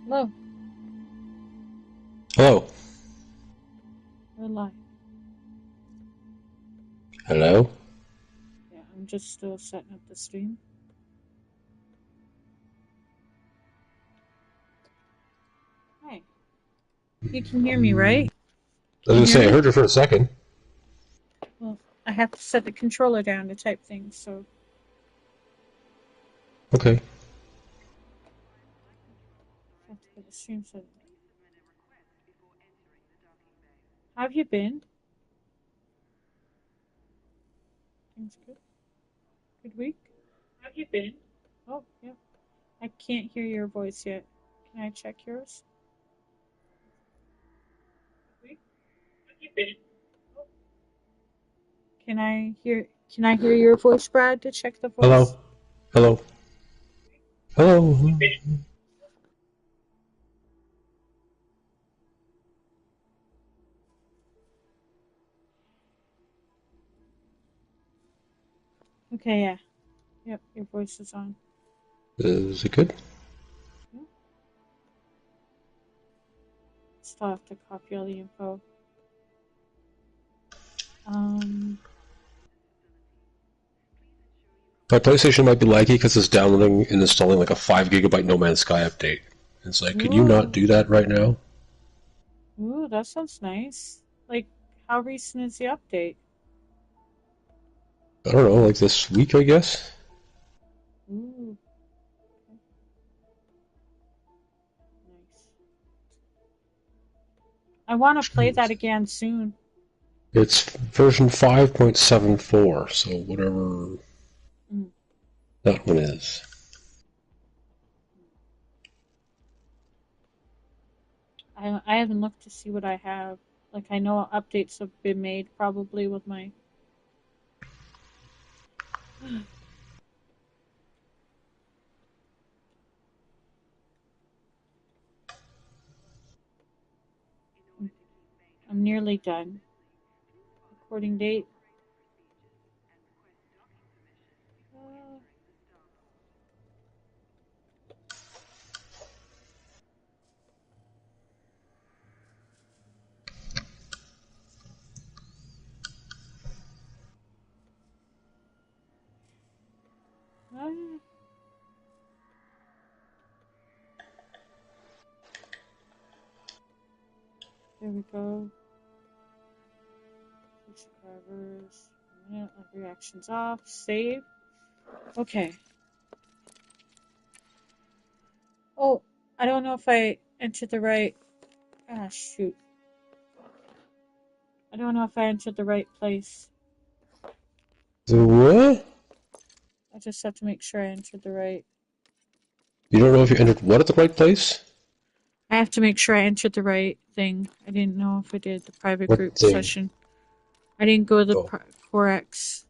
Hello, Hello. we're live. Hello? Yeah, I'm just still setting up the stream. Hi. You can hear me, right? I was Can you gonna hear say, I me? heard you for a second. Well, I have to set the controller down to type things, so. Okay. I have to get the stream set. How have you been? Things good? Good week? How have you been? Oh, yeah. I can't hear your voice yet. Can I check yours? Good week? How have you been? Oh. Can I hear your voice, Brad, to check the voice? Hello? Hello? Hello? How have you been? Okay, yeah. Yep, your voice is on. Is it good? Yeah. Still have to copy all the info. Um, My PlayStation might be laggy because it's downloading and installing like a 5 gigabyte No Man's Sky update. It's like, could you not ooh, do that right now? ooh, that sounds nice. Like, how recent is the update? I don't know, like this week, I guess? Ooh, nice. I want to play that again soon. It's version 5.74, so whatever Mm. that one is. I haven't looked to see what I have. Like, I know updates have been made probably with my. I'm nearly done. Recording date. Uh, uh, there we go. Subscribers. Minute, reactions off. Save. Okay. Oh, I don't know if I entered the right. Ah, shoot. I don't know if I entered the right place. The what? I just have to make sure I entered the right. You don't know if you entered what at the right place? I have to make sure I entered the right thing. I didn't know if I did the private What group thing? session. I didn't go to the Oh. Corex.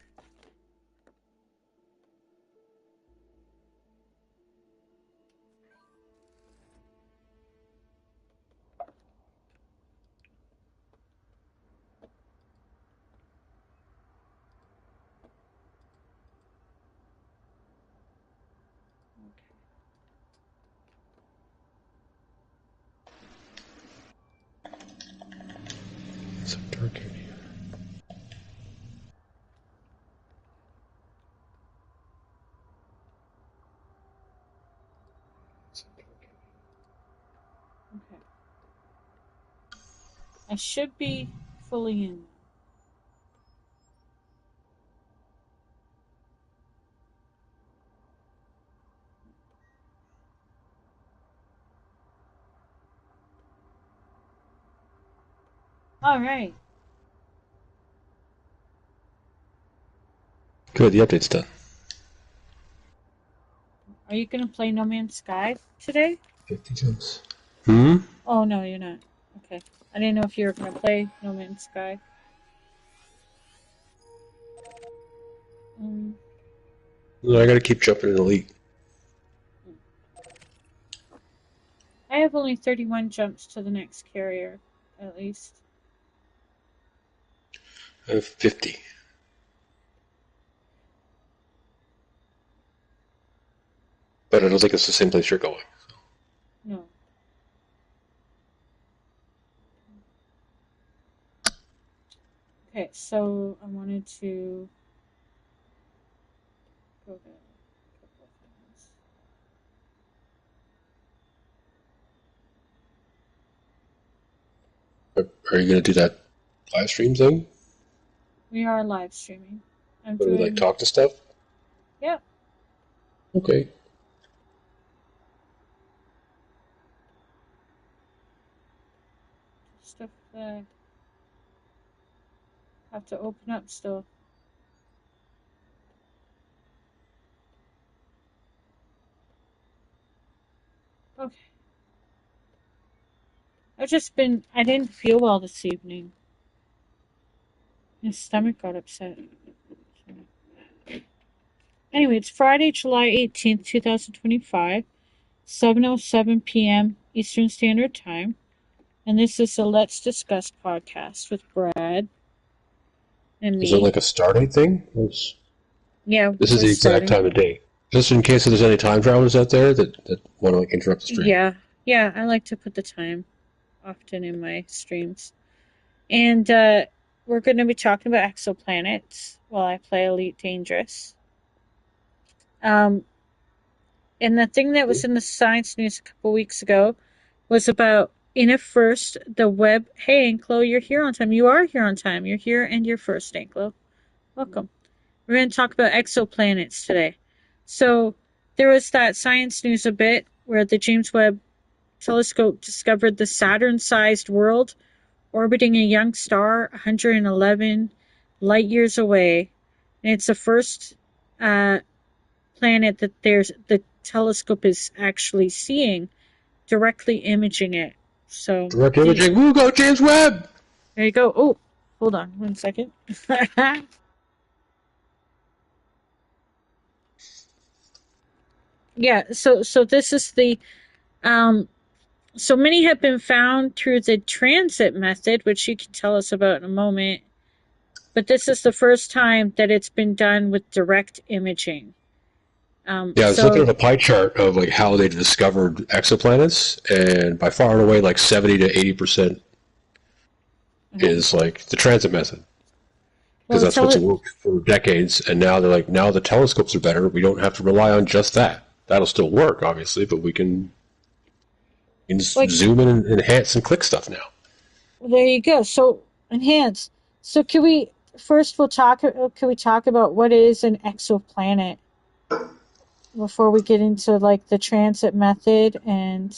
Okay. It's dark in here. Okay. I should be fully in. All right. Good, the update's done. Are you gonna play No Man's Sky today? 50 jumps. Hmm? Oh no, you're not. Okay. I didn't know if you were gonna play No Man's Sky. Um, I gotta keep jumping in Elite. I have only 31 jumps to the next carrier, at least. I have 50. But I don't think it's the same place you're going. No. Okay, so I wanted to go to a couple of things. Are you going to do that live stream thing? We are live streaming. I'm Where we like doing, talk to stuff? yeah, Okay. stuff that I have to open up still. Okay. I didn't feel well this evening. My stomach got upset. Anyway, it's Friday, July 18th, 2025, 7:07 p.m. Eastern Standard Time. And this is the Let's Discuss podcast with Brad and Is it me. like a stardate thing? Yeah, This is we're the exact starting. time of day. Just in case there's any time travelers out there that want to like interrupt the stream. Yeah, yeah, I like to put the time often in my streams. And we're going to be talking about exoplanets while I play Elite Dangerous. Um, and the thing that was in the science news a couple weeks ago was about in a first the web. Hey, Anklo, you're here on time. You are here on time. You're here and you're first, Anklo. Welcome. We're going to talk about exoplanets today. So there was that science news a bit where the James Webb Telescope discovered the Saturn-sized world orbiting a young star 111 light years away. And it's the first planet that the telescope is actually seeing, directly imaging it. So Direct imaging. Woo, go James Webb! there you go. Oh, hold on 1 second. Yeah, so this is the so many have been found through the transit method, which you can tell us about in a moment. But this is the first time that it's been done with direct imaging. Yeah, I was looking So at a pie chart of like how they discovered exoplanets, and by far and away, like 70 to 80% okay. is like the transit method because Well, that's what's worked for decades. And now they're like, now the telescopes are better. We don't have to rely on just that. That'll still work, obviously, but we can just like zoom in and enhance and click stuff now. there you go. So enhance. So can we first we'll talk? Can we talk about what is an exoplanet before we get into like the transit method and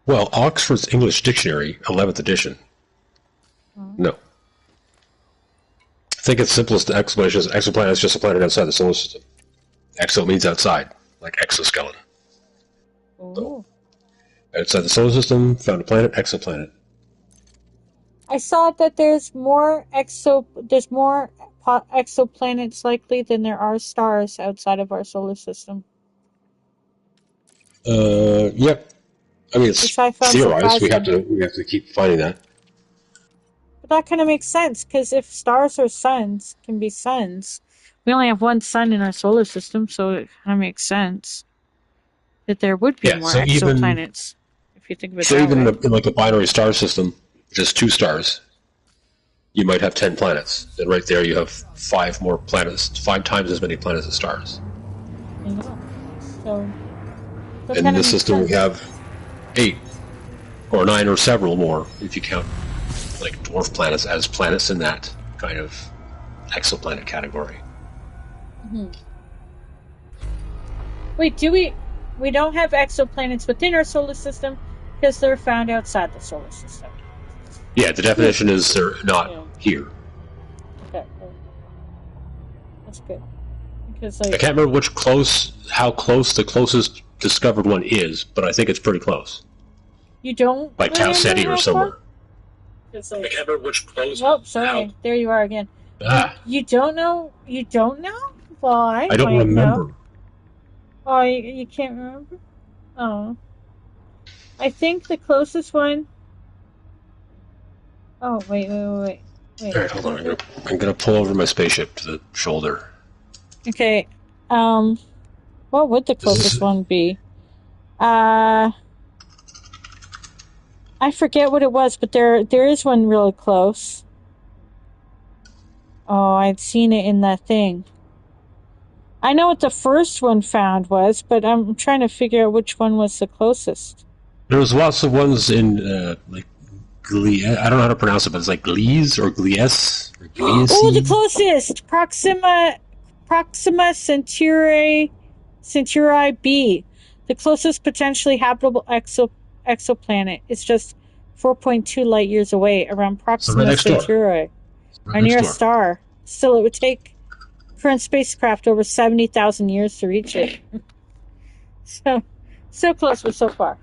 Well, Oxford's English Dictionary, 11th edition. uh, No. I think its simplest explanation is exoplanet is just a planet outside the solar system. Exo means outside, like exoskeleton. So, oh. outside the solar system, found a planet, exoplanet. I saw that there's more exoplanets likely than there are stars outside of our solar system, Yep. I mean, it's which I found theorized. surprising. We have to keep finding that. But that kind of makes sense because if stars or suns can be suns, we only have one sun in our solar system, so it kind of makes sense that there would be Yeah. more exoplanets if you think of it So that even way. in like a binary star system, just two stars, you might have 10 planets. And right there, you have five more planets, 5 times as many planets as stars. I know. So, so it And in kind of this makes system, we sense. have 8 or 9 or several more if you count like dwarf planets as planets in that kind of exoplanet category. Hmm. Wait, we don't have exoplanets within our solar system because they're found outside the solar system. Yeah, the definition is they're not Yeah. here. Okay. That's good. Because I can't remember how close the closest discovered one is, but I think it's pretty close. you don't Like Tau remember Ceti or how far? somewhere. It's I like, can't remember which close. oh, How? sorry. There you are again. Ah, You don't know? You don't know? Well, I I don't might know. remember. Oh, you can't remember? Oh. I think the closest one. Oh, wait. All right, hold on. Is it? I'm gonna pull over my spaceship to the shoulder. Okay. Um, what would the Is closest this? one be? Uh, I forget what it was, but there is one really close. Oh, I'd seen it in that thing. I know what the first one found was, but I'm trying to figure out which one was the closest. There's lots of ones in like I don't know how to pronounce it, but it's like Gliese or Gliese or Oh, the Gliese. closest! Proxima Centauri B. The closest potentially habitable exoplanet. It's just 4.2 light years away around So right Proxima next door. Centauri, Right our next nearest door. star. Still, it would take current spacecraft over 70,000 years to reach it. So, so close, but so far.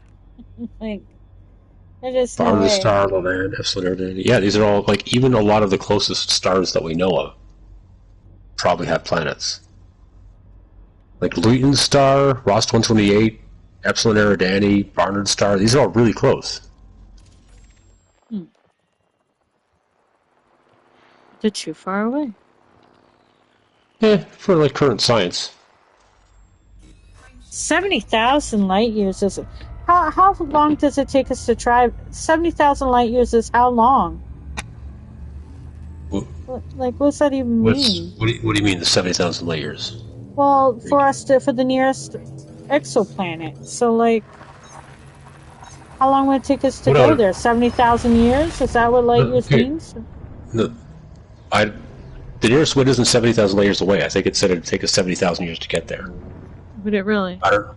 Like, there's just no Farthest way. star on the land, Epsilon. Yeah, these are all like even a lot of the closest stars that we know of probably have planets. Like Luton's star, Ross 128, Epsilon Eridani, Barnard's star. These are all really close. Hmm. They're too far away. For like current science. 70,000 light years is. How long does it take us to drive? 70,000 light years is how long? Like, what's that even mean? What do you mean the 70,000 light years? Well, for the nearest exoplanet. So, like, how long would it take us to What go are there? 70,000 years? Is that what light years okay? means? No, I the nearest one isn't 70,000 light years away. I think it said it'd take us 70,000 years to get there. Would it really? I don't.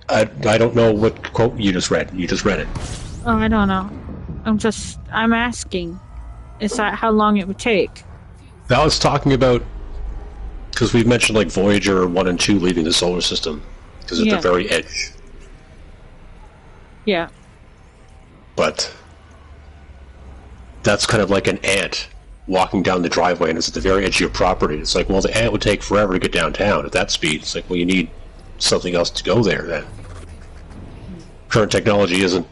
I, I don't know what quote you just read. You just read it. Oh, I don't know. I'm asking. Is that how long it would take? That was talking about because we've mentioned like Voyager 1 and 2 leaving the solar system because at the Yeah. very edge. Yeah. But that's kind of like an ant walking down the driveway and it's at the very edge of your property. It's like, well, the ant would take forever to get downtown at that speed. It's like, well, you need something else to go there then. Current technology isn't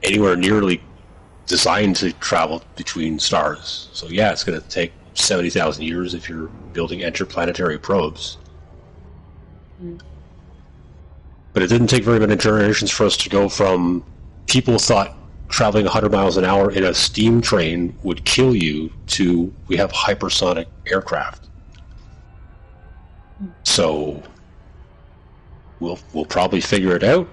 anywhere nearly designed to travel between stars. So yeah, it's going to take 70,000 years if you're building interplanetary probes. Mm. But it didn't take very many generations for us to go from people thought traveling 100 miles an hour in a steam train would kill you to we have hypersonic aircraft. So we'll probably figure it out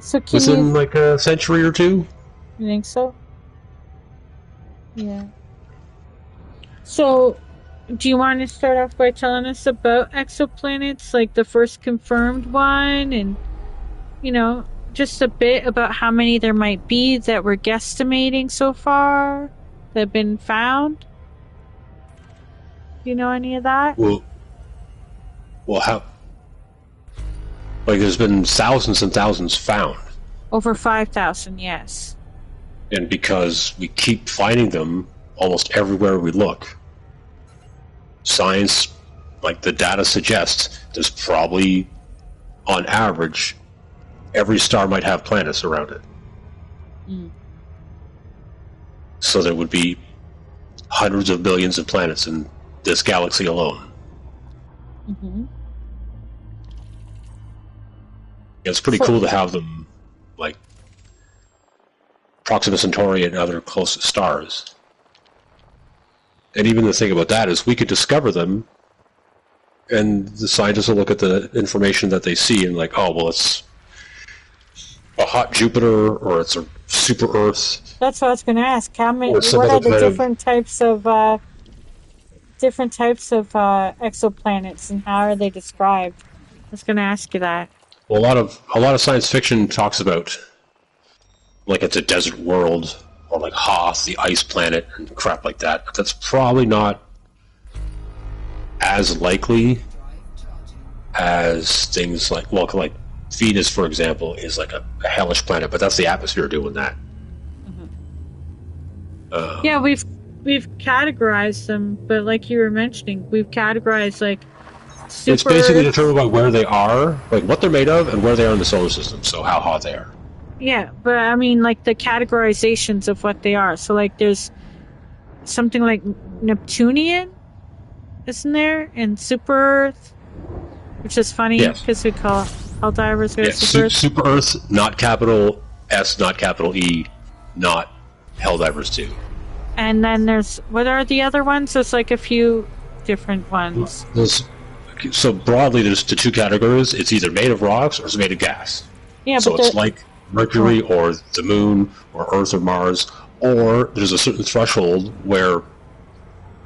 So can within you like a century or two. You think so? Yeah. So, do you want to start off by telling us about exoplanets, like the first confirmed one, and, just a bit about how many there might be that we're guesstimating so far that have been found? Do you know any of that? Well, how? Like, there's been thousands and thousands found, Over 5,000, yes. and because we keep finding them almost everywhere we look, science, like the data suggests, there's probably, on average, every star might have planets around it. Mm. So there would be hundreds of billions of planets in this galaxy alone. Mm-hmm. It's pretty cool to have them, like Proxima Centauri and other close stars. And even the thing about that is we could discover them, and the scientists will look at the information that they see and like, oh, well, it's a hot Jupiter or it's a super Earth. That's what I was going to ask. How many? Or some What other are the kind of different types of exoplanets, and how are they described? I was going to ask you that. well, a lot of science fiction talks about like it's a desert world or like Hoth, the ice planet, and crap like that. But that's probably not as likely as things like like Venus, for example, is like a hellish planet, but that's the atmosphere doing that. Mm-hmm. Yeah, we've categorized them, but like you were mentioning, we've categorized like super. It's basically determined by where they are, like what they're made of, and where they are in the solar system. So how hot they are. Yeah, but I mean like the categorizations of what they are. So like there's something like Neptunian, isn't there? And Super Earth, which is funny because we call divers go Yes, Super Earth. Super Earth, not capital S, not capital E, not Helldivers do. And then there's what are the other ones? There's like a few different ones. There's, so broadly, there's the two categories. It's either made of rocks or it's made of gas. Yeah, So but it's the like oh, Mercury or the Moon or Earth or Mars, or there's a certain threshold where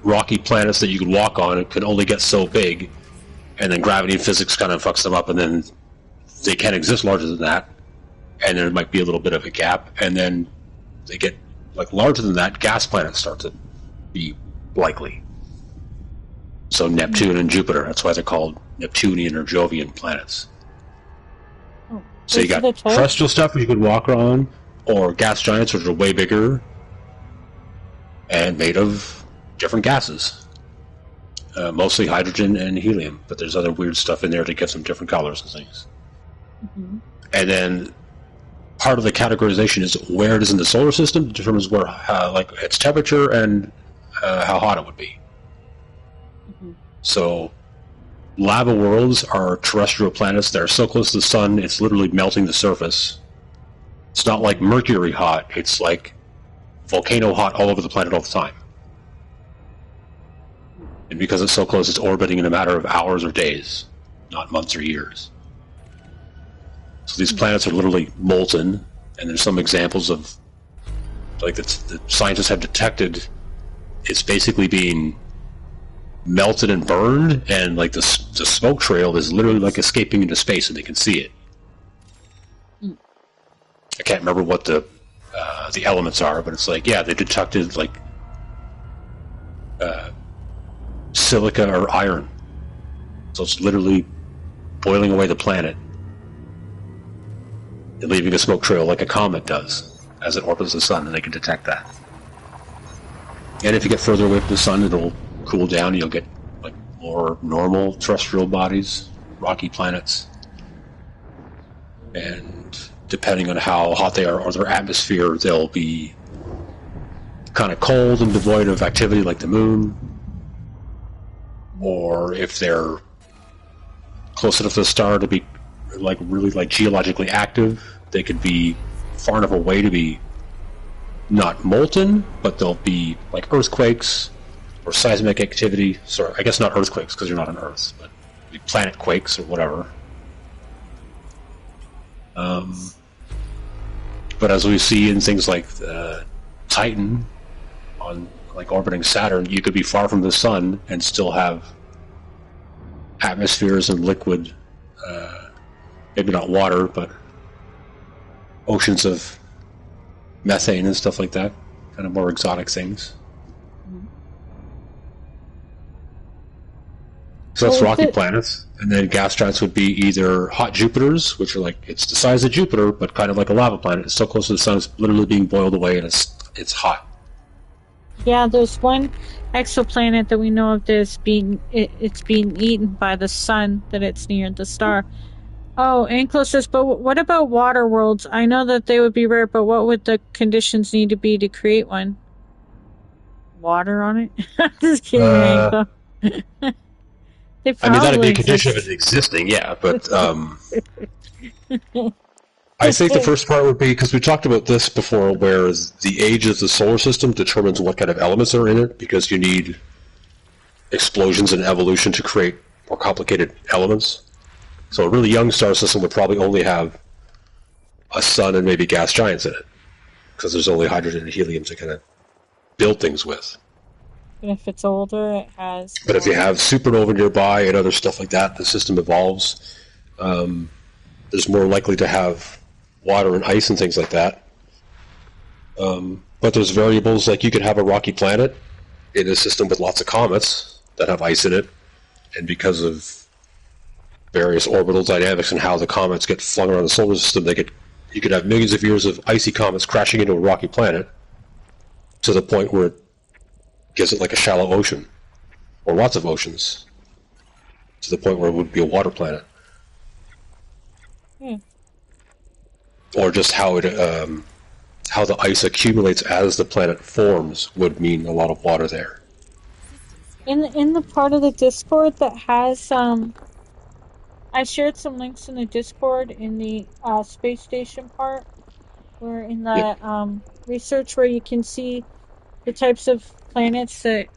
rocky planets that you could walk on can only get so big, and then gravity and physics kind of fucks them up, and then they can exist larger than that, and there might be a little bit of a gap, and then they get like larger than that, gas planets start to be likely. So Neptune and Jupiter, that's why they're called Neptunian or Jovian planets. oh, So you those are got the type. terrestrial stuff you could walk on, or gas giants, which are way bigger and made of different gases. Mostly hydrogen and helium, but there's other weird stuff in there to give them different colors and things. Mm-hmm. And then part of the categorization is where it is in the solar system determines where, like its temperature and how hot it would be. Mm-hmm. So lava worlds are terrestrial planets that are so close to the sun it's literally melting the surface. It's not like Mercury hot; it's like volcano hot all over the planet all the time. And because it's so close, it's orbiting in a matter of hours or days, not months or years. So these planets are literally molten, and there's some examples of, like, the scientists have detected it's basically being melted and burned, and like the smoke trail is literally like escaping into space, and they can see it. Mm. I can't remember what the elements are, but it's like, yeah, they detected like silica or iron. So it's literally boiling away the planet and leaving a smoke trail like a comet does as it orbits the sun, and they can detect that. And if you get further away from the sun, it'll cool down, and you'll get like more normal terrestrial bodies, rocky planets. And depending on how hot they are or their atmosphere, they'll be kind of cold and devoid of activity like the moon. Or if they're close enough to the star to be like really like geologically active, they could be far enough away to be not molten, but they'll be like earthquakes or seismic activity. Sorry, I guess not earthquakes because you're not on Earth, but planet quakes or whatever. But as we see in things like Titan on like orbiting Saturn, you could be far from the sun and still have atmospheres and liquid, maybe not water, but oceans of methane and stuff like that, kind of more exotic things. Mm-hmm. So that's rocky planets. And then gas giants would be either hot Jupiters, which are like, it's the size of Jupiter, but kind of like a lava planet. It's so close to the sun, it's literally being boiled away, and it's hot. Yeah, there's one exoplanet that we know of that's it's being eaten by the sun, that it's near the star. Oh, Anklo says, but what about water worlds? I know that they would be rare, but what would the conditions need to be to create one? Water on it? Just kidding, Anklo. They I mean, that'd be probably a condition of exist. it existing, yeah, but I think the first part would be, because we talked about this before, where the age of the solar system determines what kind of elements are in it, because you need explosions and evolution to create more complicated elements. So a really young star system would probably only have a sun and maybe gas giants in it, because there's only hydrogen and helium to kind of build things with. And if it's older, it has But if you have supernova nearby and other stuff like that, the system evolves. There's more likely to have water and ice and things like that. But there's variables, like you could have a rocky planet in a system with lots of comets that have ice in it, and because of various orbital dynamics and how the comets get flung around the solar system, you could have millions of years of icy comets crashing into a rocky planet to the point where it gives it like a shallow ocean, or lots of oceans, to the point where it would be a water planet. Hmm. Or just how the ice accumulates as the planet forms would mean a lot of water there. In the part of the Discord that has I shared some links in the Discord in the space station part. We're in Yep. the research where you can see the types of planets that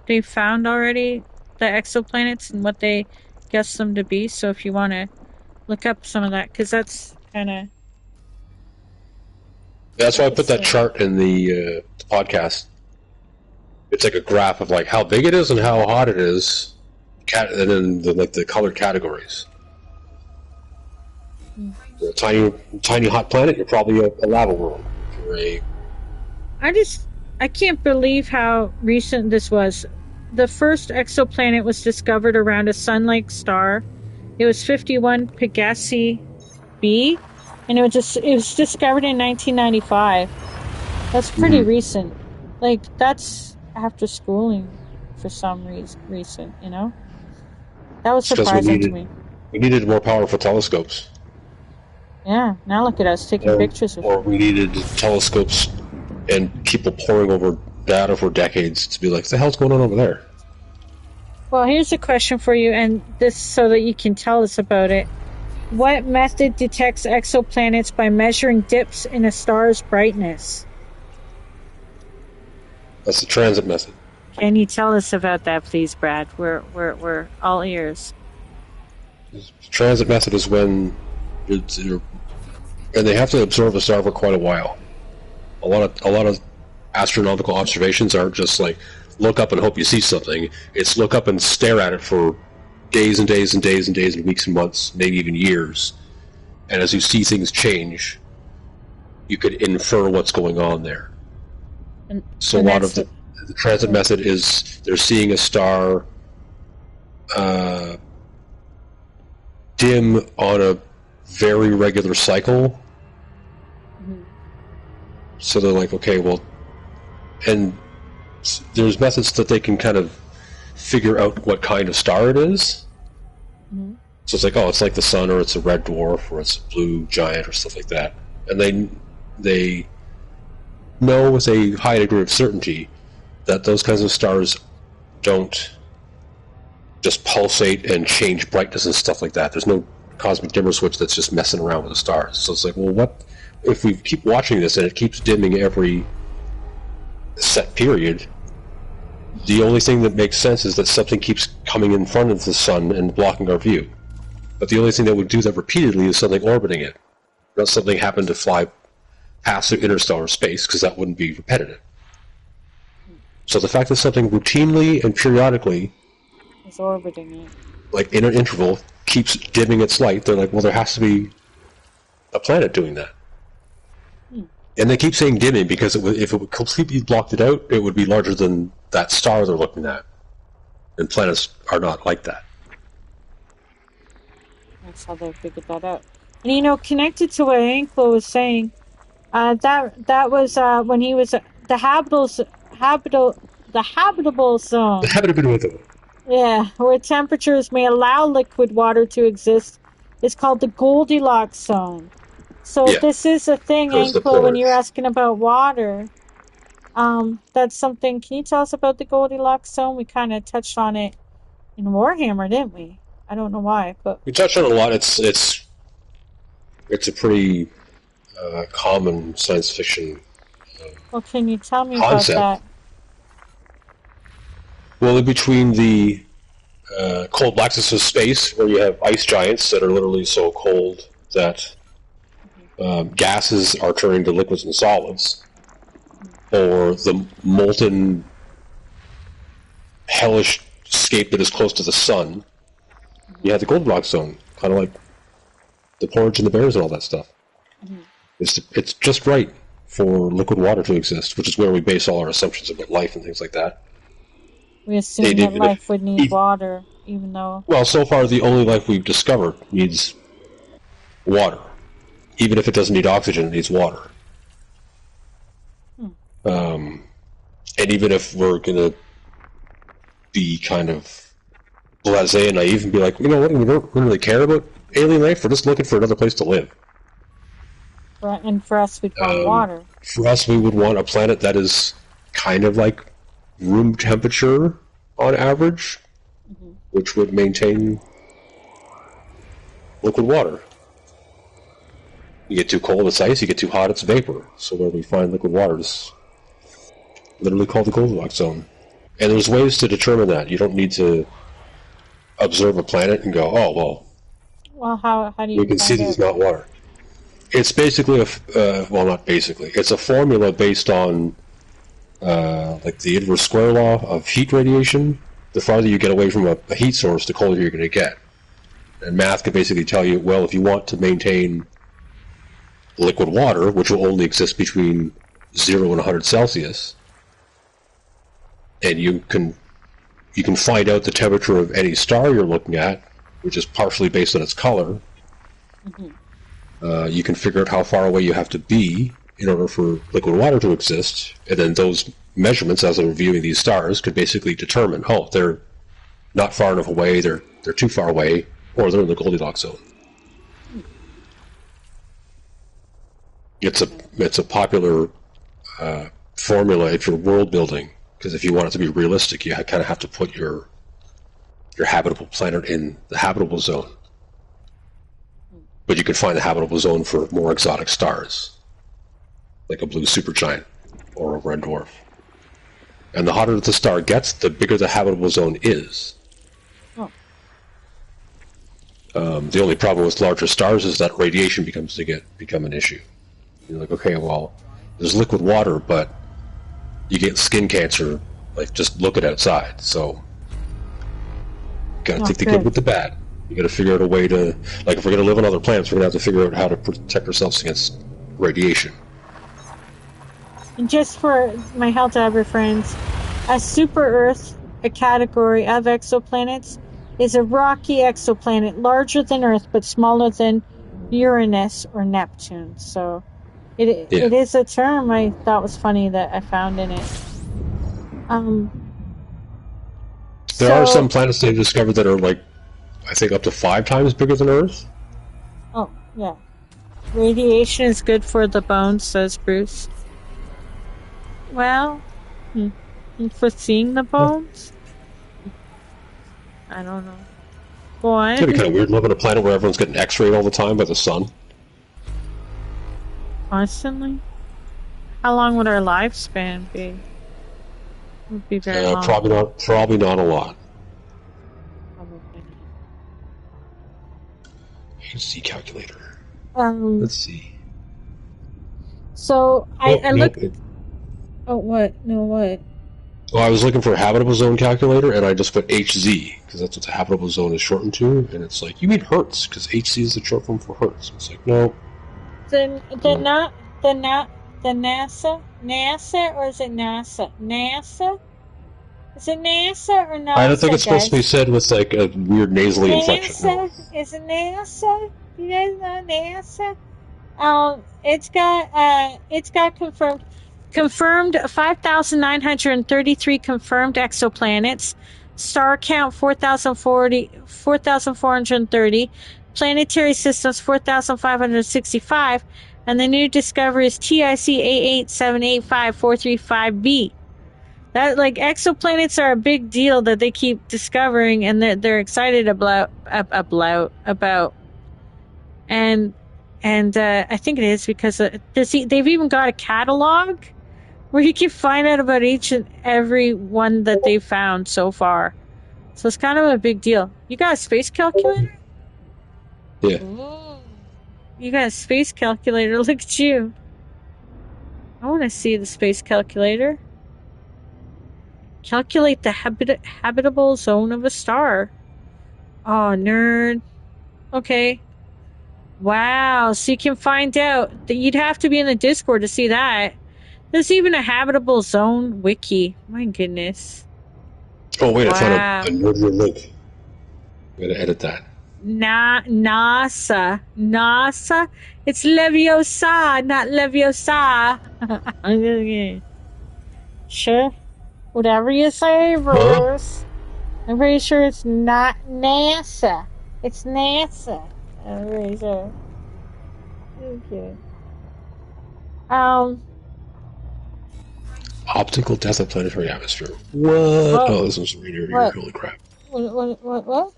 they found already, the exoplanets and what they guess them to be. So if you want to look up some of that, because that's kind of That's why I put that interesting. chart in the podcast. It's like a graph of like how big it is and how hot it is, and then the colored categories. Hmm. You're a tiny hot planet. You're probably a lava world. If you're a I just I can't believe how recent this was. The first exoplanet was discovered around a sun-like star. It was 51 Pegasi B, and it was discovered in 1995. That's pretty recent. Like that's after schooling for some reason. Recent, you know, that was It's because surprising to me. we needed more powerful telescopes, Yeah, now look at us taking pictures with or it. we needed telescopes and people poring over data for decades to be like, what the hell's going on over there? Well, here's a question for you, and this so that you can tell us about it. What method detects exoplanets by measuring dips in a star's brightness? That's the transit method. Can you tell us about that, please, Brad? We're all ears. The transit method is when and they have to observe the star for quite a while. A lot of astronomical observations aren't just like look up and hope you see something. It's look up and stare at it for days and days and days and days and weeks and months, maybe even years. And as you see things change, you could infer what's going on there. And So a and lot of that's the the transit method is they're seeing a star uh, dim on a very regular cycle. mhm, So they're like, okay, well, and there's methods that they can kind of figure out what kind of star it is. mhm. So it's like, oh, it's like the sun, or it's a red dwarf, or it's a blue giant, or stuff like that. And they know with a high degree of certainty that those kinds of stars don't just pulsate and change brightness and stuff like that. There's no cosmic dimmer switch that's just messing around with the stars. So it's like, well, what if we keep watching this and it keeps dimming every set period? The only thing that makes sense is that something keeps coming in front of the sun and blocking our view. But the only thing that would do that repeatedly is something orbiting it, not something happened to fly past through interstellar space, because that wouldn't be repetitive. So the fact that something routinely and periodically, It's orbiting it. like in an interval, keeps dimming its light, they're like, well, there has to be a planet doing that. Hmm. And they keep saying dimming because if it would completely blocked it out, it would be larger than that star they're looking at. And planets are not like that. That's how they figured that out. And you know, connected to what Anklo was saying, that was when he was habitable the habitable The zone. habitability. Yeah, where temperatures may allow liquid water to exist is called the Goldilocks zone. So Yeah, this is a thing, because the Anklo, when you're porridge. asking about water. That's something. Can you tell us about the Goldilocks zone? We kind of touched on it in Warhammer, didn't we? I don't know why, but We touched on it a lot. It's a pretty common science fiction well, can you tell me about concept. that? Well, in between the cold axis of space, where you have ice giants that are literally so cold that Mhm, gases are turning to liquids and solids, mhm, or the molten hellish scape that is close to the sun, you mhm, have the Goldilocks zone, kind of like the porridge and the bears and all that stuff. mhm. It's just right for liquid water to exist, which is where we base all our assumptions about life and things like that. We And assume that even if, life would need even, water, even though. well, so far the only life we've discovered needs water. Even if it doesn't need oxygen, it needs water. Hmm, And even if we're gonna be kind of blasé and naive and be like, you know what, we don't really care about alien life. We're just looking for another place to live. and for us, we'd want water. For us, we would want a planet that is kind of like room temperature on average, Hmm. which would maintain liquid water. You get too cold, it's ice. You get too hot, it's vapor. So where we find liquid water is literally called the Goldilocks zone. And there's ways to determine that. You don't need to observe a planet and go, oh, well, Well, how do you we can see find that out? it's not water. It's basically well, not basically. It's a formula based on like the inverse square law of heat radiation. The farther you get away from a heat source, the colder you're going to get. And math can basically tell you, well, if you want to maintain liquid water, which will only exist between 0 and 100 Celsius, and you can find out the temperature of any star you're looking at, which is partially based on its color. You can figure out how far away you have to be in order for liquid water to exist, and then those measurements, as they're viewing these stars, could basically determine, oh, they're not far enough away, they're too far away, or they're in the Goldilocks zone. It's a popular formula if you're world building, because if you want it to be realistic, you kind of have to put your habitable planet in the habitable zone. But you can find the habitable zone for more exotic stars, like a blue supergiant or a red dwarf. And the hotter the star gets, the bigger the habitable zone is. Oh. The only problem with larger stars is that radiation become an issue. You're like, okay, well, there's liquid water, but you get skin cancer. Like, just look at outside. So, you gotta take the good with the bad. You gotta figure out a way to, like, if we're gonna live on other planets, we're gonna have to figure out how to protect ourselves against radiation. And just for my Hell Diver friends, a super Earth, a category of exoplanets, is a rocky exoplanet larger than Earth but smaller than Uranus or Neptune. So it is a term I thought was funny that I found in it. There are some planets they've discovered that are, like, I think up to 5 times bigger than Earth. Oh, yeah. Radiation is good for the bones, says Bruce. Well, for seeing the bones? I don't know. Go on. It's gonna be kind of weird living on a planet where everyone's getting X-rayed all the time by the sun. Constantly? How long would our lifespan be? It would be very long. Probably not a lot. Probably. HC calculator. Let's see. So I looked. Oh, what? No, what? Well, I was looking for a habitable zone calculator, and I just put HZ because that's what the habitable zone is shortened to. And it's like, you mean Hertz because HZ is the short form for Hertz. It's like, no. The NASA, or is it NASA? NASA? Is it NASA or NASA? I don't think it's supposed to be said with like a weird nasally inflection. NASA? Is it NASA? You guys know NASA? It's got confirmed 5,933 confirmed exoplanets. Star count 4,430. Planetary systems 4,565. And the new discovery is TIC 88785435b. That, like, exoplanets are a big deal that they keep discovering, and they're excited about. And I think it is because they've even got a catalog where you can find out about each and every one that they've found so far. So it's kind of a big deal. You got a space calculator? Yeah. Ooh. You got a space calculator. Look at you. I want to see the space calculator. Calculate the habitable zone of a star. Oh, nerd. Okay. Wow. So you can find out that you'd have to be in the Discord to see that. There's even a habitable zone wiki. My goodness. Oh, wait, I found a nerdier link. I'm going to edit that. NASA. It's Leviosa, not Leviosa. Sure. Whatever you say, Bruce. I'm pretty sure it's not NASA. It's NASA. I'm pretty sure. Okay. Optical death of planetary atmosphere. What? Oh, this was really weird. Holy crap. What?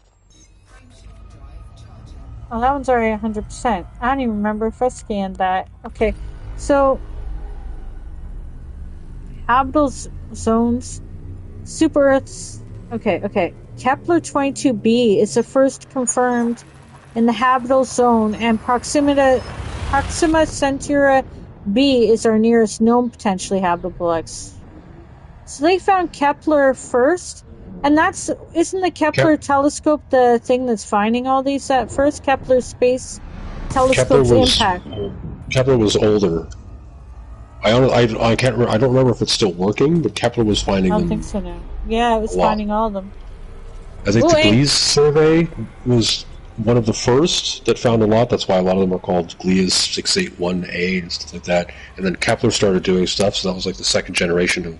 Oh, that one's already 100%. I don't even remember if I scanned that. Okay, so habitable zones, super Earths. Okay, okay. Kepler 22b is the first confirmed in the habitable zone, and Proxima Centauri b is our nearest known potentially habitable X. So they found Kepler first, and that's isn't the Kepler Kep- telescope the thing that's finding all these at first? Kepler Space Kepler Telescope's was impact. Kepler was older. I can't I don't remember if it's still working, but Kepler was I finding don't think them so now. Yeah, it a was lot. finding all of them. I think Oh, the and Gliese survey was one of the first that found a lot. That's why a lot of them are called Gliese 681A and stuff like that. And then Kepler started doing stuff, so that was like the second generation of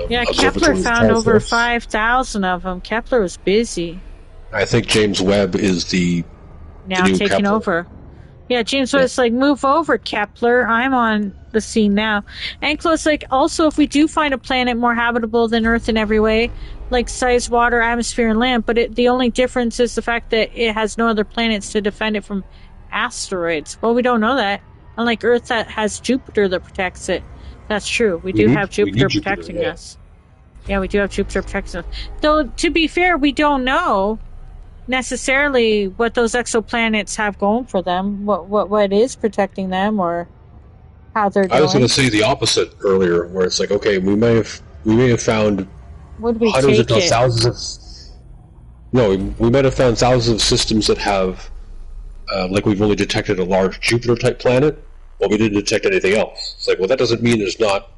yeah, Kepler observatories found apart over for us. 5,000 of them. Kepler was busy. I think James Webb is the Now new taking Kepler. over. Yeah, James Yeah. was like, move over, Kepler. I'm on the scene now. And close, like, also, if we do find a planet more habitable than Earth in every way, like size, water, atmosphere, and land, but the only difference is the fact that it has no other planets to defend it from asteroids. Well, we don't know that. Unlike Earth, that has Jupiter that protects it. That's true. We do have We need Jupiter Jupiter. protecting Yeah. us. Yeah, we do have Jupiter protecting us. Though, to be fair, we don't know necessarily what those exoplanets have going for them, what is protecting them, or how they're I was going to doing. say the opposite earlier, where it's like, okay, we may have found Would we hundreds, if take not it? thousands of no, we might have found thousands of systems that have like we've only detected a large Jupiter type planet, but we didn't detect anything else. It's like, well, that doesn't mean there's not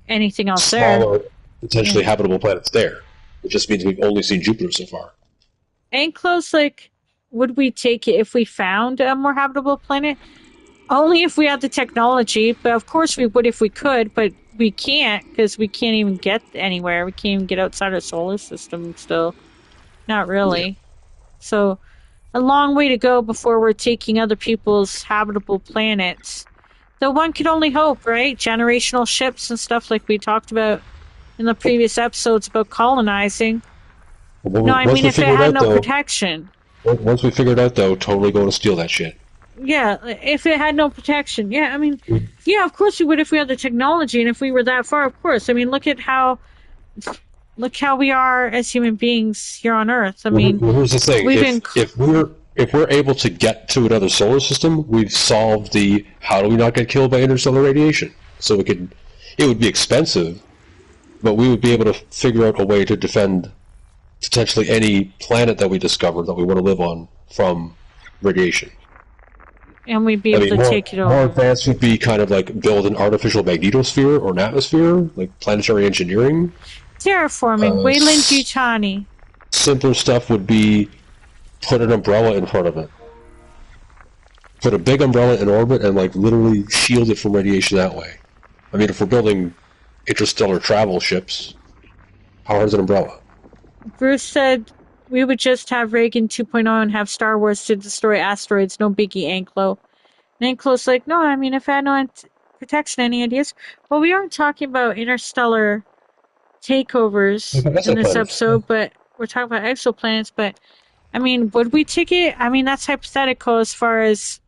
Anything else there? smaller, potentially Yeah. habitable planets there. It just means we've only seen Jupiter so far. And close, like, would we take it if we found a more habitable planet? Only if we had the technology, but of course we would if we could, but we can't because we can't even get anywhere. We can't even get outside our solar system still. Not Yeah. really. So a long way to go before we're taking other people's habitable planets. Though one could only hope, right? Generational ships and stuff like we talked about in the previous episodes about colonizing. No, I Once mean we if it figure it had out, no though, protection. once we figure it out, though, totally going to steal that shit. Yeah, if it had no protection. Yeah, I mean, yeah, of course we would if we had the technology and if we were that far, of course. I mean, look how we are as human beings here on Earth. I mean, Well, here's the thing: we've been if we're able to get to another solar system, we've solved the how do we not get killed by interstellar radiation. So we could, it would be expensive, but we would be able to figure out a way to defend potentially any planet that we discover that we want to live on from radiation. and we'd be I able mean, to take it more over. advanced would be kind of like build an artificial magnetosphere or an atmosphere, like planetary engineering. Terraforming, Uh, Wayland s- Yutani. Simpler stuff would be put an umbrella in front of it. Put a big umbrella in orbit and like literally shield it from radiation that way. I mean, if we're building interstellar travel ships, how hard is an umbrella? Bruce said we would just have Reagan 2.0 and have Star Wars to destroy asteroids. No biggie, Anklo. And Anklo's like, no, I mean, if I had no protection, any ideas? Well, we aren't talking about interstellar takeovers in this Exoplanets. episode, but we're talking about exoplanets. But I mean, would we take it? I mean, that's hypothetical as far as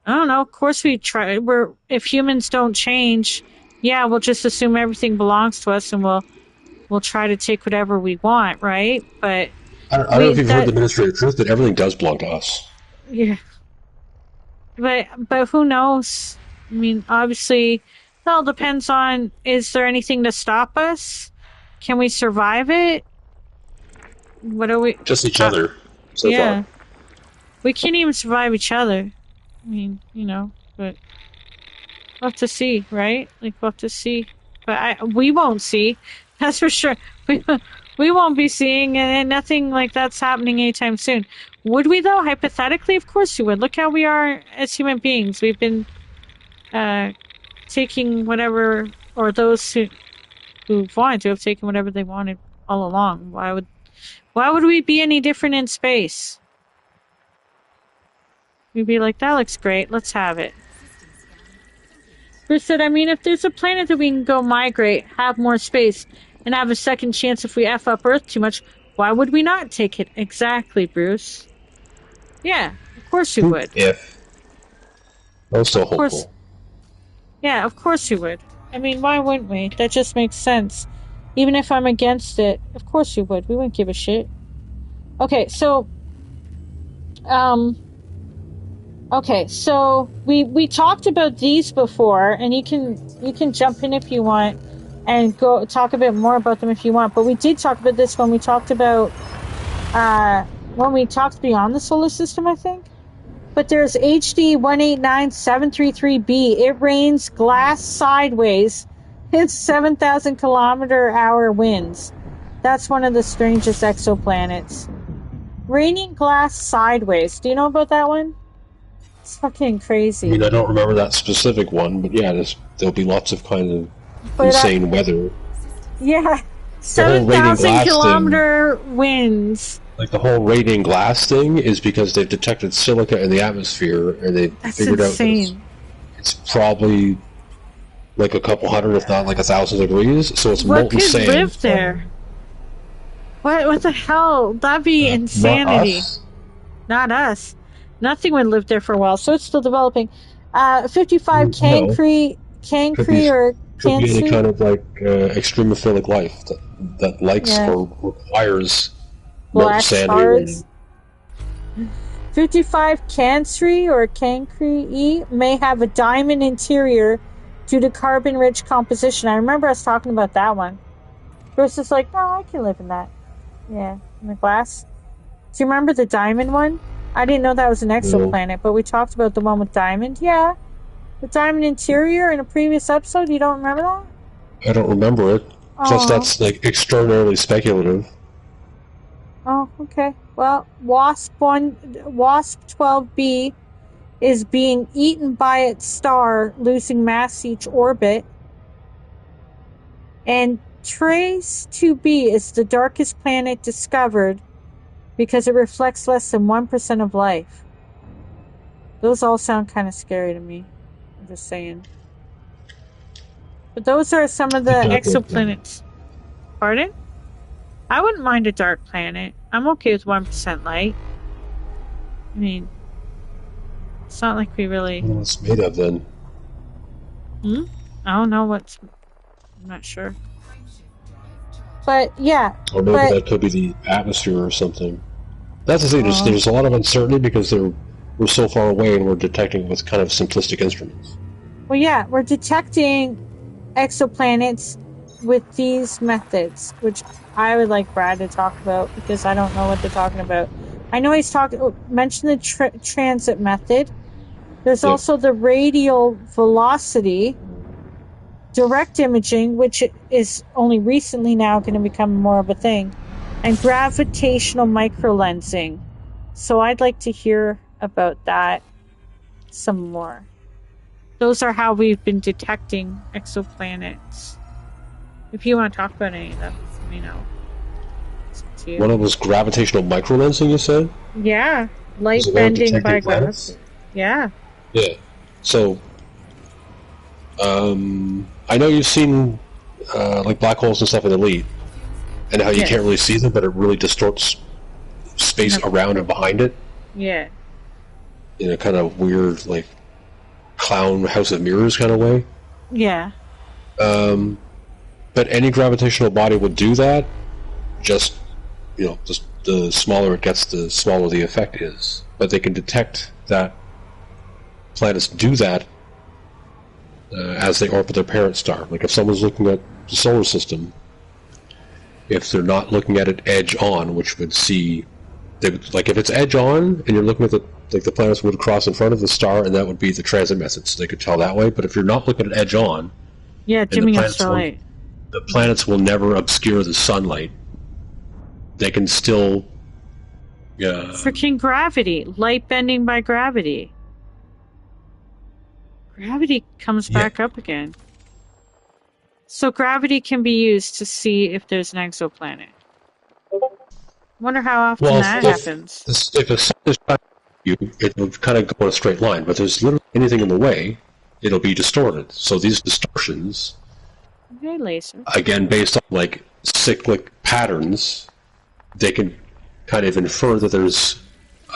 I don't know. Of course, we try. We're if humans don't change, yeah, we'll just assume everything belongs to us, and we'll try to take whatever we want, right? But I don't know we if you've heard the that Ministry of Truth, but everything does belong to us. yeah, but who knows? I mean, obviously, it all depends on is there anything to stop us? Can we survive it? What are we? Just each How, other so far. yeah, we can't even survive each other. I mean, but we'll have to see, right? Like we'll have to see, but we won't see. That's for sure. We we won't be seeing, and nothing like that's happening anytime soon. Would we though? Hypothetically, of course we would. Look how we are as human beings. We've been uh, taking whatever, or those who wanted to have taken whatever they wanted all along. Why would we be any different in space? We'd be like, that looks great. Let's have it. Bruce said, I mean, if there's a planet that we can go migrate, have more space, and have a second chance if we F up Earth too much, why would we not take it? Exactly, Bruce. Yeah, of course you would. If. I was still Of course. hopeful. Yeah, of course you would. I mean, why wouldn't we? That just makes sense. Even if I'm against it, of course you would. We wouldn't give a shit. Okay, so um okay, so we talked about these before, and you can jump in if you want and go talk a bit more about them if you want. But we did talk about this when we talked beyond the solar system, I think. But there's HD 189733b. It rains glass sideways. It's 7,000 km/h winds. That's one of the strangest exoplanets. Raining glass sideways. Do you know about that one? It's fucking I crazy. mean, I don't remember that specific one, but yeah, there'll be lots of kind of But insane weather. yeah, The whole raining 7,000 glass thing, kilometer winds. like the whole radiant glass thing, is because they've detected silica in the atmosphere, and they That's figured out that insane. it's probably like a couple hundred, if not like 1,000 degrees. So it's What molten could sand live from there? What the hell? That'd be not insanity. us. Not us. Nothing would live there for a while, so it's still developing. 55 No, could be Cancri or could be any Cansu. kind of like extremophilic life that likes Yeah, or requires molten black sand to be raining. stars. 55 Cancri or Cancri E may have a diamond interior due to carbon-rich composition. I remember us talking about that one. Bruce is like, no, I can live in that. Yeah, in the glass. Do you remember the diamond one? I didn't know that was an No, exoplanet, but we talked about the one with diamond. Yeah, the diamond interior in a previous episode. You don't remember that? I don't remember it. Plus, Oh, that's like extraordinarily speculative. oh, okay. Well, Wasp 12b is being eaten by its star, losing mass each orbit. And Trace 2b is the darkest planet discovered because it reflects less than 1% of life. Those all sound kind of scary to me. I'm just saying. But those are some of the The dark red planet. exoplanets. Pardon? I wouldn't mind a dark planet. I'm okay with 1% light. I mean, it's not like we really. What was it made of then? I don't know what's. I'm not sure. But yeah, Or maybe but that could be the atmosphere or something. That's the thing. uh, There's a lot of uncertainty because we're so far away and we're detecting with kind of simplistic instruments. well, yeah, we're detecting exoplanets with these methods, which I would like Brad to talk about because I don't know what they're talking about. I know he's mentioned the transit method. There's Yep. also the radial velocity direct imaging, which is only recently now going to become more of a thing, and gravitational microlensing. So I'd like to hear about that some more. Those are how we've been detecting exoplanets. If you want to talk about any of them, let me know. It's up to One you. of those gravitational microlensing, you said? Yeah, light Was about bending detecting by planets? gravity. Yeah. Yeah. So, I know you've seen like black holes and stuff in Elite, and how you can't Yes. really see them, but it really distorts space No. around and behind it Yeah. in a kind of weird, like clown House of Mirrors kind of way. Yeah. But any gravitational body would do that. Just just the smaller it gets, the smaller the effect is. But they can detect that planets do that as they orbit their parent star. Like if someone's looking at the solar system, if they're not looking at it edge on, which would see, like if it's edge on and you're looking at the planets would cross in front of the star, and that would be the transit method, so they could tell that way. But if you're not looking at edge on, Yeah, and the dimming of planets will starlight. the planets will never obscure the sunlight. They can still. Freaking gravity. Light bending by gravity. Gravity comes Yeah. back up again. So gravity can be used to see if there's an exoplanet. Wonder how often Well, that happens. if a sun is shining at you, it will kind of go in a straight line. But there's literally anything in the way, it'll be distorted. So these distortions, Okay, laser. again, based on like cyclic patterns, they can kind of infer that there's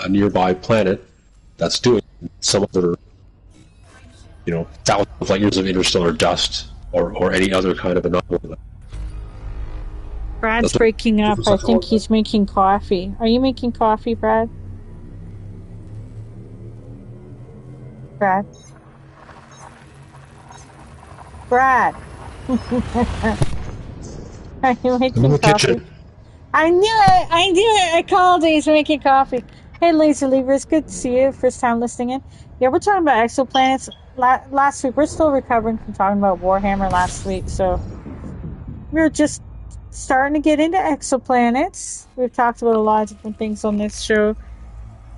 a nearby planet that's doing some other, thousands of light years of interstellar dust or any other kind of anomaly. Brad's That's what breaking up. I stuff think about. he's making coffee. Are you making coffee, Brad? Brad? Brad! Are you I'm in making the coffee? kitchen. I knew it! I knew it! I called it. He's making coffee. Hey, Laser Lever, it's good to see you. First time listening in. Yeah, we're talking about exoplanets. Last week, we're still recovering from talking about Warhammer last week, so we're just starting to get into exoplanets. We've talked about a lot of different things on this show,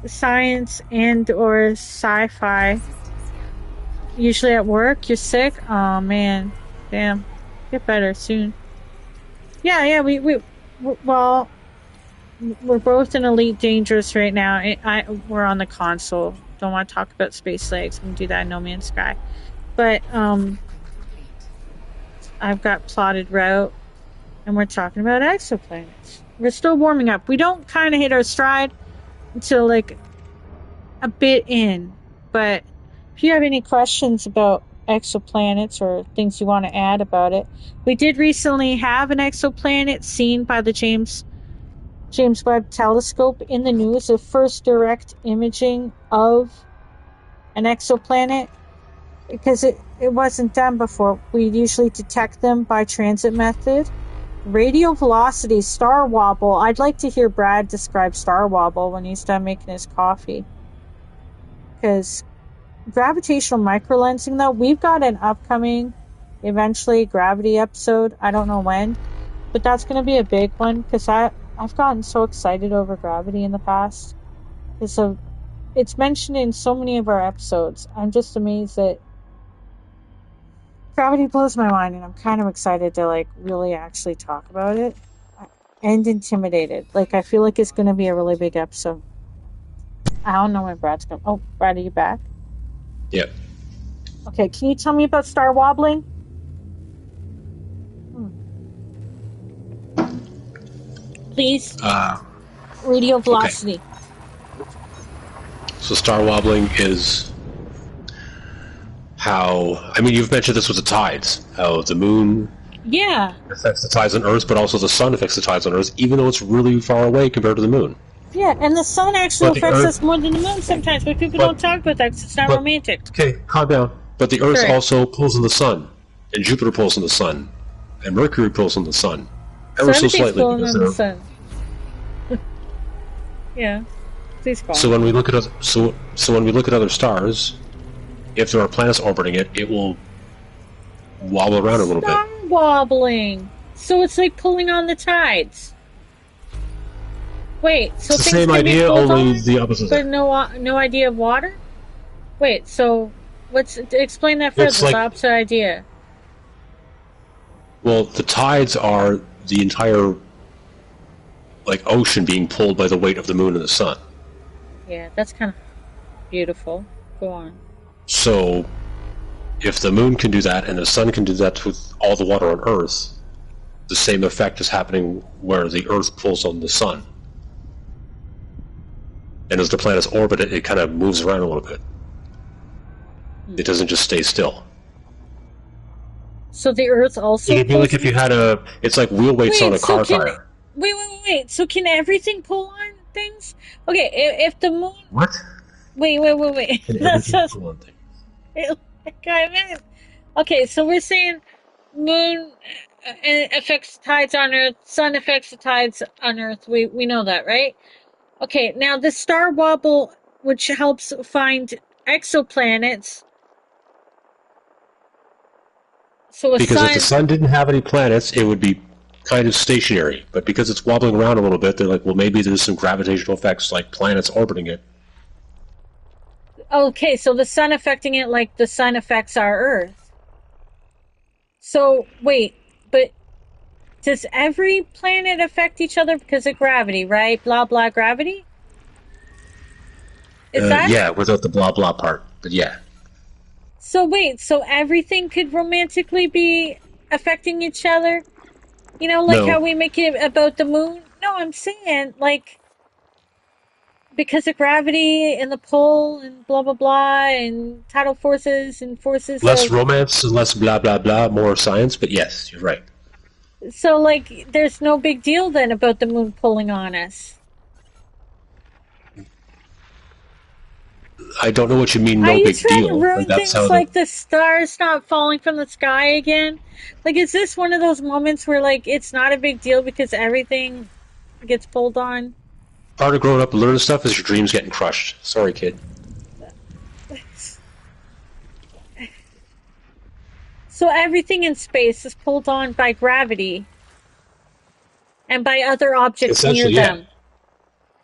science and or sci-fi. Usually at work, you're sick. Oh man, damn, get better soon. Yeah. Well, we're both in Elite Dangerous right now. We're on the console. Don't want to talk about Space Legs. I'm gonna do that in No Man's Sky. But I've got plotted route, and we're talking about exoplanets. We're still warming up. We don't kind of hit our stride until like a bit in. But if you have any questions about exoplanets or things you want to add about it, we did recently have an exoplanet seen by the James Webb Telescope in the news, the first direct imaging of an exoplanet, because it wasn't done before. We usually detect them by transit method. Radio velocity, star wobble. I'd like to hear Brad describe star wobble when he's done making his coffee. Because gravitational microlensing, though, we've got an upcoming, eventually, gravity episode. I don't know when, but that's going to be a big one because I've gotten so excited over gravity in the past. It's mentioned in so many of our episodes. I'm just amazed that gravity blows my mind, and I'm kind of excited to like really actually talk about it. And intimidated. Like I feel like it's going to be a really big episode. I don't know when Brad's going. Oh, Brad, are you back? Yeah. Okay, can you tell me about star wobbling? Hmm. Please, radio Okay. velocity. So star wobbling is how, I mean, you've mentioned this with the tides, how the moon Yeah, affects the tides on Earth, but also the sun affects the tides on Earth, even though it's really far away compared to the moon. yeah, and the sun actually But the affects Earth, us more than the moon sometimes, but people but, don't talk about that because it's not but, romantic. okay, calm down. But the Earth Sorry. also pulls on the sun, and Jupiter pulls on the sun, and Mercury pulls on the sun, So ever so everything's slightly, pulling because on the they're. sun. Yeah, please go So on. when we look at so when we look at other stars, if there are planets orbiting it, it will wobble around a little bit. Star wobbling. So it's like pulling on the tides. Wait, so It's the things same can be idea, pulled only on, the opposite. but no idea of water? Wait, so what's explain that further? It's The like, opposite idea. well, the tides are the entire like ocean being pulled by the weight of the moon and the sun. Yeah, that's kind of beautiful. Go on. So if the moon can do that and the sun can do that with all the water on Earth, the same effect is happening where the Earth pulls on the sun. And as the planets orbit it, it kind of moves around a little bit. It doesn't just stay still. So the Earth also It'd be like pulls. if you had it's like wheel weights on Wait, a so car can tire. wait. So can everything pull on things? Okay, if the moon. What? Wait. Can That's everything just pull on things? like I meant. Okay, so we're saying moon affects tides on Earth, sun affects the tides on Earth. We know that, right? Okay, now the star wobble, which helps find exoplanets. So a Because if the sun. sun didn't have any planets, it would be kind of stationary. But because it's wobbling around a little bit, they're like, well, maybe there's some gravitational effects like planets orbiting it. Okay, so the sun affecting it like the sun affects our Earth. So wait, but does every planet affect each other because of gravity, right? Blah blah gravity? Is that Yeah, without the blah blah part. But yeah. so? Wait, so everything could romantically be affecting each other? Like how No. we make it about the moon? No, I'm saying like because of gravity and the pull and blah blah blah and tidal forces and forces Less of romance and less blah blah blah, more science. But yes, you're right. so like there's no big deal then about the moon pulling on us. I don't know what you mean. Are No you big trying to deal. Like ruin that's things how the like the stars not falling from the sky again? Like, is this one of those moments where, like, it's not a big deal because everything gets pulled on? part of growing up and learning stuff is your dreams getting crushed. Sorry, kid. So everything in space is pulled on by gravity and by other objects near Essentially, yeah. them.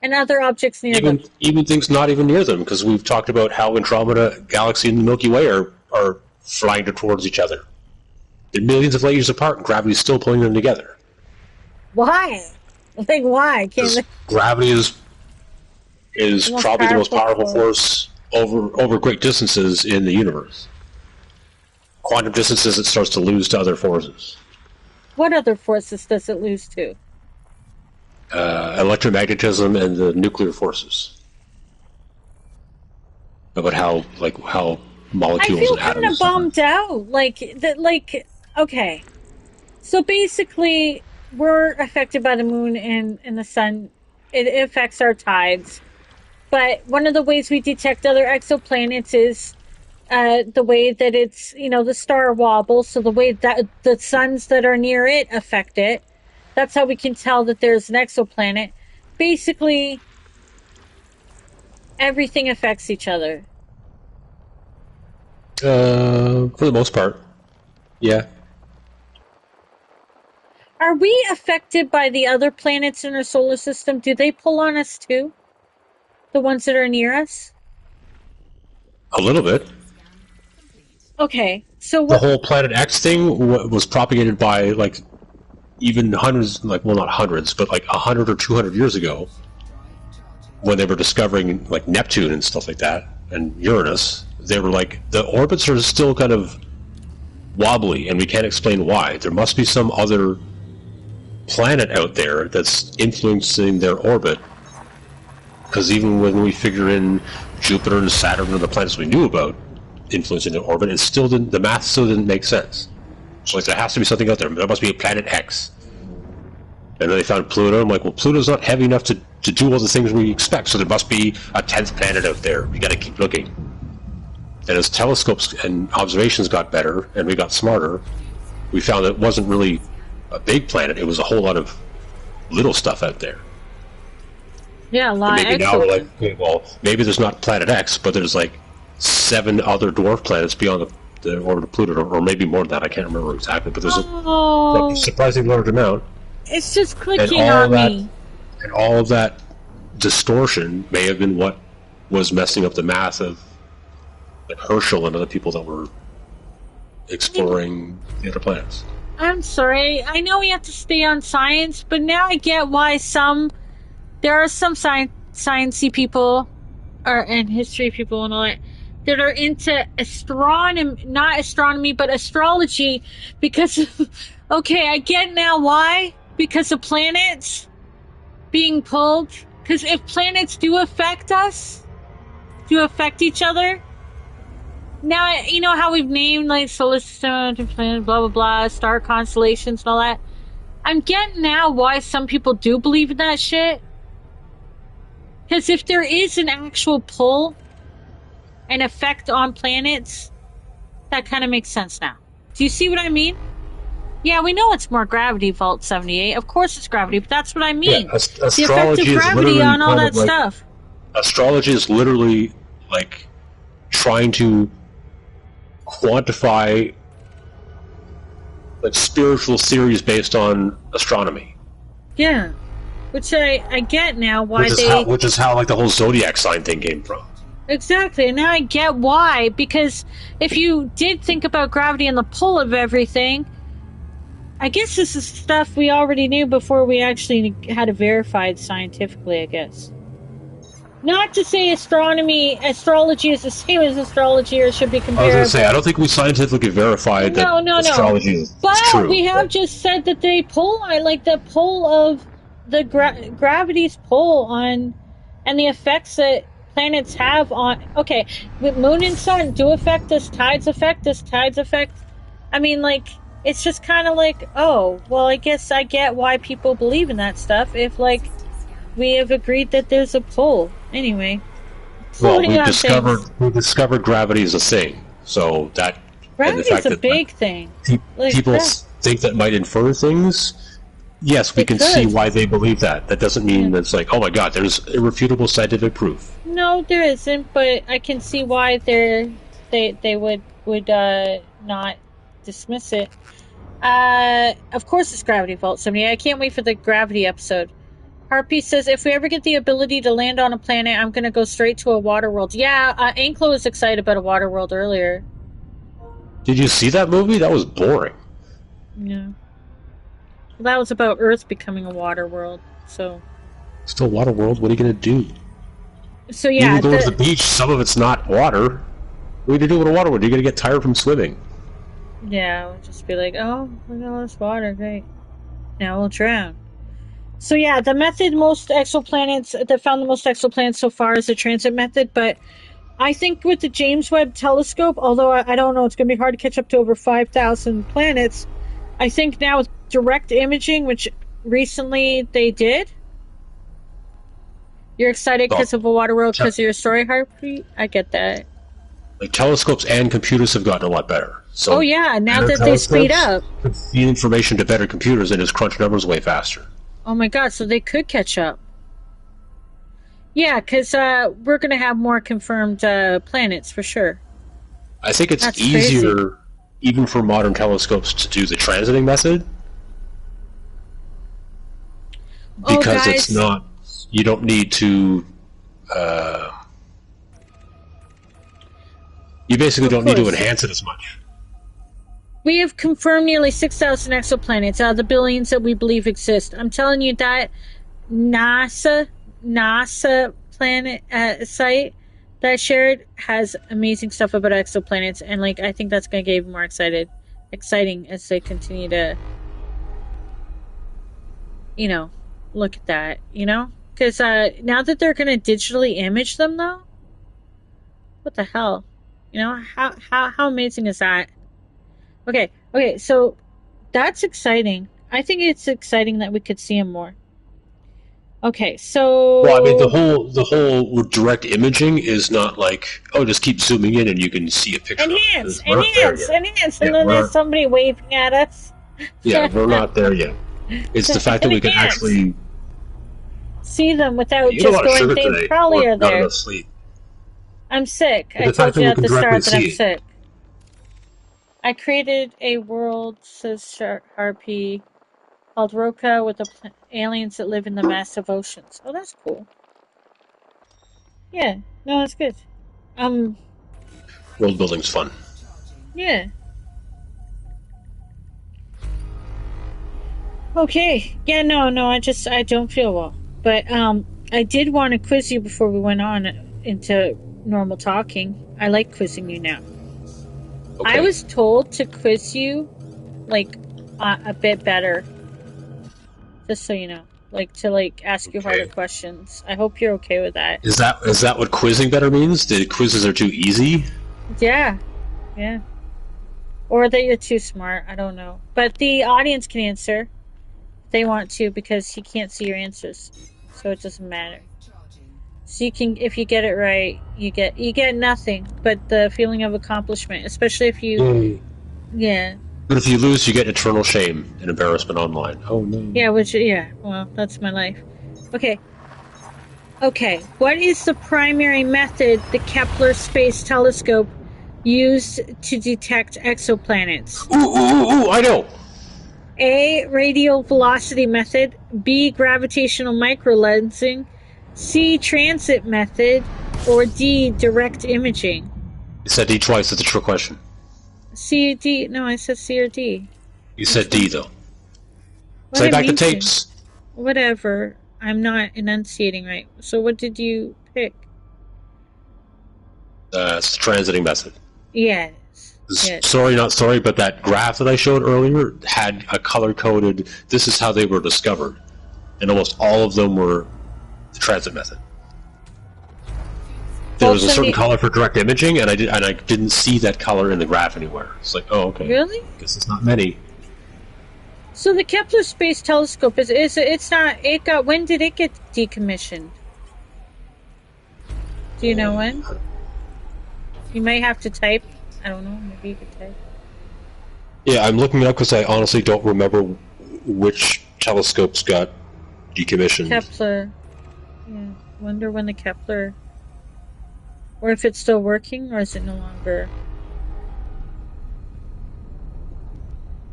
And other objects near them. Even things not even near them, because we've talked about how Andromeda Galaxy and the Milky Way are flying towards each other. They're millions of light years apart, and gravity's still pulling them together. Why? Like, why? Gravity is probably the most powerful force over great distances in the universe. Quantum distances, it starts to lose to other forces. What other forces does it lose to? Electromagnetism and the nuclear forces. About how molecules I feel and kind atoms. of bummed out. Okay. So basically, we're affected by the moon and the sun. It affects our tides. But one of the ways we detect other exoplanets is the way that it's, the star wobbles. So the way that the suns that are near it affect it. That's how we can tell that there's an exoplanet. Basically, everything affects each other. For the most part, yeah. Are we affected by the other planets in our solar system? Do they pull on us too? The ones that are near us? A little bit. Okay, so The whole Planet X thing was propagated by even hundreds, not hundreds, but 100 or 200 years ago, when they were discovering Neptune and stuff like that, and Uranus. They were the orbits are still kind of wobbly, and we can't explain why. There must be some other planet out there that's influencing their orbit. Because even when we figure in Jupiter and Saturn and the planets we knew about influencing their orbit, the math still didn't make sense. So there has to be something out there. There must be a Planet X. And then they found Pluto. I'm like, well, Pluto's not heavy enough to do all the things we expect, so there must be a 10th planet out there. We gotta keep looking. And as telescopes and observations got better, and we got smarter, we found that it wasn't really a big planet, it was a whole lot of little stuff out there. yeah, a lot. And maybe now we're okay, well, maybe there's not Planet X, but there's 7 other dwarf planets beyond the orbit of Pluto, or maybe more than that, I can't remember exactly, but there's a surprisingly large amount. It's just clicking on me. And all of that distortion may have been what was messing up the math of Herschel and other people that were exploring the other planets. I'm sorry. I know we have to stay on science, but now I get why there are some sciencey people, and history people and all that are into not astronomy, but astrology, because, okay, I get now why. Because of planets being pulled. Because if planets do affect us, do affect each other, now, you know how we've named solar system, blah, blah, blah, star constellations and all that? I'm getting now why some people do believe in that shit. Because if there is an actual pull and effect on planets, that kind of makes sense now. Do you see what I mean? Yeah, we know it's more gravity, Vault 78. Of course it's gravity, but that's what I mean. Yeah, the effect of gravity on all that stuff. Astrology is literally trying to quantify spiritual theories based on astronomy. Yeah, which I get now why which is how the whole zodiac sign thing came from. Exactly, and now I get why. Because if you did think about gravity and the pull of everything, I guess this is stuff we already knew before we actually had it verified scientifically, I guess. Not to say astrology is the same as astrology or should be comparable. I was going to say, I don't think we scientifically verified that astrology is true. But we have just said that they pull, the pull of the gravity's pull on and the effects that planets have on. Okay, moon and sun do affect us. Tides affect us. Tides affect. I mean, like, it's just kind of like, oh, well, I guess I get why people believe in that stuff. If like we have agreed that there's a pull. Anyway, Well, pulling on things. we've discovered gravity is a thing. So that, and the Gravity's fact a that like, big thing. Like people that, think that might infer things. Yes, we it can see could. why they believe that. That doesn't Yeah. mean that it's like, oh my god, there's irrefutable scientific proof. No, there isn't, but I can see why they would not dismiss it. Of course it's Gravity Vault 70. I can't wait for the Gravity episode. Harpy says, if we ever get the ability to land on a planet, I'm gonna go straight to a water world. Yeah, Anklo was excited about a water world earlier. Did you see that movie? That was boring. Yeah. Well, that was about Earth becoming a water world, so... Still water world, what are you gonna do? So yeah, You go to the beach, some of it's not water. What are you gonna do with a water world? You're gonna get tired from swimming. yeah, we'll just be like, oh, look at all this water, great. Now we'll drown. So yeah, the method most exoplanets that found the most exoplanets so far is the transit method, but I think with the James Webb Telescope, although I don't know, it's going to be hard to catch up to over 5,000 planets. I think now with direct imaging, which recently they did. You're excited because of a water world because of your story, Harpy? I get that. Like telescopes and computers have gotten a lot better. So Oh yeah, now better that they speed telescopes up. can feed information to better computers and just crunch numbers way faster. Oh my god, so they could catch up. Yeah, because we're going to have more confirmed planets for sure. I think it's That's easier, crazy. even for modern telescopes, to do the transiting method Oh, because it's guys. not. You don't need to. You basically Of don't need to course. enhance it as much. We have confirmed nearly 6,000 exoplanets out of the billions that we believe exist. I'm telling you that NASA planet site that I shared has amazing stuff about exoplanets, and like I think that's going to get even more exciting as they continue to, you know, look at that, you know, because now that they're going to digitally image them, though, what the hell, you know, how amazing is that? Okay, so that's exciting. I think it's exciting that we could see them more. Okay, Well, I mean, so the whole direct imaging is not like, oh, just keep zooming in and you can see a picture of it. enhance, 'Cause we're not there yet. enhance, and Yeah, then there's somebody waving at us. we're not there yet. It's the fact that we can Enhance. actually. See them without You ate a just lot of going, sugar they today, probably or are not there. enough sleep. I'm sick. But I the fact told that you we at can the directly start that I'm see it. sick. I created a world, says Harpy, called Roka with the aliens that live in the massive oceans. Oh, that's cool. Yeah, no, that's good. Um, World building's fun. yeah. Okay. Yeah, no, I don't feel well. But I did want to quiz you before we went on into normal talking. I like quizzing you now. Okay. I was told to quiz you like a bit better. Just so you know. Like to like ask you harder Okay. questions. I hope you're okay with that. Is that what quizzing better means? The quizzes are too easy? Yeah. Yeah. Or that you're too smart. I don't know. But the audience can answer if they want to because he can't see your answers. So it doesn't matter. So you can, if you get it right, you get nothing but the feeling of accomplishment, especially if you, yeah, But if you lose, you get eternal shame and embarrassment online. Oh no. yeah. Well, that's my life. Okay. What is the primary method the Kepler Space Telescope used to detect exoplanets? Ooh, I know. A. Radial velocity method. B. Gravitational microlensing. C. Transit method. Or D. Direct imaging. You said D twice, that's a trick question. C or D? No, I said C or D. You said D, though. What Play I back the mean to. tapes. Whatever. I'm not enunciating right. So what did you pick? It's the transiting method. Yes. Sorry, not sorry, but that graph that I showed earlier had a color-coded, this is how they were discovered. And almost all of them were the transit method. there Vault was a certain 70. color for direct imaging, and I didn't see that color in the graph anywhere. It's like, oh, okay. Really? Guess it's not many. So the Kepler Space Telescope it's not. It got. When did it get decommissioned? Do you know when? You might have to type. I don't know. Maybe you could type. Yeah, I'm looking it up because I honestly don't remember which telescopes got decommissioned. Kepler. Yeah. Wonder when the Kepler. Or if it's still working, or is it no longer?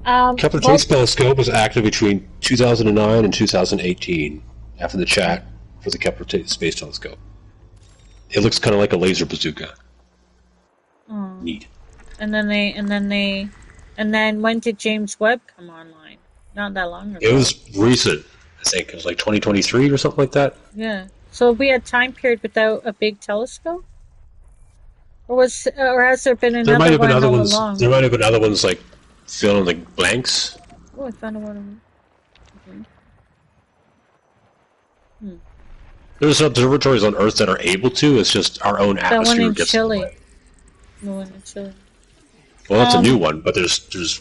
Kepler Space Telescope was active between 2009 and 2018. After the chat for the Kepler Space Telescope, it looks kind of like a laser bazooka. Oh. Neat. And then when did James Webb come online? Not that long ago. It was recent. I think it was like 2023 or something like that. Yeah. So we had time period without a big telescope, or has there been another There might have been one other all ones. along? There might have been other ones like fill in the blanks. Oh, I found one. There's observatories on Earth that are able to. It's just our own That one atmosphere in gets Chile. in the way. The one in Chile. Well, that's a new one, but there's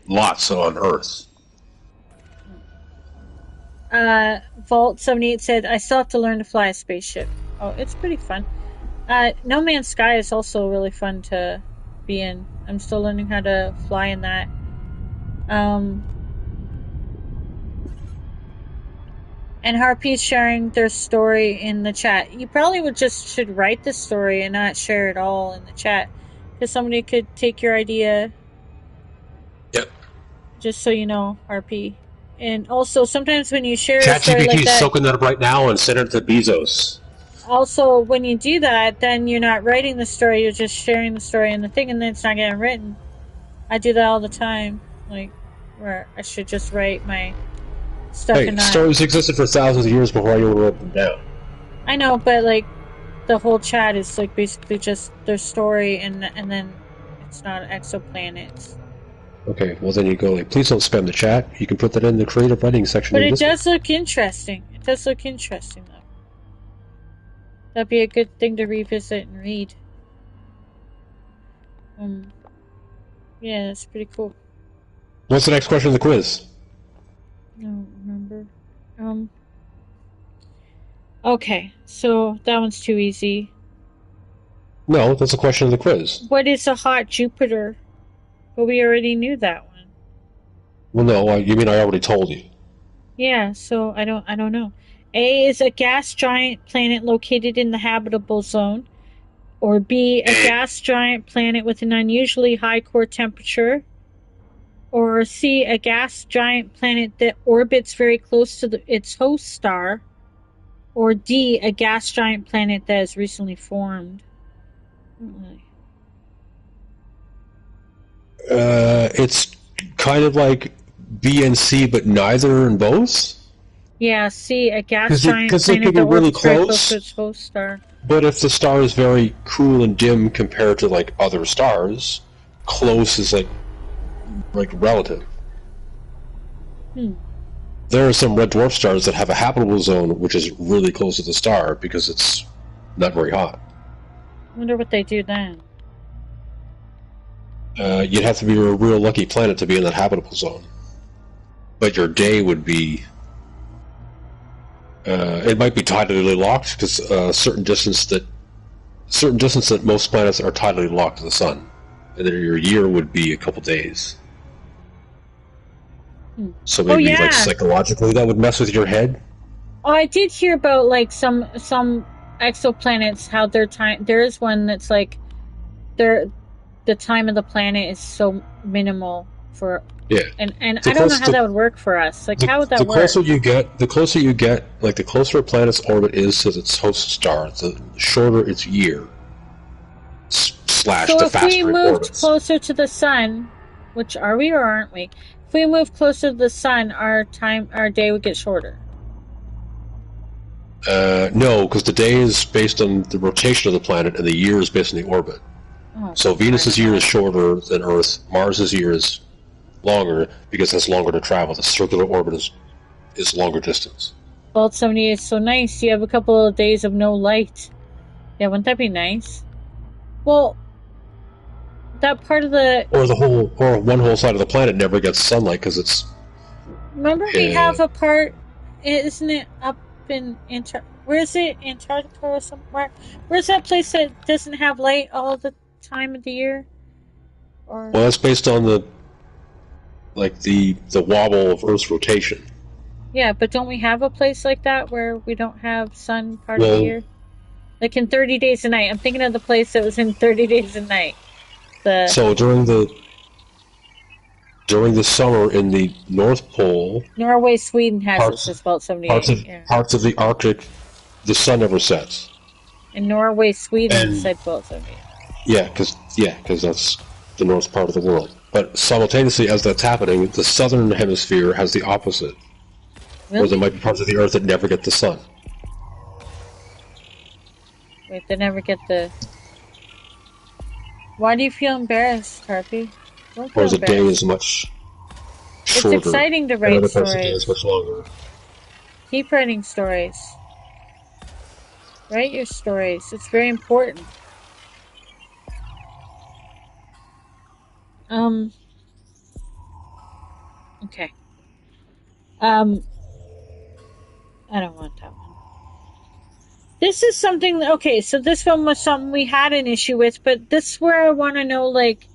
lots on Earth. Vault 78 said, I still have to learn to fly a spaceship. Oh, it's pretty fun. No Man's Sky is also really fun to be in. I'm still learning how to fly in that. And Harpy's sharing their story in the chat. You probably should write the story and not share it all in the chat, because somebody could take your idea. Yep. Just so you know, Harpy. And also, sometimes when you share a story ChatGPT like is that, soaking that up right now and send it to Bezos. also, when you do that, then you're not writing the story, you're just sharing the story and the thing, and then it's not getting written. I do that all the time. Like, where I should just write my stuff in that. Stories existed for thousands of years before anyone wrote them down. I know, but, like, the whole chat is, like, basically just their story, and then it's not exoplanets. Okay, well then you go, like, please don't spam the chat. You can put that in the creative writing section. But it does look interesting. It does look interesting, though. That'd be a good thing to revisit and read. Yeah, that's pretty cool. What's the next question of the quiz? I don't remember. Okay, so that one's too easy. No, that's a question of the quiz. What is a hot Jupiter? But we already knew that one. Well, no, you mean I already told you. Yeah, so I don't know. A is a gas giant planet located in the habitable zone. Or B, a gas giant planet with an unusually high core temperature. Or C, a gas giant planet that orbits very close to its host star. Or D, a gas giant planet that has recently formed. It's kind of like B and C, but neither and both? Yeah, C, a gas giant planet that orbits very close to its host star. But if the star is very cool and dim compared to, like, other stars, close is, like relative. There are some red dwarf stars that have a habitable zone which is really close to the star because it's not very hot. I wonder what they do then. You'd have to be a real lucky planet to be in that habitable zone. But your day would be... it might be tidally locked because certain distance that most planets are tidally locked to the sun, and then your year would be a couple days. So maybe like psychologically that would mess with your head. Oh, I did hear about like some exoplanets, how their time. There is one that's like the time of the planet is so minimal for. Yeah. And I don't know how that would work for us. Like, how would that work? The closer you get, like the closer a planet's orbit is to its host star, the shorter its year. Slash the faster it orbits. So if we moved closer to the sun, which are we or aren't we? If we move closer to the sun, our day would get shorter. No, because the day is based on the rotation of the planet, and the year is based on the orbit. Oh, so Venus's year is shorter than Earth. Mars's year is longer because it has longer to travel. The circular orbit is longer distance. Vault 78 is so nice. You have a couple of days of no light. Yeah, wouldn't that be nice? Well, that part of the or one whole side of the planet never gets sunlight because it's remember we uh, have a part, isn't it up in where is it, Antarctica or somewhere? Where's that place that doesn't have light all the time of the year? Or well, that's based on the wobble of Earth's rotation. yeah, but don't we have a place like that where we don't have sun part of the Well, year? Like in 30 Days a Night. I'm thinking of the place that was in 30 Days a Night. The so during the summer in the North Pole, Norway, Sweden has it parts says about 78. Yeah. parts of the Arctic, the sun never sets. In Norway, Sweden And said about 78. because that's the north part of the world. But simultaneously, as that's happening, the southern hemisphere has the opposite, where there Really? might be parts of the Earth that never get the sun, Wait, they never get the. Why do you feel embarrassed, Harpy? Don't feel whereas a day is embarrassed. much It's shorter, exciting to and write other parts of the day is stories. much longer. Keep writing stories. Write your stories. It's very important. Um. Okay. Um. I don't want that one. This is something. Okay, so this one was something we had an issue with, but this is where I want to know, like,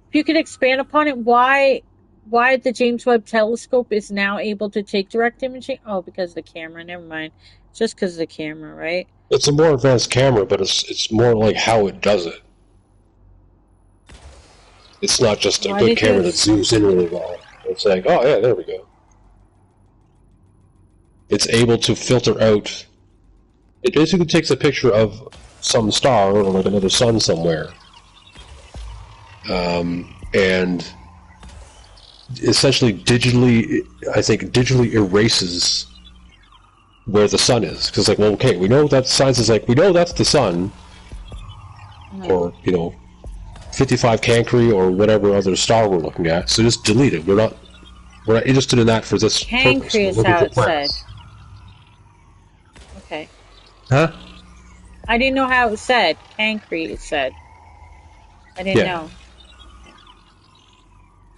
if you could expand upon it, why the James Webb Telescope is now able to take direct imaging? Oh, because of the camera. Never mind. It's just because of the camera, right? It's a more advanced camera, but it's more like how it does it. It's not just a Why good did you? camera that zooms in really well. It's like, oh yeah, there we go. It's able to filter out. It basically takes a picture of some star or like another sun somewhere, and essentially digitally erases where the sun is. Because like, well, okay, we know that science is like, we know that's the sun, or 55 Cancri or whatever other star we're looking at. So just delete it. We're not interested in that for this purpose. Cancri We're is looking how for it said. planets. Okay. Huh? I didn't know how it said. Cancri, it said. I didn't Yeah. know.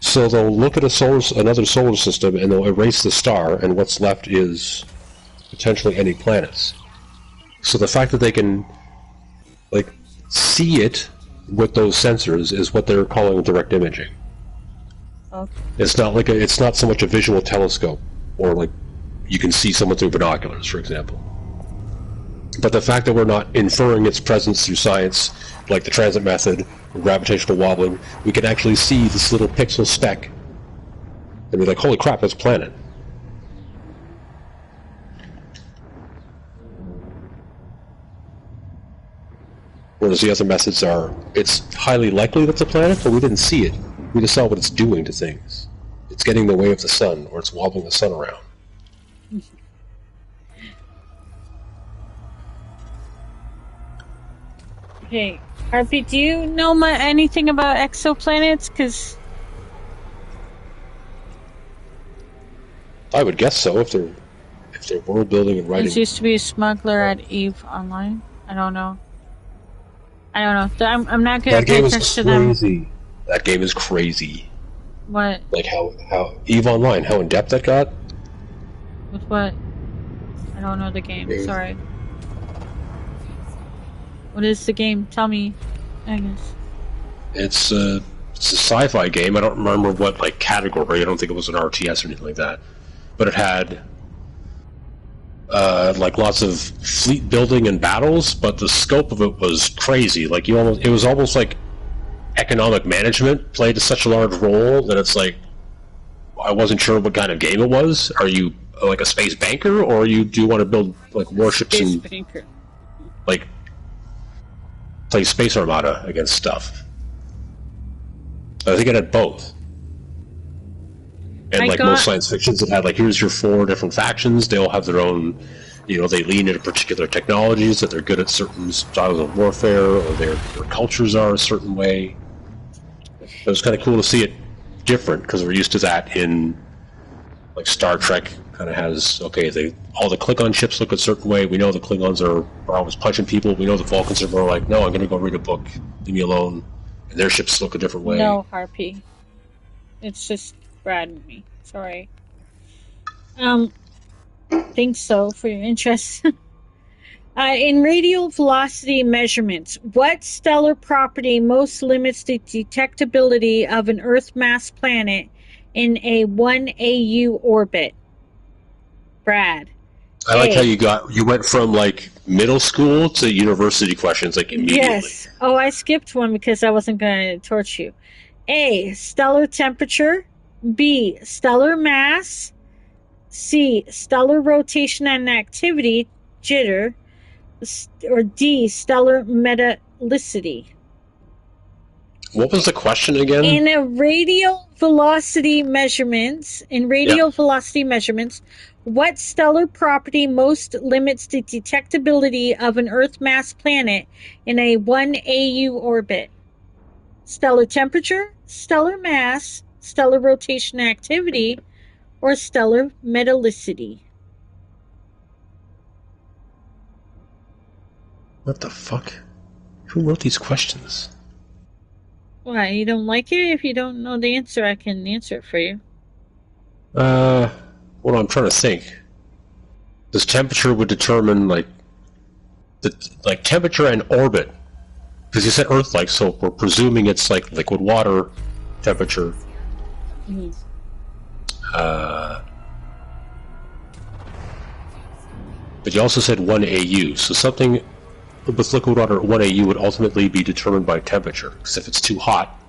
So they'll look at another solar system and they'll erase the star, and what's left is potentially any planets. So the fact that they can like see it with those sensors is what they're calling direct imaging. Okay. It's not so much a visual telescope or like you can see someone through binoculars, for example. But the fact that we're not inferring its presence through science, like the transit method, gravitational wobbling, we can actually see this little pixel speck and be like, holy crap, that's a planet. Whereas the other methods are, it's highly likely that's a planet, but we didn't see it. We just saw what it's doing to things. It's getting in the way of the sun, or it's wobbling the sun around. Okay. Harpy, do you know anything about exoplanets? Because I would guess so if they're world building and I writing. used to be a smuggler at Eve Online. I don't know. I don't know. I'm not gonna That pay game is attention to them. crazy. That game is crazy. What? Like how Eve Online, how in depth that got. With what? I don't know the game. Yeah. Sorry. What is the game? Tell me, Agnes. It's a sci-fi game. I don't remember what like category. I don't think it was an RTS or anything like that. But it had like lots of fleet building and battles. But the scope of it was crazy. Like it was almost like economic management played such a large role that it's like I wasn't sure what kind of game it was. Are you like a space banker, or do you want to build like warships Space and Banker. like play Space Armada against stuff? I think it had both. And like most science fictions, it had like, here's your 4 different factions. They all have their own, they lean into particular technologies, that they're good at certain styles of warfare, or their cultures are a certain way. It was kind of cool to see it different, because we're used to that in like Star Trek kind of has, okay, all the Klingon ships look a certain way. We know the Klingons are always punching people. We know the Vulcans are more like, no, I'm going to go read a book. Leave me alone. And their ships look a different way. No, Harpy. It's just Brad and me. Sorry. Think so for your interest. In radial velocity measurements, what stellar property most limits the detectability of an Earth mass planet in a 1 AU orbit? Brad. I like how you went from like middle school to university questions like immediately. Yes. Oh, I skipped one because I wasn't going to torch you. A, stellar temperature. B, stellar mass. C, stellar rotation and activity, jitter. Or D, stellar metallicity. What was the question again? In radial velocity measurements, what stellar property most limits the detectability of an Earth mass planet in a 1 AU orbit? Stellar temperature, stellar mass, stellar rotation activity, or stellar metallicity? What the fuck? Who wrote these questions? Why, you don't like it? If you don't know the answer, I can answer it for you. Well, I'm trying to think. This temperature would determine like temperature and orbit, because you said Earth-like, so we're presuming it's like liquid water temperature. Mm-hmm. But you also said 1 AU, so something with liquid water at 1 AU would ultimately be determined by temperature, because if it's too hot,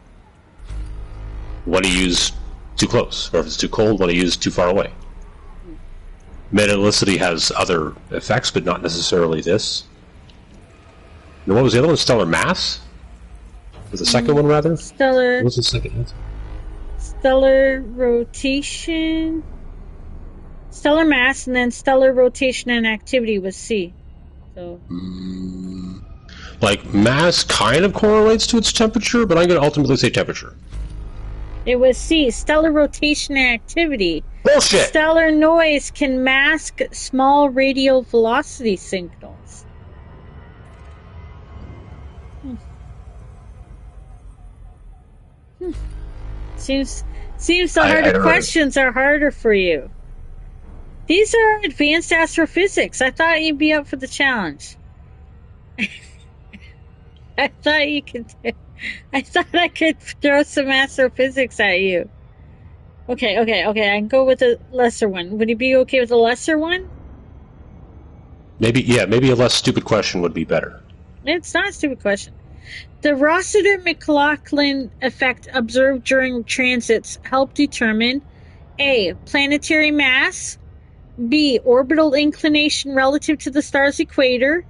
1 AU is too close, or if it's too cold, 1 AU is too far away. Metallicity has other effects, but not necessarily this. And what was the other one? Stellar mass? Was the second one, rather? Stellar. What was the second answer? Stellar rotation. Stellar mass, and then stellar rotation and activity was C. So. Like, mass kind of correlates to its temperature, but I'm going to ultimately say temperature. It was C, stellar rotation and activity. Bullshit! Stellar noise can mask small radial velocity signals. Seems the harder questions are harder for you. These are advanced astrophysics. I thought you'd be up for the challenge. I thought I could throw some astrophysics at you. Okay. I can go with a lesser one. Would you be okay with a lesser one? Maybe a less stupid question would be better. It's not a stupid question. The Rossiter-McLaughlin effect observed during transits help determine A, planetary mass, B, orbital inclination relative to the star's equator,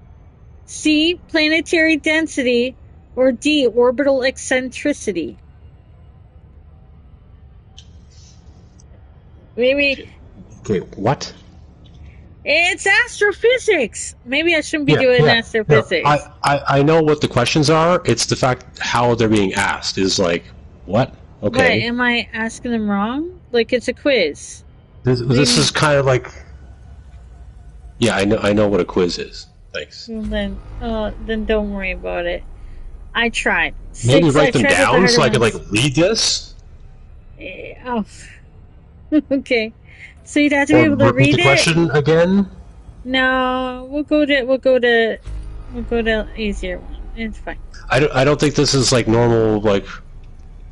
C, planetary density, or D, orbital eccentricity. Maybe. Okay, what? It's astrophysics. Maybe I shouldn't be doing astrophysics. No, I know what the questions are. It's the fact how they're being asked is like, what? Okay. What, am I asking them wrong? Like it's a quiz. This is kind of like. Yeah, I know what a quiz is. Thanks. Well, then don't worry about it. I tried. Maybe write them down so I could like read this. Oh, okay. So you'd have to be able to read the question again. No, we'll go to easier one. It's fine. I don't think this is like normal like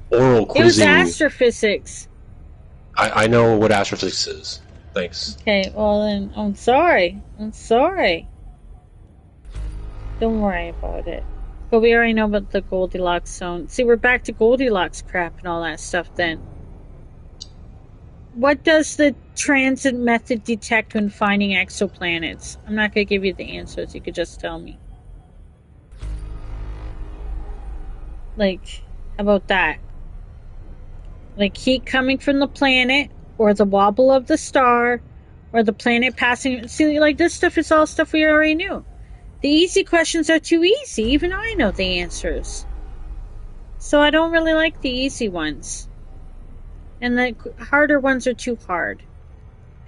oral quizzing. It was astrophysics. I know what astrophysics is. Thanks. Okay, well then I'm sorry. Don't worry about it. But we already know about the Goldilocks zone. See, we're back to Goldilocks crap and all that stuff then. What does the transit method detect when finding exoplanets? I'm not going to give you the answers. You could just tell me. Like, how about that? Like heat coming from the planet, or the wobble of the star, or the planet passing. See, like this stuff is all stuff we already knew. The easy questions are too easy. Even I know the answers. So I don't really like the easy ones. And the harder ones are too hard.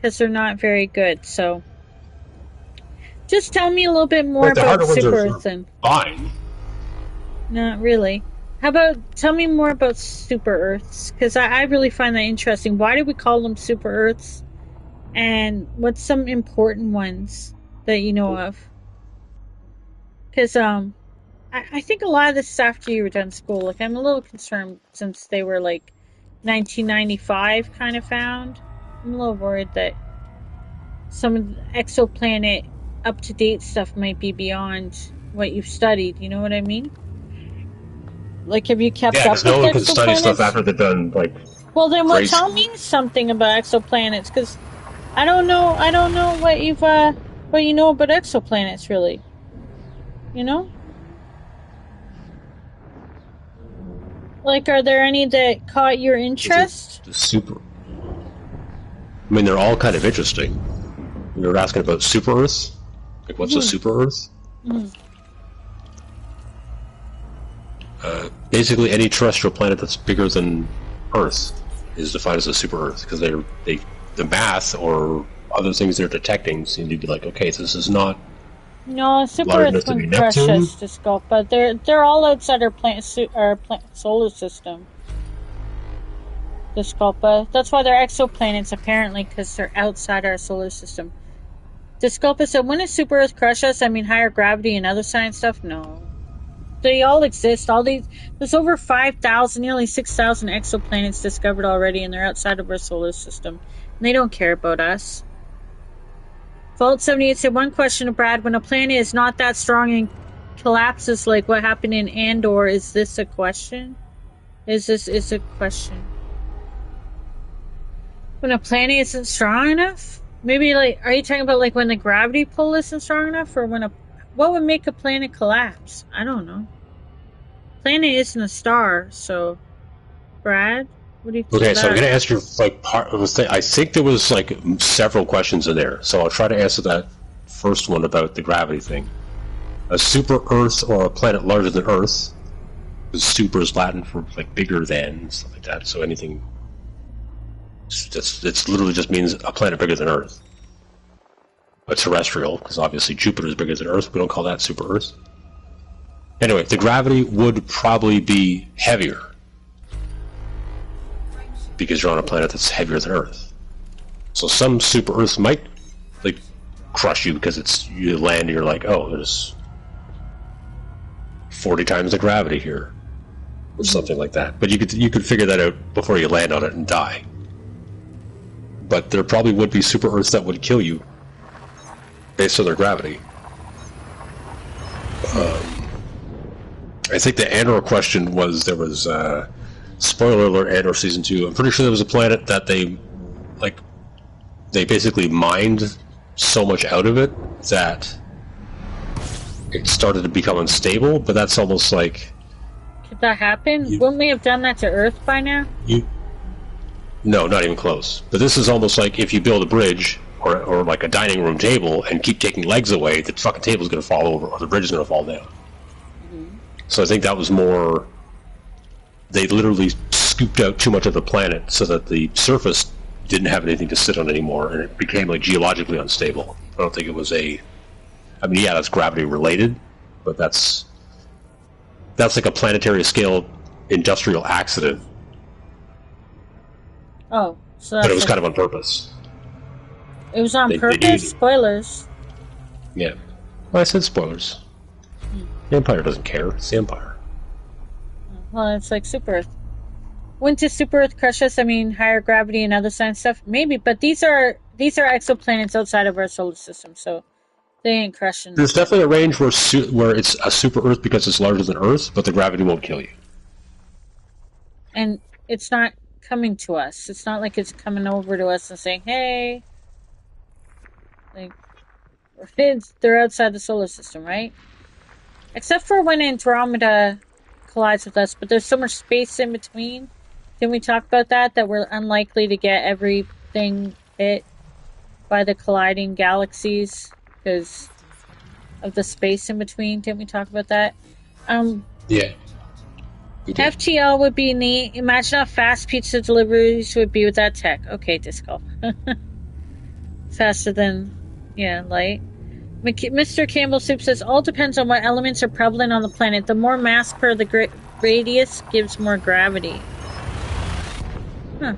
because they're not very good. So, just tell me a little bit more Like the about harder ones Super are Earth then. fine. Not really. How about tell me more about Super Earths? Because I really find that interesting. Why do we call them Super Earths? And what's some important ones that you know of? Because I think a lot of this is after you were done school. Like I'm a little concerned since they were like 1995 kind of found. I'm a little worried that some of the exoplanet up to date stuff might be beyond what you've studied. You know what I mean? Like, have you kept Yeah, up because no with one can study stuff exoplanets? after they've done like Well, then, what? grade Tell school. me something about exoplanets, because I don't know. I don't know what you know about exoplanets, really. You know, like, are there any that caught your Is it interest? the super? I mean, they're all kind of interesting. You were asking about super Earth. Like, what's a Hmm. super Earth? Hmm. Basically, any terrestrial planet that's bigger than Earth is defined as a super Earth because the math or other things they're detecting seem to be like, okay, this is not No, super large Earth enough to wouldn't be crush Neptune. us, Disculpa. They're all outside our solar system. Disculpa. That's why they're exoplanets, apparently, because they're outside our solar system. Disculpa said, "When does super Earth crush us? I mean, higher gravity and other science stuff? No, they all exist. All these there's over 5,000, nearly 6,000 exoplanets discovered already, and they're outside of our solar system. And they don't care about us." Vault 78 said, "One question to Brad: When a planet is not that strong and collapses, like what happened in Andor, is this a question? Is a question? When a planet isn't strong enough? Maybe like, are you talking about like when the gravity pull isn't strong enough, or when a what would make a planet collapse? I don't know. Planet isn't a star, so Brad, what do you think of Okay, so I'm that? going to answer like part of the thing. I think there was like several questions in there, so I'll try to answer that first one about the gravity thing. A super Earth or a planet larger than Earth. Super is Latin for like bigger than stuff like that. So anything, it's literally just means a planet bigger than Earth. A terrestrial, because obviously Jupiter is bigger than Earth. We don't call that super Earth. Anyway, the gravity would probably be heavier because you're on a planet that's heavier than Earth. So some super Earths might like crush you because it's you land and you're like, oh, there's 40 times the gravity here, or something like that. But you could figure that out before you land on it and die. But there probably would be super Earths that would kill you based on their gravity. I think the Andor question was there was spoiler alert Andor season 2. I'm pretty sure there was a planet that like they basically mined so much out of it that it started to become unstable. But that's almost like Could that happen? Wouldn't we have done that to Earth by now? you. No, not even close. But this is almost like if you build a bridge or like a dining room table and keep taking legs away, the fucking table's going to fall over or the bridge is going to fall down. Mm-hmm. So I think that was more. They literally scooped out too much of the planet so that the surface didn't have anything to sit on anymore, and it became like geologically unstable. I don't think it was a. I mean, yeah, that's gravity related, but that's like a planetary scale industrial accident. Oh, so But it that's was like kind of on purpose. it was on They purpose. needed. Spoilers. Yeah. Well, I said spoilers. Hmm. The Empire doesn't care. It's the Empire. Well, it's like super Earth. Wouldn't a super Earth crush us? I mean, higher gravity and other science stuff, maybe. But these are exoplanets outside of our solar system, so they ain't crushing There's us. definitely a range where it's a super Earth because it's larger than Earth, but the gravity won't kill you. And it's not coming to us. It's not like it's coming over to us and saying, "Hey," like they're outside the solar system, right? Except for when Andromeda collides with us, but there's so much space in between. Didn't we talk about that? That we're unlikely to get everything hit by the colliding galaxies because of the space in between. Didn't we talk about that? Um, Yeah, you did. FTL would be neat. Imagine how fast pizza deliveries would be with that tech. Okay, Disco. faster than, yeah, light. Mr. Campbell Soup says all depends on what elements are prevalent on the planet. The more mass per the radius gives more gravity. Huh.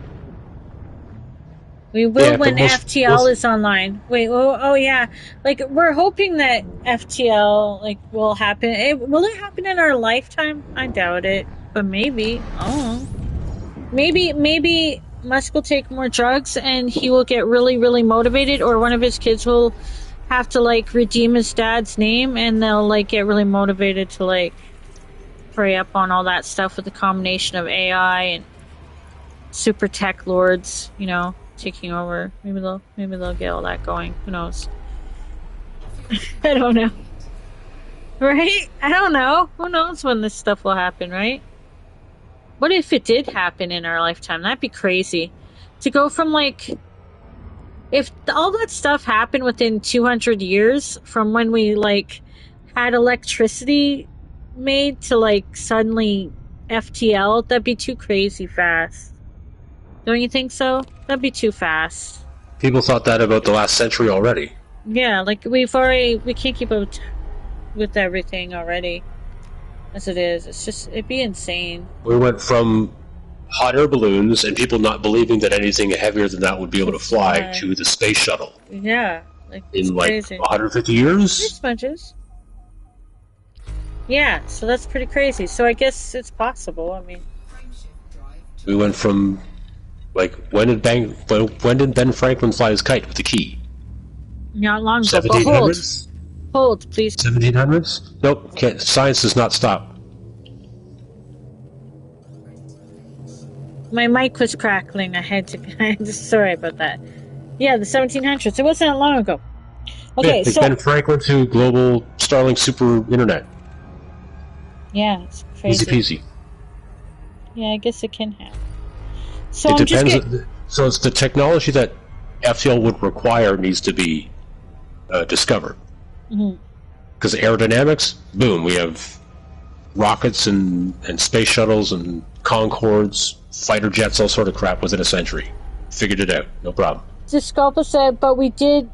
We will Yeah, but when FTL is online. Wait, oh yeah. Like we're hoping that FTL will happen. Will it happen in our lifetime? I doubt it, but maybe. Oh, maybe Musk will take more drugs and he will get really really motivated, or one of his kids will have to redeem his dad's name, and they'll get really motivated to hurry up on all that stuff with the combination of AI and super tech lords, taking over. Maybe they'll get all that going. Who knows? I don't know. Right? I don't know. Who knows when this stuff will happen, right? What if it did happen in our lifetime? That'd be crazy. To go from if all that stuff happened within 200 years from when we had electricity made to suddenly FTL, that'd be too crazy fast. Don't you think so? That'd be too fast. people thought that about the last century already. Yeah, we can't keep up with everything already as it is. It'd be insane. We went from hot air balloons and people not believing that anything heavier than that would be able to fly to the space shuttle Yeah, it's in crazy. 150 Hey, years. sponges. Yeah, so that's pretty crazy. So I guess it's possible. I mean, We went from when did Ben Franklin fly his kite with the key? not long ago. But 1700s. hold, please. 1700s. Nope. Can't, science does not stop. My mic was crackling. I had to. Sorry about that. Yeah, the 1700s. It wasn't that long ago. Okay, Yeah, Ben Franklin to global Starlink super internet. Yeah, it's Easy crazy. peasy. Yeah, I guess it can happen. So It I'm just depends. So it's the technology that FTL would require needs to be discovered. Because aerodynamics, boom, we have rockets and space shuttles and Concords, fighter jets, all sort of crap within a century. Figured it out, no problem. Disculpa said, but we did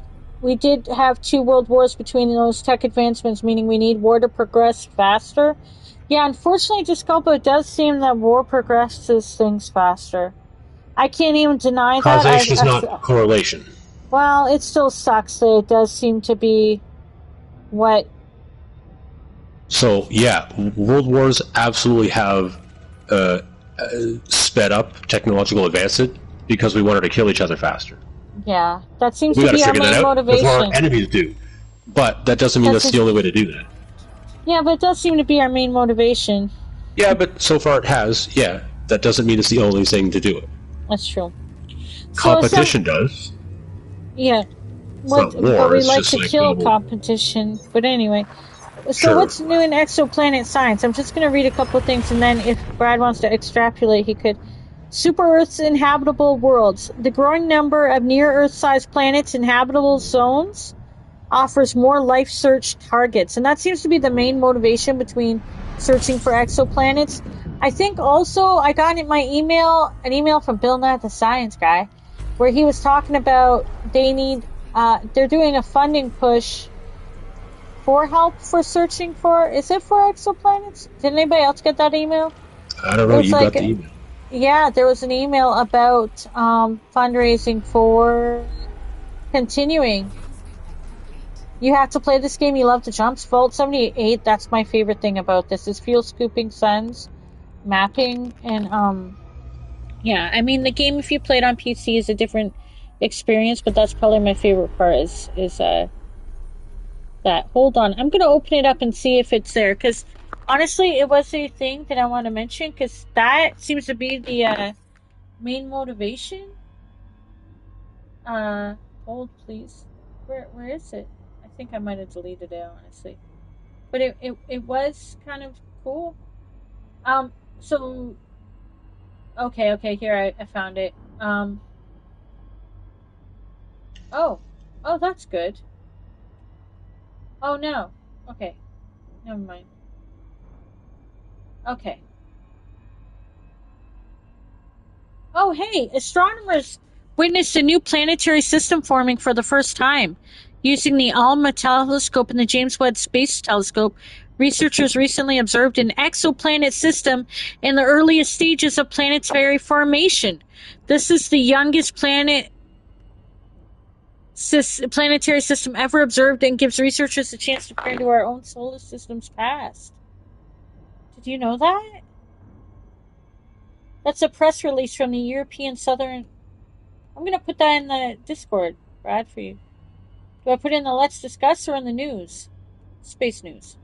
have 2 world wars between those tech advancements, meaning we need war to progress faster. Yeah, unfortunately, Disculpa, it does seem that war progresses things faster. I can't even deny that. Causation is not correlation. Well, it still sucks that it does seem to be what. So, yeah, world wars absolutely have sped up technological advancement because we wanted to kill each other faster. Yeah, that seems We to got to be our figure that main out motivation. before our enemies do. But that doesn't mean that's the only way to do that. Yeah, but it does seem to be our main motivation. Yeah, but so far it has. Yeah, that doesn't mean it's the only thing to do it. That's true. Competition does. Yeah. But we like to kill competition. But anyway. So what's new in exoplanet science? I'm just going to read a couple of things, and then if Brad wants to extrapolate, he could. Super Earth's inhabitable worlds. The growing number of near-Earth-sized planets in habitable zones offers more life search targets. And that seems to be the main motivation between searching for exoplanets. I think also I got in my an email from Bill Nye the Science Guy, where he was talking about they're doing a funding push for help for searching for, is it for exoplanets? Did anybody else get that email? I don't know, you got the email. Yeah, there was an email about fundraising for continuing. You have to play this game, you love the jumps. Vault 78, that's my favorite thing about this, is fuel scooping suns, mapping, and yeah, I mean the game, if you play it on PC, is a different experience, but that's probably my favorite part is that. Hold on, I'm gonna open it up and see if it's there, because honestly it was a thing that I want to mention, because that seems to be the main motivation. Hold please. Where is it? I think I might have deleted it, honestly, but it was kind of cool. So okay, here I found it. Oh, that's good. Oh no, okay, never mind. Okay. Oh hey, astronomers witnessed a new planetary system forming for the first time. Using the ALMA telescope and the James Webb Space Telescope, researchers recently observed an exoplanet system in the earliest stages of planetary formation. This is the youngest planetary system ever observed and gives researchers a chance to peer into our own solar system's past. Did you know that? That's a press release from the European Southern. I'm going to put that in the Discord, Brad, for you. Do I put it in the Let's Discuss or in the news? Space news.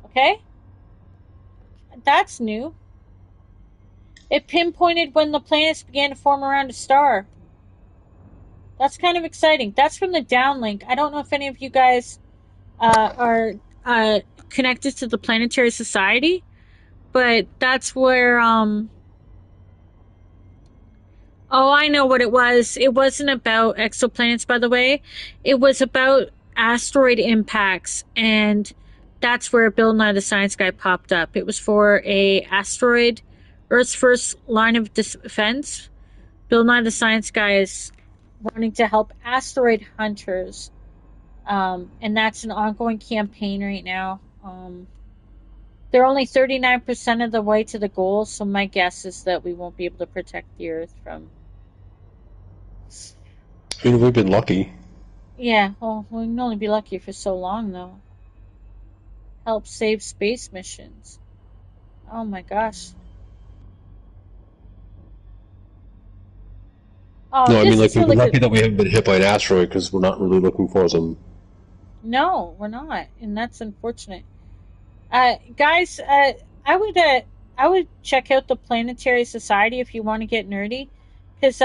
Okay? That's new. It pinpointed when the planets began to form around a star. That's kind of exciting. That's from the downlink. I don't know if any of you guys are connected to the Planetary Society, but that's where oh, I know what it was. It wasn't about exoplanets, by the way. It was about asteroid impacts, and that's where Bill Nye the Science Guy popped up. It was for a asteroid, Earth's first line of defense. Bill Nye the Science Guy is wanting to help asteroid hunters, and that's an ongoing campaign right now. They're only 39% of the way to the goal, so my guess is that we won't be able to protect the Earth from. I mean, we've been lucky. Yeah, well, we can only be lucky for so long, though. Help save space missions. Oh my gosh. Oh, No, I mean, this like, is we've really been lucky good. that we haven't been hit by an asteroid because we're not really looking for them. No, we're not, and that's unfortunate. Guys, I would check out the Planetary Society if you want to get nerdy, because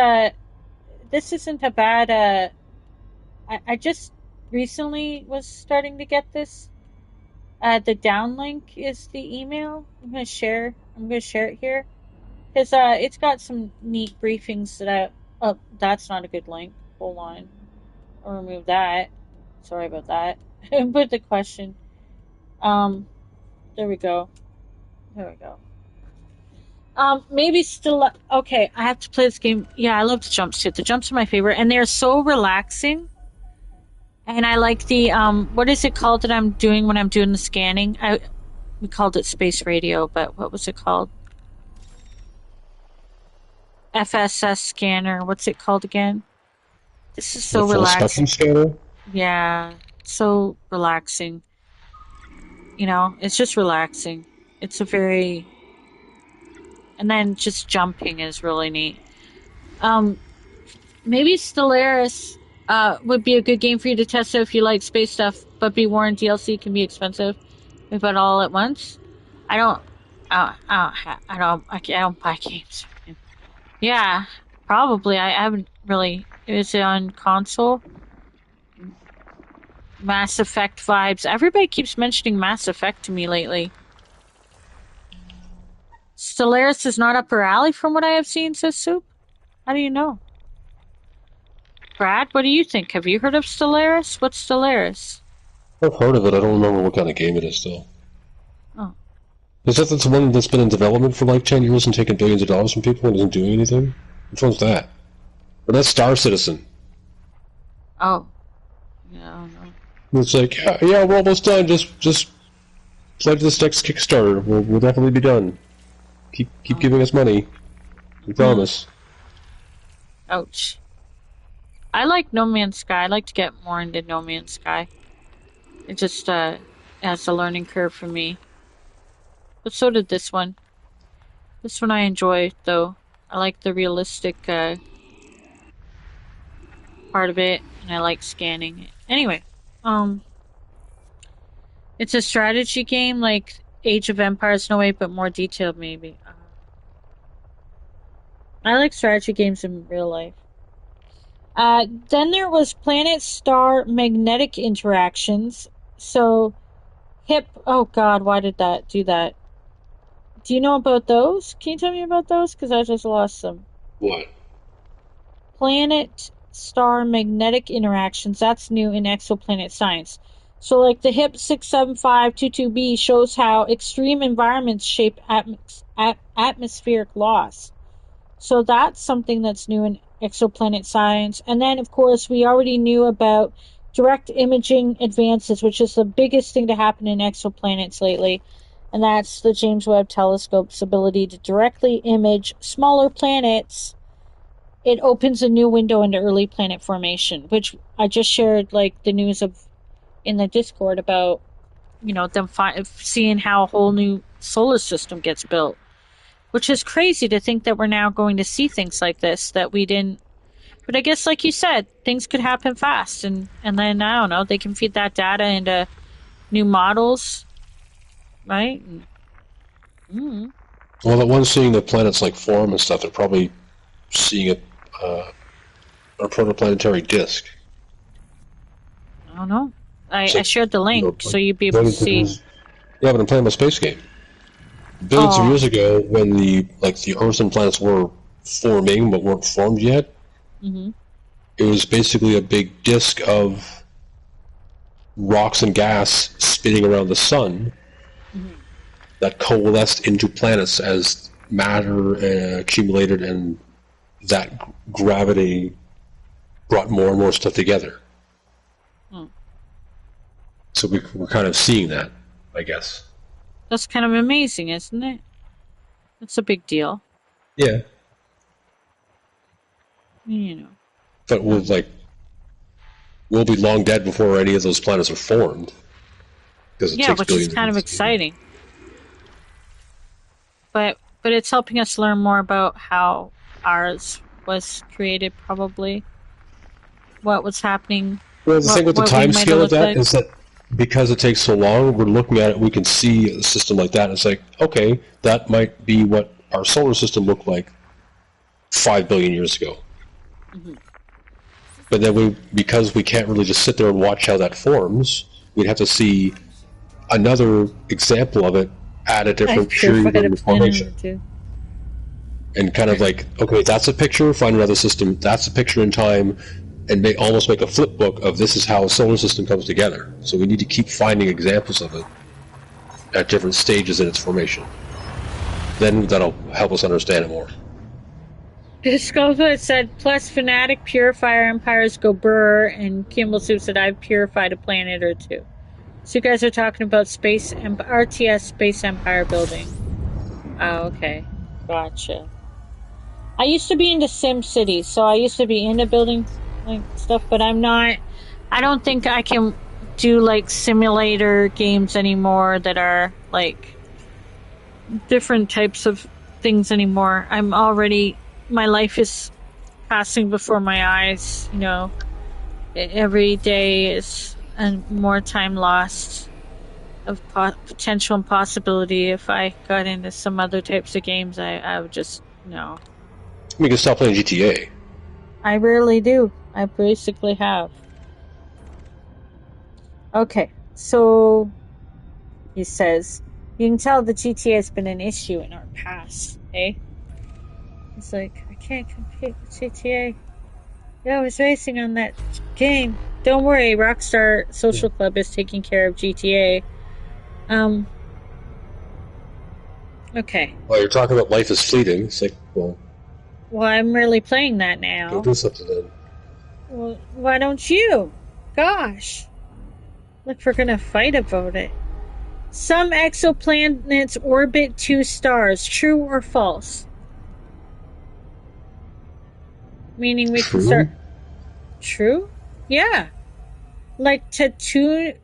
this isn't a bad. I just recently was starting to get this. The downlink is the email. I'm gonna share. I'm gonna share it here because it's got some neat briefings that I. Oh, that's not a good link. Hold on. I'll remove that. Sorry about that. Put the question. Um. There we go. There we go. Maybe still. Okay, I have to play this game. Yeah, I love the jumps too. The jumps are my favorite, and they're so relaxing. And I like the what is it called that I'm doing when I'm doing the scanning? We called it space radio, but what was it called? FSS scanner. What's it called again? This is The so full spectrum relaxing. scanner? Yeah, so relaxing. You know, it's just relaxing. It's a very, and then just jumping is really neat. Um, Maybe Stellaris would be a good game for you to test out if you like space stuff, but be warned DLC can be expensive if at all at once. I don't, I don't buy games. Yeah, probably. I haven't really. Is it on console? Mass Effect vibes. Everybody keeps mentioning Mass Effect to me lately. Stellaris is not up her alley from what I have seen, says Soup. How do you know? Brad, what do you think? Have you heard of Stellaris? What's Stellaris? I've heard of it. I don't remember what kind of game it is, though. Oh. Is that the one that's been in development for like 10 years and taking billions of dollars from people and isn't doing anything? Which one's that? Or that's Star Citizen. Oh. Yeah, I don't know. It's like, yeah, we're almost done. Just pledge this next Kickstarter. We'll definitely be done. Keep Oh. giving us money. We promise. Ouch. I like No Man's Sky. I like to get more into No Man's Sky. It just has a learning curve for me. But so did this one. This one I enjoy though. I like the realistic part of it, and I like scanning it. Anyway, um, it's a strategy game like Age of Empires, no way, but more detailed maybe. I like strategy games in real life. Then there was planet star magnetic interactions. So, hip. Oh God, why did that do that? Do you know about those? Can you tell me about those? Because I just lost them. What? Planet star magnetic interactions. That's new in exoplanet science. So, like the HIP 67522b shows how extreme environments shape atmospheric loss. So that's something that's new in exoplanet science. And then, of course, we already knew about direct imaging advances, which is the biggest thing to happen in exoplanets lately. And that's the James Webb Telescope's ability to directly image smaller planets. It opens a new window into early planet formation, which I just shared like the news of in the Discord about, them seeing how a whole new solar system gets built, which is crazy to think that we're now going to see things like this that we didn't. But I guess, like you said, things could happen fast, and then I don't know. They can feed that data into new models, right? Mm, Well, the ones seeing the planets like form and stuff, they're probably seeing it on a protoplanetary disk. I don't know. I So, shared the link like so you'd be able to see. yeah, but I'm playing a space game. Billions of Oh, years ago, when the Earth and planets were forming but weren't formed yet, mm-hmm, it was basically a big disk of rocks and gas spinning around the sun mm-hmm. that coalesced into planets as matter accumulated, and that gravity brought more and more stuff together. Oh. So we're kind of seeing that, I guess. That's kind of amazing, isn't it? That's a big deal. Yeah. You know. But we'll be long dead before any of those planets are formed, because it Yeah, takes which is billions of kind of years to do. exciting. But it's helping us learn more about how ours was created, probably what was happening, Well, the thing with the what we time might have scale of looked that like. is that because it takes so long, we're looking at it, we can see a system like that, and it's like, okay, that might be what our solar system looked like 5 billion years ago. Mm-hmm. But then because we can't really just sit there and watch how that forms, we'd have to see another example of it at a I've different period purified a in the planet formation. or two. And kind of like, okay, that's a picture, find another system, that's a picture in time, and almost make a flip book of this is how a solar system comes together. So we need to keep finding examples of it at different stages in its formation. Then that'll help us understand it more. Discover said, plus fanatic purifier empires go burr, and Kimball Soup said, I've purified a planet or two. So you guys are talking about RTS Space Empire building. Oh, okay. Gotcha. I used to be into Sim City, so I used to be into building like stuff, but I'm not. I don't think I can do like simulator games anymore that are like different types of things anymore. I'm already. My life is passing before my eyes. Every day is and more time lost of potential and possibility. If I got into some other types of games, I would just no. We can stop playing GTA. I rarely do. I basically have. Okay, so he says, you can tell the GTA has been an issue in our past, eh? He's like, I can't compete with GTA. Yeah, I was racing on that game. Don't worry, Rockstar Social Club is taking care of GTA. Okay. Well, you're talking about life is fleeting. It's like, Well, I'm really playing that go now. do something then. Well, why don't you? Gosh. Look, we're gonna fight about it. Some exoplanets orbit two stars. True or false? Meaning we can start. True? True? Yeah. Like Tatooine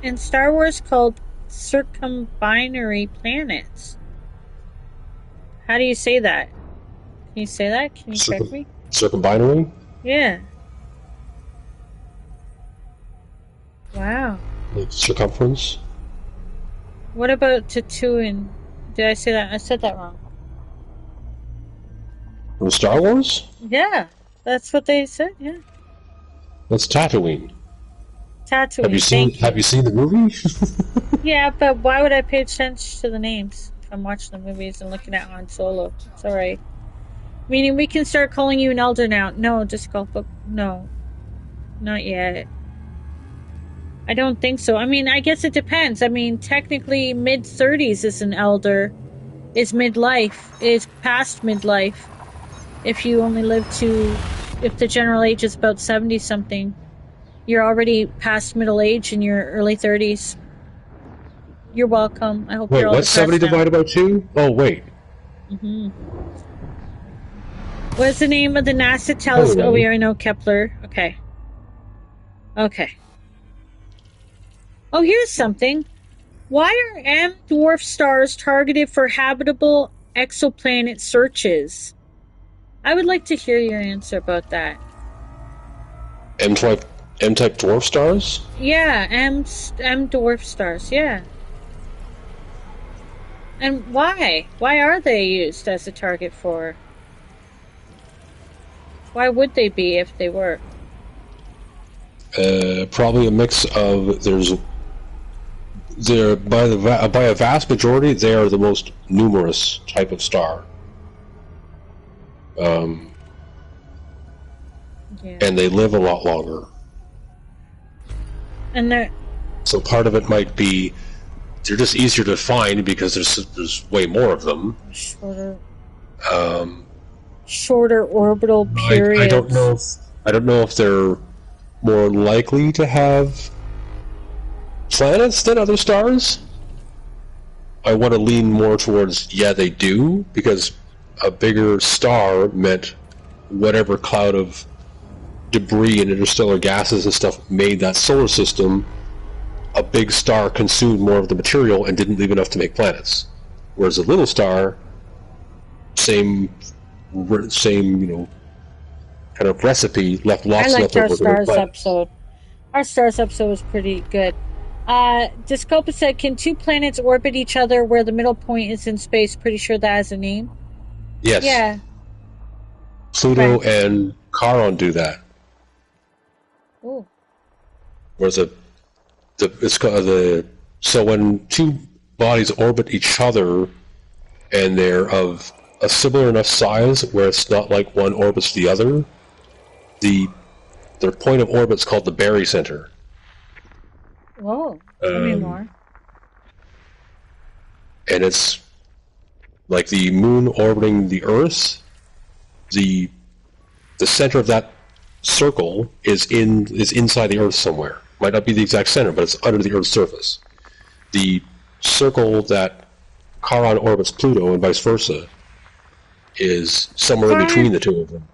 in Star Wars called circumbinary planets. How do you say that? Can you say that? Can you correct me? Circumbinary? Yeah. Wow. Like circumference? What about Tatooine? Did I say that? I said that wrong. From Star Wars? Yeah, that's what they said. Yeah, That's Tatooine. Tatooine. Thank Have you. you seen the movie? Yeah, but why would I pay attention to the names if I'm watching the movies and looking at Han Solo? It's alright. Meaning we can start calling you an elder now. No, just call book. No, not yet. I don't think so. I mean, I guess it depends. I mean, technically, mid-30s is an elder. Is midlife. Is past midlife. If you only live to, if the general age is about 70 something, you're already past middle age in your early 30s. You're welcome. I hope you're Wait, all what's 70 depressed now. divided by 2? Oh, wait. Hmm. What's the name of the NASA telescope? Oh, Anyway, we already know Kepler. Okay. Okay. Oh, here's something. Why are M dwarf stars targeted for habitable exoplanet searches? I would like to hear your answer about that. M-type dwarf stars? Yeah, M dwarf stars. Yeah. And why? Why are they used as a target for? Why would they be if they were? Probably a mix of by a vast majority they are the most numerous type of star, Yeah. and they live a lot longer. And they're So part of it might be they're just easier to find because there's way more of them. shorter, Um, shorter orbital I don't periods. know if they're more likely to have planets than other stars. I want to lean more towards yeah they do, because a bigger star meant whatever cloud of debris and interstellar gases and stuff made that solar system, a big star consumed more of the material and didn't leave enough to make planets. Whereas a little star, same kind of recipe, left I lots liked left our over to make stars planets. episode. Our stars episode was pretty good. Discopa said, "Can two planets orbit each other where the middle point is in space?" Pretty sure that has a name. Yes, Yeah. Pluto Right. and Charon do that. Oh. Whereas it's called so when two bodies orbit each other and they're of a similar enough size where it's not like one orbits the other, their point of orbit is called the barycenter. Whoa. Tell me Um, more. and it's like the moon orbiting the Earth. The center of that circle is inside the Earth somewhere. Might not be the exact center, but it's under the Earth's surface. The circle that Charon orbits Pluto and vice versa is somewhere in between Charon. the two of them.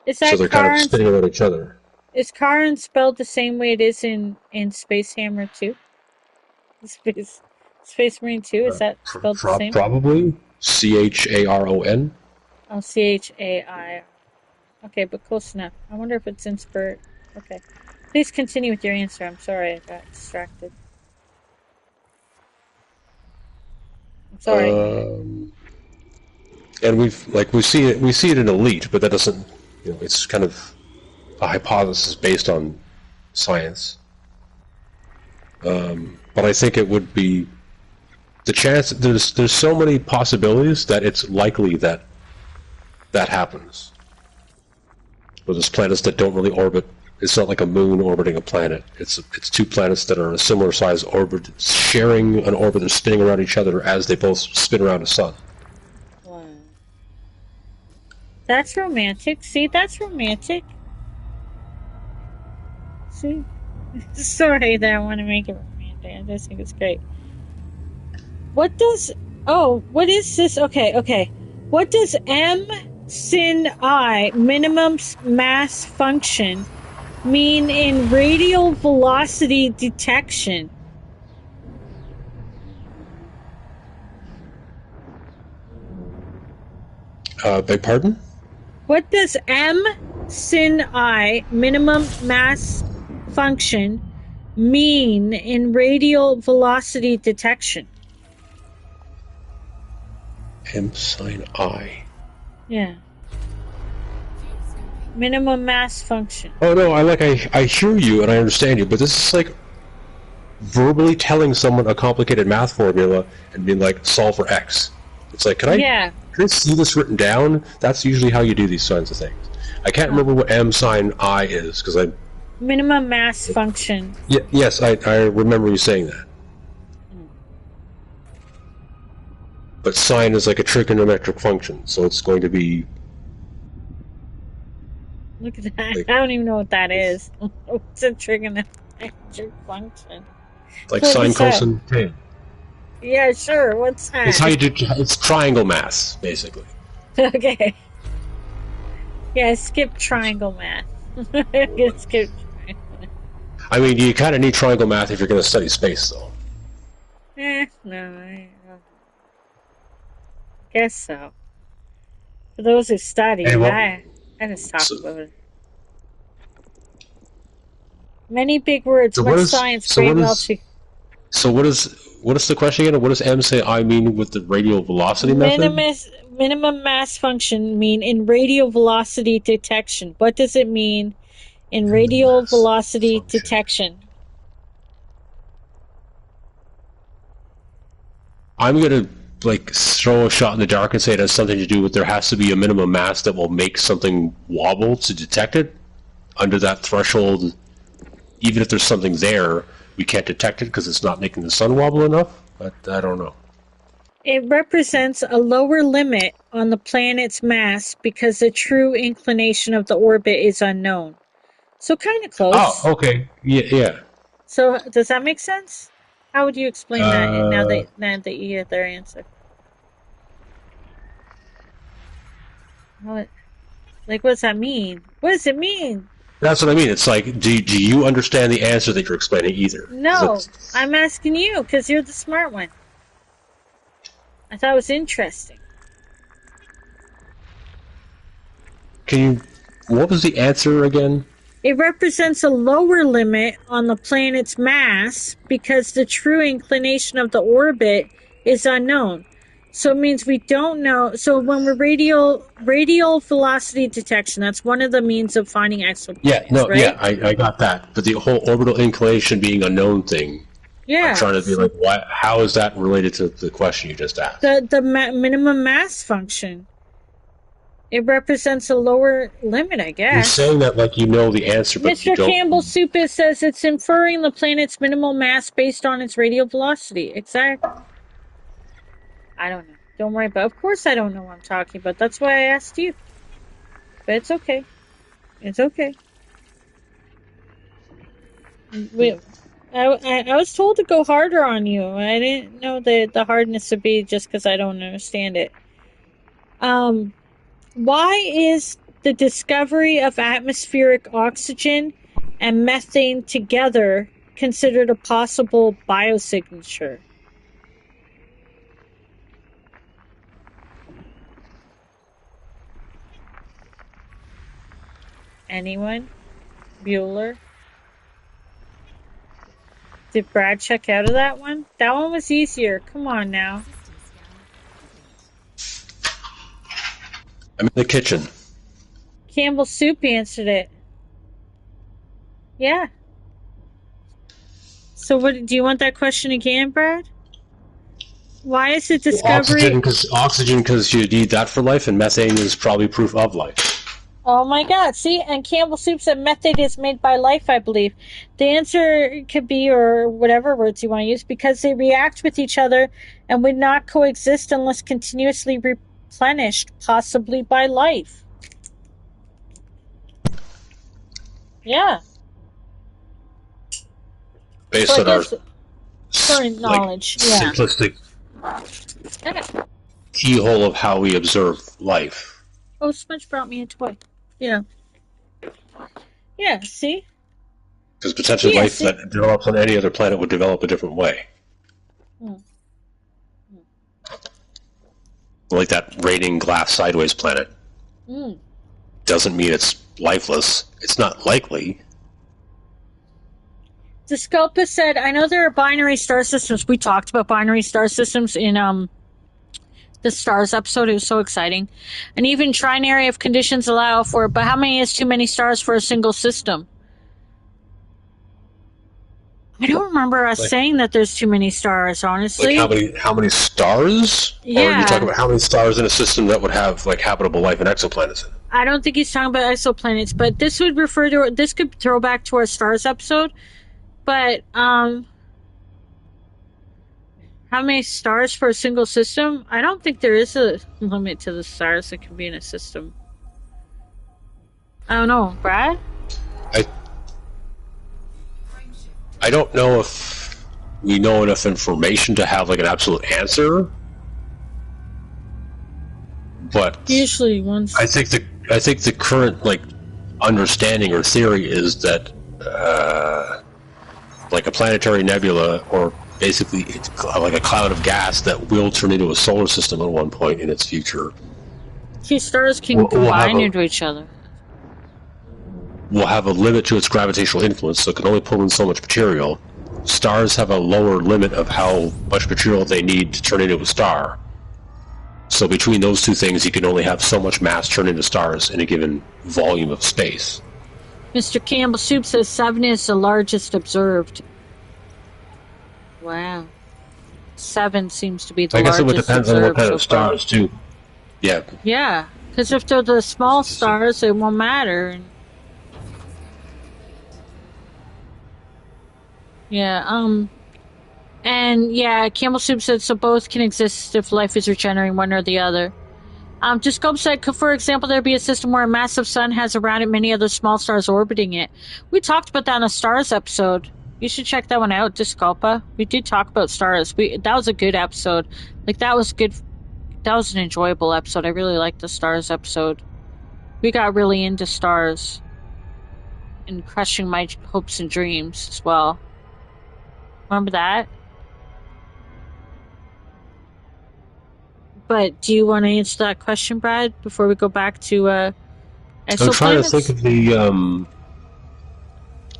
Is So that they're kind of Charon's? spinning around each other. Is Charon spelled the same way it is in Space Hammer 2? Space Marine 2, is that spelled the same? Probably Charon. Oh, Chai. Okay, but close enough. I wonder if it's in spirit. Okay. Please continue with your answer. I'm sorry, I got distracted. I'm sorry. And we see it in Elite, but that doesn't, it's kind of a hypothesis based on science. But I think it would be the chance. There's so many possibilities that it's likely that happens. Where there's planets that don't really orbit. It's not like a moon orbiting a planet. It's two planets that are a similar size orbit, sharing an orbit. They're spinning around each other as they both spin around the sun. Wow. That's romantic. See, that's romantic. See? Sorry that I want to make it romantic. I just think it's great. What does. Oh, what is this? Okay. What does M sin I, minimum mass function, mean in radial velocity detection? Beg pardon? What does M sin I, minimum mass function, mean in radial velocity detection? M sin I. Yeah. Minimum mass function. Oh no, I hear you and I understand you, but this is like verbally telling someone a complicated math formula and being like, solve for X. It's like, can I see this written down? That's usually how you do these kinds of things. I can't remember what M sin I is because I. Minimum mass function. Yes, I remember you saying that. but sine is like a trigonometric function, so it's going to be Look at that. like I don't even know what that is. What's a trigonometric function? What sine, is that? cosine, tan. Yeah, sure. What's It's how that? you do. It's triangle math, basically. Okay. Yeah, skip triangle math. Skip triangle. I mean, you kind of need triangle math if you're going to study space, though. No, I guess so. For those who study, And what? I just talk So, about it. Many big words, so what much is? science, So great what is? multi. So what is? What is the question again? What does M say? I mean with the radial velocity method? Minimum mass function mean in radial velocity detection? What does it mean in Minimum radial mass velocity function. detection? I'm gonna like throw a shot in the dark and say it has something to do with there has to be a minimum mass that will make something wobble to detect it. Under that threshold, even if there's something there, we can't detect it because it's not making the sun wobble enough. But I don't know. It represents a lower limit on the planet's mass because the true inclination of the orbit is unknown. So kind of Oh, close. okay. Yeah, yeah. So does that make sense? How would you explain that Uh, now that you get their answer? What like what does that mean? What does it mean? that's what I mean. It's like, do you understand the answer that you're explaining either? No, I'm asking you because you're the smart one. I thought it was interesting. Can you? What was the answer again? It represents a lower limit on the planet's mass because the true inclination of the orbit is unknown. So it means we don't know. So when we're radial velocity detection, that's one of the means of finding Yeah, exoplanets, no, right? yeah, I got that. But the whole orbital inclination being unknown thing, I'm Yeah. trying to be like, why? How is that related to the question you just asked? The minimum mass function. It represents a lower limit, I You're guess. saying that like you know the answer, but you Mr. don't. Campbell Supis says it's inferring the planet's minimal mass based on its radial velocity. Exactly. I don't know. Don't worry about it. Of course I don't know what I'm talking about. That's why I asked you. But it's okay. It's okay. We, I was told to go harder on you. I didn't know the hardness would be just because I don't understand it. Um, why is the discovery of atmospheric oxygen and methane together considered a possible biosignature? Anyone? Bueller? Did Brad check out of that one? That one was easier. Come on now. I'm in the kitchen. Campbell Soup answered it. Yeah. So what do you want that question again, Brad? Why is the discovery Oxygen, because you need that for life, and methane is probably proof of life. Oh my god, see, and Campbell Soup said methane is made by life, I believe. The answer could be, or whatever words you want to use, because they react with each other and would not coexist unless continuously replenished, possibly by life. Yeah. So Based I on our guess current like knowledge, yeah. simplistic Yeah. keyhole of how we observe life. Oh, Smudge brought me a toy. Yeah. Yeah, see? Because potentially Yeah, life see? that develops on any other planet would develop a different way. Hmm. Like that raining glass sideways planet. Mm. Doesn't mean it's lifeless. It's not likely. Disculpa said, I know there are binary star systems. We talked about binary star systems in the stars episode. It was so exciting. And even trinary if conditions allow for it. But how many is too many stars for a single system? I don't remember us Like, saying that there's too many stars, honestly. how many stars? Or are you talking Yeah. about how many stars in a system that would have like habitable life and exoplanets in it? I don't think he's talking about exoplanets, but this would refer to this could throw back to our stars episode. But How many stars for a single system? I don't think there is a limit to the stars that can be in a system. I don't know, Brad? I I don't know if we know enough information to have like an absolute answer, but Usually once. I think the current like understanding or theory is that like a planetary nebula, or basically it's like a cloud of gas that will turn into a solar system at one point in its future. Two stars can combine into each other. Will have a limit to its gravitational influence, so it can only pull in so much material. Stars have a lower limit of how much material they need to turn into a star. So between those two things, you can only have so much mass turn into stars in a given volume of space. Mr. Campbell Soup says 7 is the largest observed. Wow. 7 seems to be the largest. I guess it would depend on what kind of stars, too. Yeah. Yeah, because if they're the small stars, it won't matter. Yeah, and yeah, Campbell Soup said so both can exist if life is regenerating one or the other. Discope said, could, for example, there be a system where a massive sun has around it many other small stars orbiting it? We talked about that in a stars episode. You should check that one out, Discopa. We did talk about stars. That was a good episode. Like, that was good. That was an enjoyable episode. I really liked the stars episode. We got really into stars and crushing my hopes and dreams as well. Remember that? But do you want to answer that question, Brad, before we go back to exoplanets? I'm trying to think of the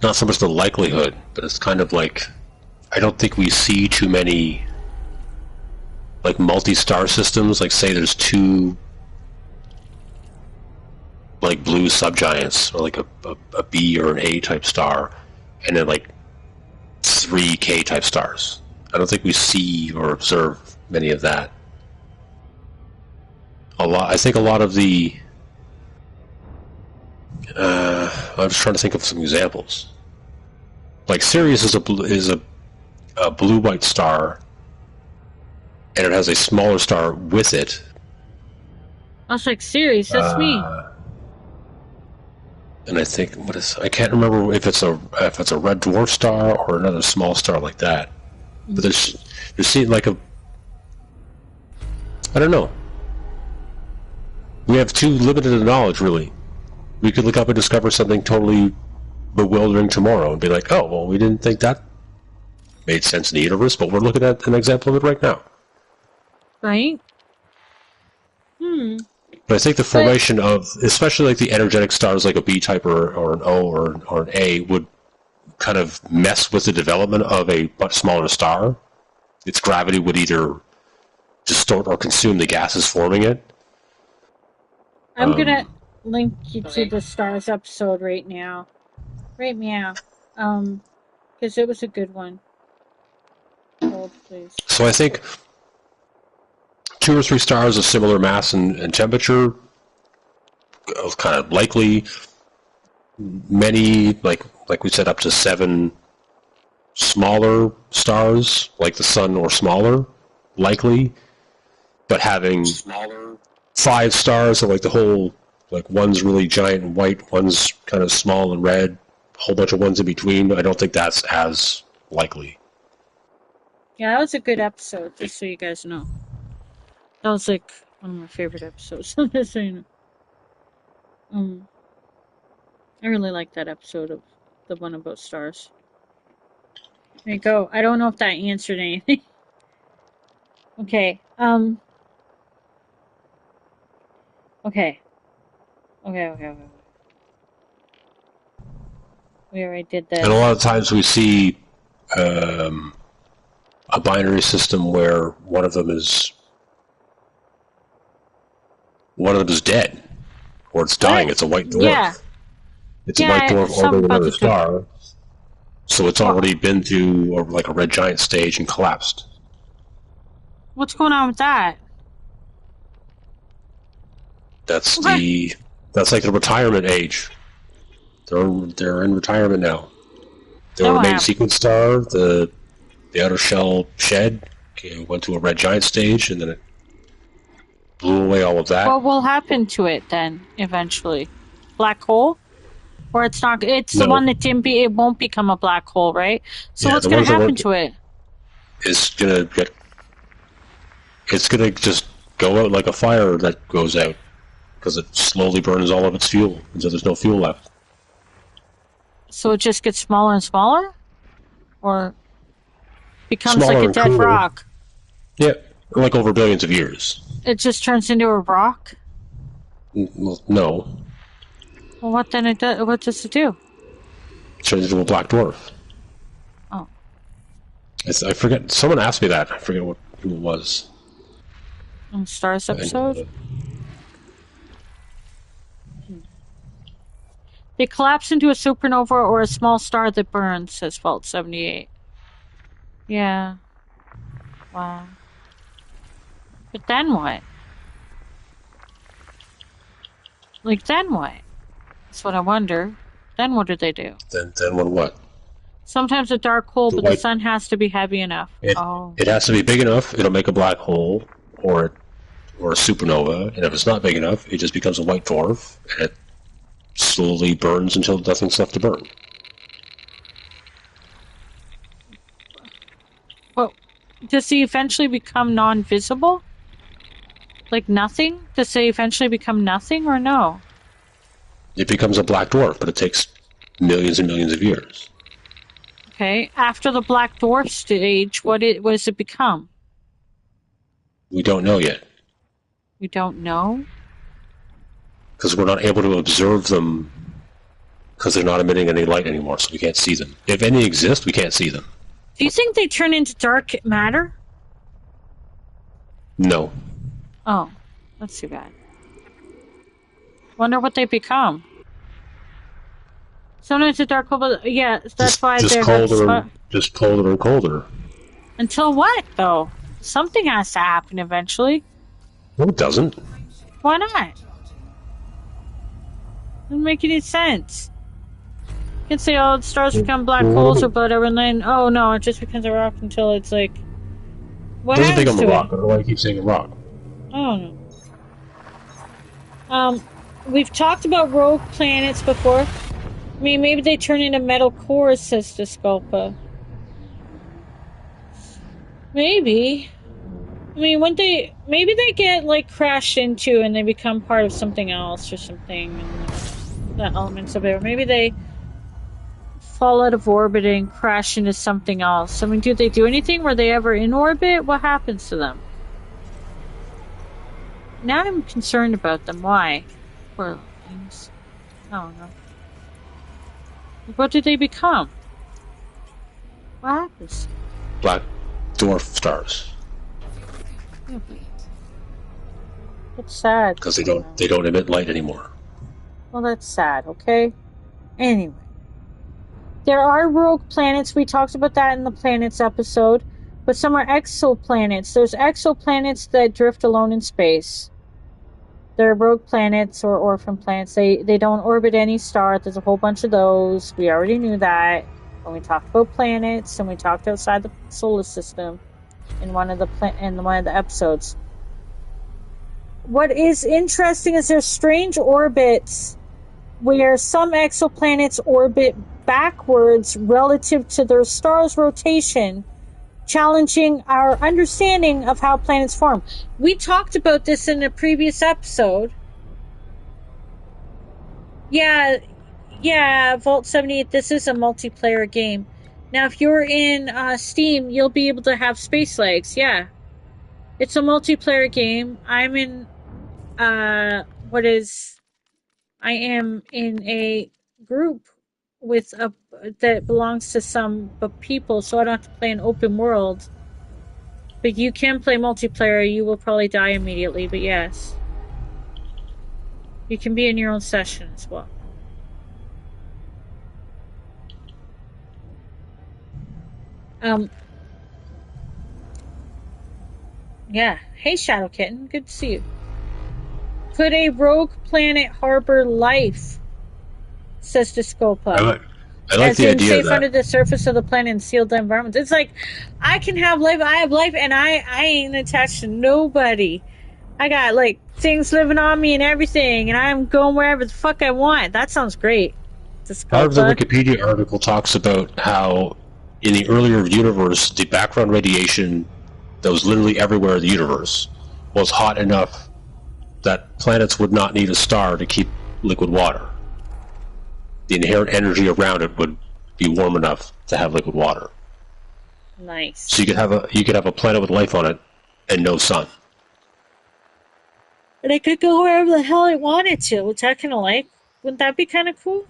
not so much the likelihood, but it's kind of like I don't think we see too many like multi-star systems. Like say there's 2 like blue subgiants, or like a B or an A type star, and then like 3 K type stars. I don't think we see or observe many of that. I think a lot of the I'm just trying to think of some examples. Like Sirius is a blue-white star, and it has a smaller star with it. I was like, Sirius, that's me. And I think I can't remember if it's a red dwarf star or another small star like that. But there's like I don't know. We have too limited knowledge, really. We could look up and discover something totally bewildering tomorrow and be like, oh, well, we didn't think that made sense in the universe, but we're looking at an example of it right now. Right? But I think the formation of, especially like the energetic stars like a B type or an O or an A, would kind of mess with the development of a much smaller star. Its gravity would either distort or consume the gases forming it. I'm gonna link you to the stars episode right now. Right meow. Because it was a good one. Hold, please. So I think 2 or 3 stars of similar mass and temperature, kind of likely. Many, like we said, up to 7 smaller stars, like the sun or smaller, likely. But having 5 stars, so like the whole, like one's really giant and white, one's kind of small and red, a whole bunch of ones in between, I don't think that's as likely. Yeah, that was a good episode, just so you guys know. That was like one of my favorite episodes, just so you know. I really like that episode of the one about stars. There you go. I don't know if that answered anything. Okay. Okay. We already did that. And a lot of times we see a binary system where one of them is dead, or it's dying. It's a white dwarf. Yeah. It's a white dwarf orbiting another star. So it's already been through like a red giant stage and collapsed. What's going on with that? That's like the retirement age. They're in retirement now. Their main sequence star, the outer shell shed, Okay, we went to a red giant stage, and then it blew away all of that. What will happen to it then eventually? Black hole? Or it's not? It's the No, one that didn't be. It won't become a black hole, right? So yeah, what's the going ones to that happen weren't to it? is gonna get. It's gonna just go out like a fire that goes out because it slowly burns all of its fuel until there's no fuel left. So it just gets smaller and smaller, or becomes like Smaller a and dead cooler. rock? Yeah, like over billions of years. It just turns into a rock. Well, no, Well, what then? It does. What does it do? it turns into a black dwarf. Oh, I forget. Someone asked me that. I forget who it was. in Stars episode. They collapse into a supernova or a small star that burns, says Fault 78. Yeah. Wow. But then what? Like, then what? That's what I wonder. Then what do they do? Then what? Sometimes a dark hole, The but the white. sun has to be heavy enough. It Oh. it has to be big enough. It'll make a black hole, or a supernova. And if it's not big enough, it just becomes a white dwarf, and it slowly burns until nothing's left to burn. Well, does he eventually become non-visible? Like nothing? Does they eventually become nothing or no? It becomes a black dwarf, but it takes millions and millions of years. Okay. After the black dwarf stage, what does it become? We don't know yet We don't know. because we're not able to observe them because they're not emitting any light anymore, so we can't see them. If any exist, we can't see them. Do you think they turn into dark matter? No. Oh, that's too bad. Wonder what they become. Sometimes a dark hole, but yeah, that's why just they're just colder and colder. Until what though? Something has to happen eventually. No, it doesn't. Why not? Doesn't make any sense. You can say, oh, stars become black holes or whatever, and then, oh no, it just becomes a rock until it's like, what It doesn't happens become a to rock. it? I don't know why you keep saying a rock. I don't know. We've talked about rogue planets before. I mean, maybe they turn into metal cores, says Disculpa. Maybe. I mean, maybe they get, like, crashed into and they become part of something else or something, and the elements of it. Or maybe they fall out of orbit and crash into something else. I mean, do they do anything? Were they ever in orbit? What happens to them? Now I'm concerned about them. Why? Poor things. I don't know. What do they become? What happens? Black dwarf stars. It's sad. Because they don't emit light anymore. Well, that's sad, okay? Anyway. There are rogue planets. We talked about that in the planets episode. But some are exoplanets. There's exoplanets that drift alone in space. They're rogue planets or orphan planets. They don't orbit any star. There's a whole bunch of those. We already knew that when we talked about planets and we talked outside the solar system in one of the episodes. What is interesting is there's strange orbits where some exoplanets orbit backwards relative to their star's rotation, challenging our understanding of how planets form. We talked about this in a previous episode. Yeah, Vault 78, this is a multiplayer game. Now, if you're in Steam, you'll be able to have space legs, yeah. It's a multiplayer game. I'm in, I am in a group that belongs to some people, so I don't have to play an open world. But you can play multiplayer. You will probably die immediately, but yes. You can be in your own session as well. Yeah. Hey, Shadow Kitten. Good to see you. Could a rogue planet harbor life? Says Discopa. I like as the in idea safe that under the surface of the planet in sealed environments. It's like I can have life, I have life, and I ain't attached to nobody. I got like things living on me and everything, and I'm going wherever the fuck I want. That sounds great. part of the Disculpa. Wikipedia article talks about how in the earlier universe, the background radiation that was literally everywhere in the universe was hot enough that planets would not need a star to keep liquid water. The inherent energy around it would be warm enough to have liquid water. So Nice. you could have a planet with life on it and no sun. And I could go wherever the hell I wanted to, which I kind of like. Wouldn't that be kind of cool? I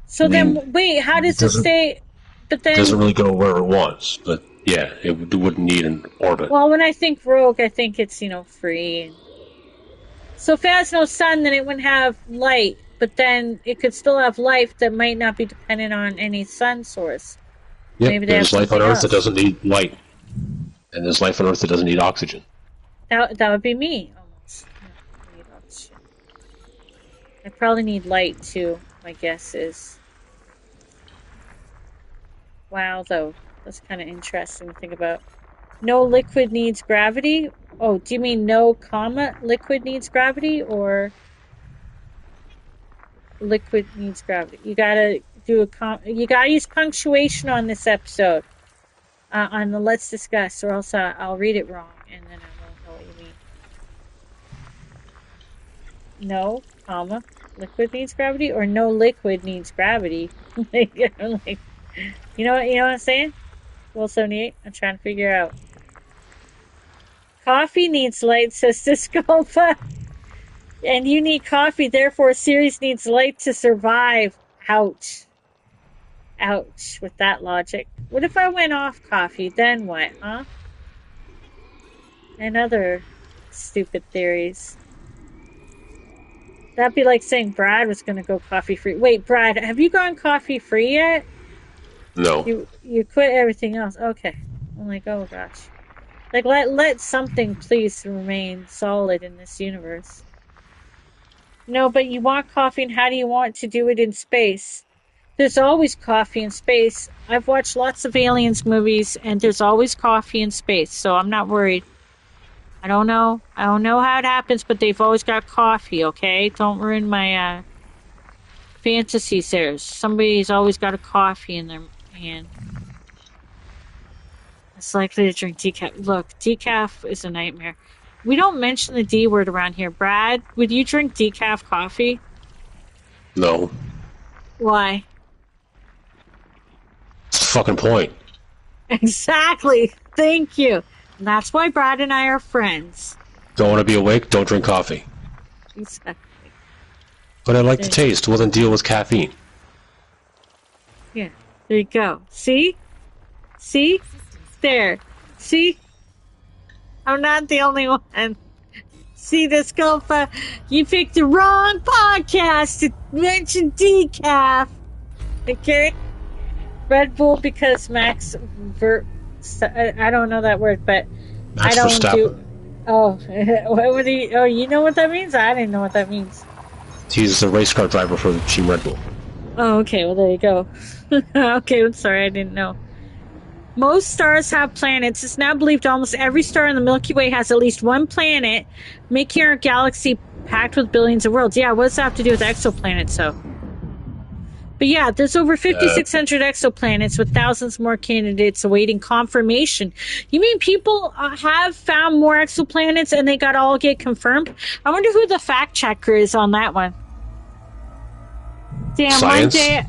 So mean, then, wait, how it does it doesn't stay? But it doesn't then, really go where it wants, but yeah, it wouldn't need an orbit. well, when I think rogue, I think it's, free. So if it has no sun, then it wouldn't have light. But then it could still have life that might not be dependent on any sun source. Yep, Maybe they have there's life on something Earth that else. doesn't need light, and there's life on Earth that doesn't need oxygen. That would be me almost. No, I need oxygen. I probably need light too. My guess is. Wow, though that's kind of interesting to think about. No liquid needs gravity. Oh, do you mean no comma liquid needs gravity or liquid needs gravity? You gotta do you gotta use punctuation on this episode. On the let's discuss, or else I'll read it wrong and then I won't know what you mean. No comma liquid needs gravity or no liquid needs gravity. like, you know what I'm saying? Well, 78. I'm trying to figure out. Coffee needs light, says Disculpa. And you need coffee, therefore Ceres needs light to survive. Ouch. Ouch, with that logic. What if I went off coffee? Then what, huh? And other stupid theories. That'd be like saying Brad was going to go coffee free. Wait, Brad, have you gone coffee free yet? No. You quit everything else. Okay. I'm like, oh gosh. Like let something please remain solid in this universe. No, but you want coffee, and how do you want to do it in space? There's always coffee in space. I've watched lots of aliens movies, and there's always coffee in space, so I'm not worried. I don't know. I don't know how it happens, but they've always got coffee, okay? Don't ruin my fantasies there. Somebody's always got a coffee in their hand. It's likely to drink decaf. Look, decaf is a nightmare. We don't mention the D word around here. Brad, would you drink decaf coffee? No. Why? It's the fucking point. Exactly. Thank you. And that's why Brad and I are friends. Don't want to be awake? Don't drink coffee. Exactly. But I like the taste. Well, then deal with caffeine. Yeah. There you go. See? See? There. See? I'm not the only one. See this, Golfa? You picked the wrong podcast to mention decaf. Okay? Red Bull because I don't know that word, but Max I don't Verstappen. do. Oh, what would he? Oh, you know what that means? I didn't know what that means. He's the race car driver for Team Red Bull. Oh, okay. Well, there you go. Okay, I'm sorry, I didn't know. Most stars have planets. It's now believed almost every star in the Milky Way has at least one planet, making our galaxy packed with billions of worlds. Yeah, what does that have to do with exoplanets, though? But yeah, there's over 5,600 exoplanets with thousands more candidates awaiting confirmation. You mean people have found more exoplanets and they got all get confirmed? I wonder who the fact checker is on that one. Damn, Science? one day...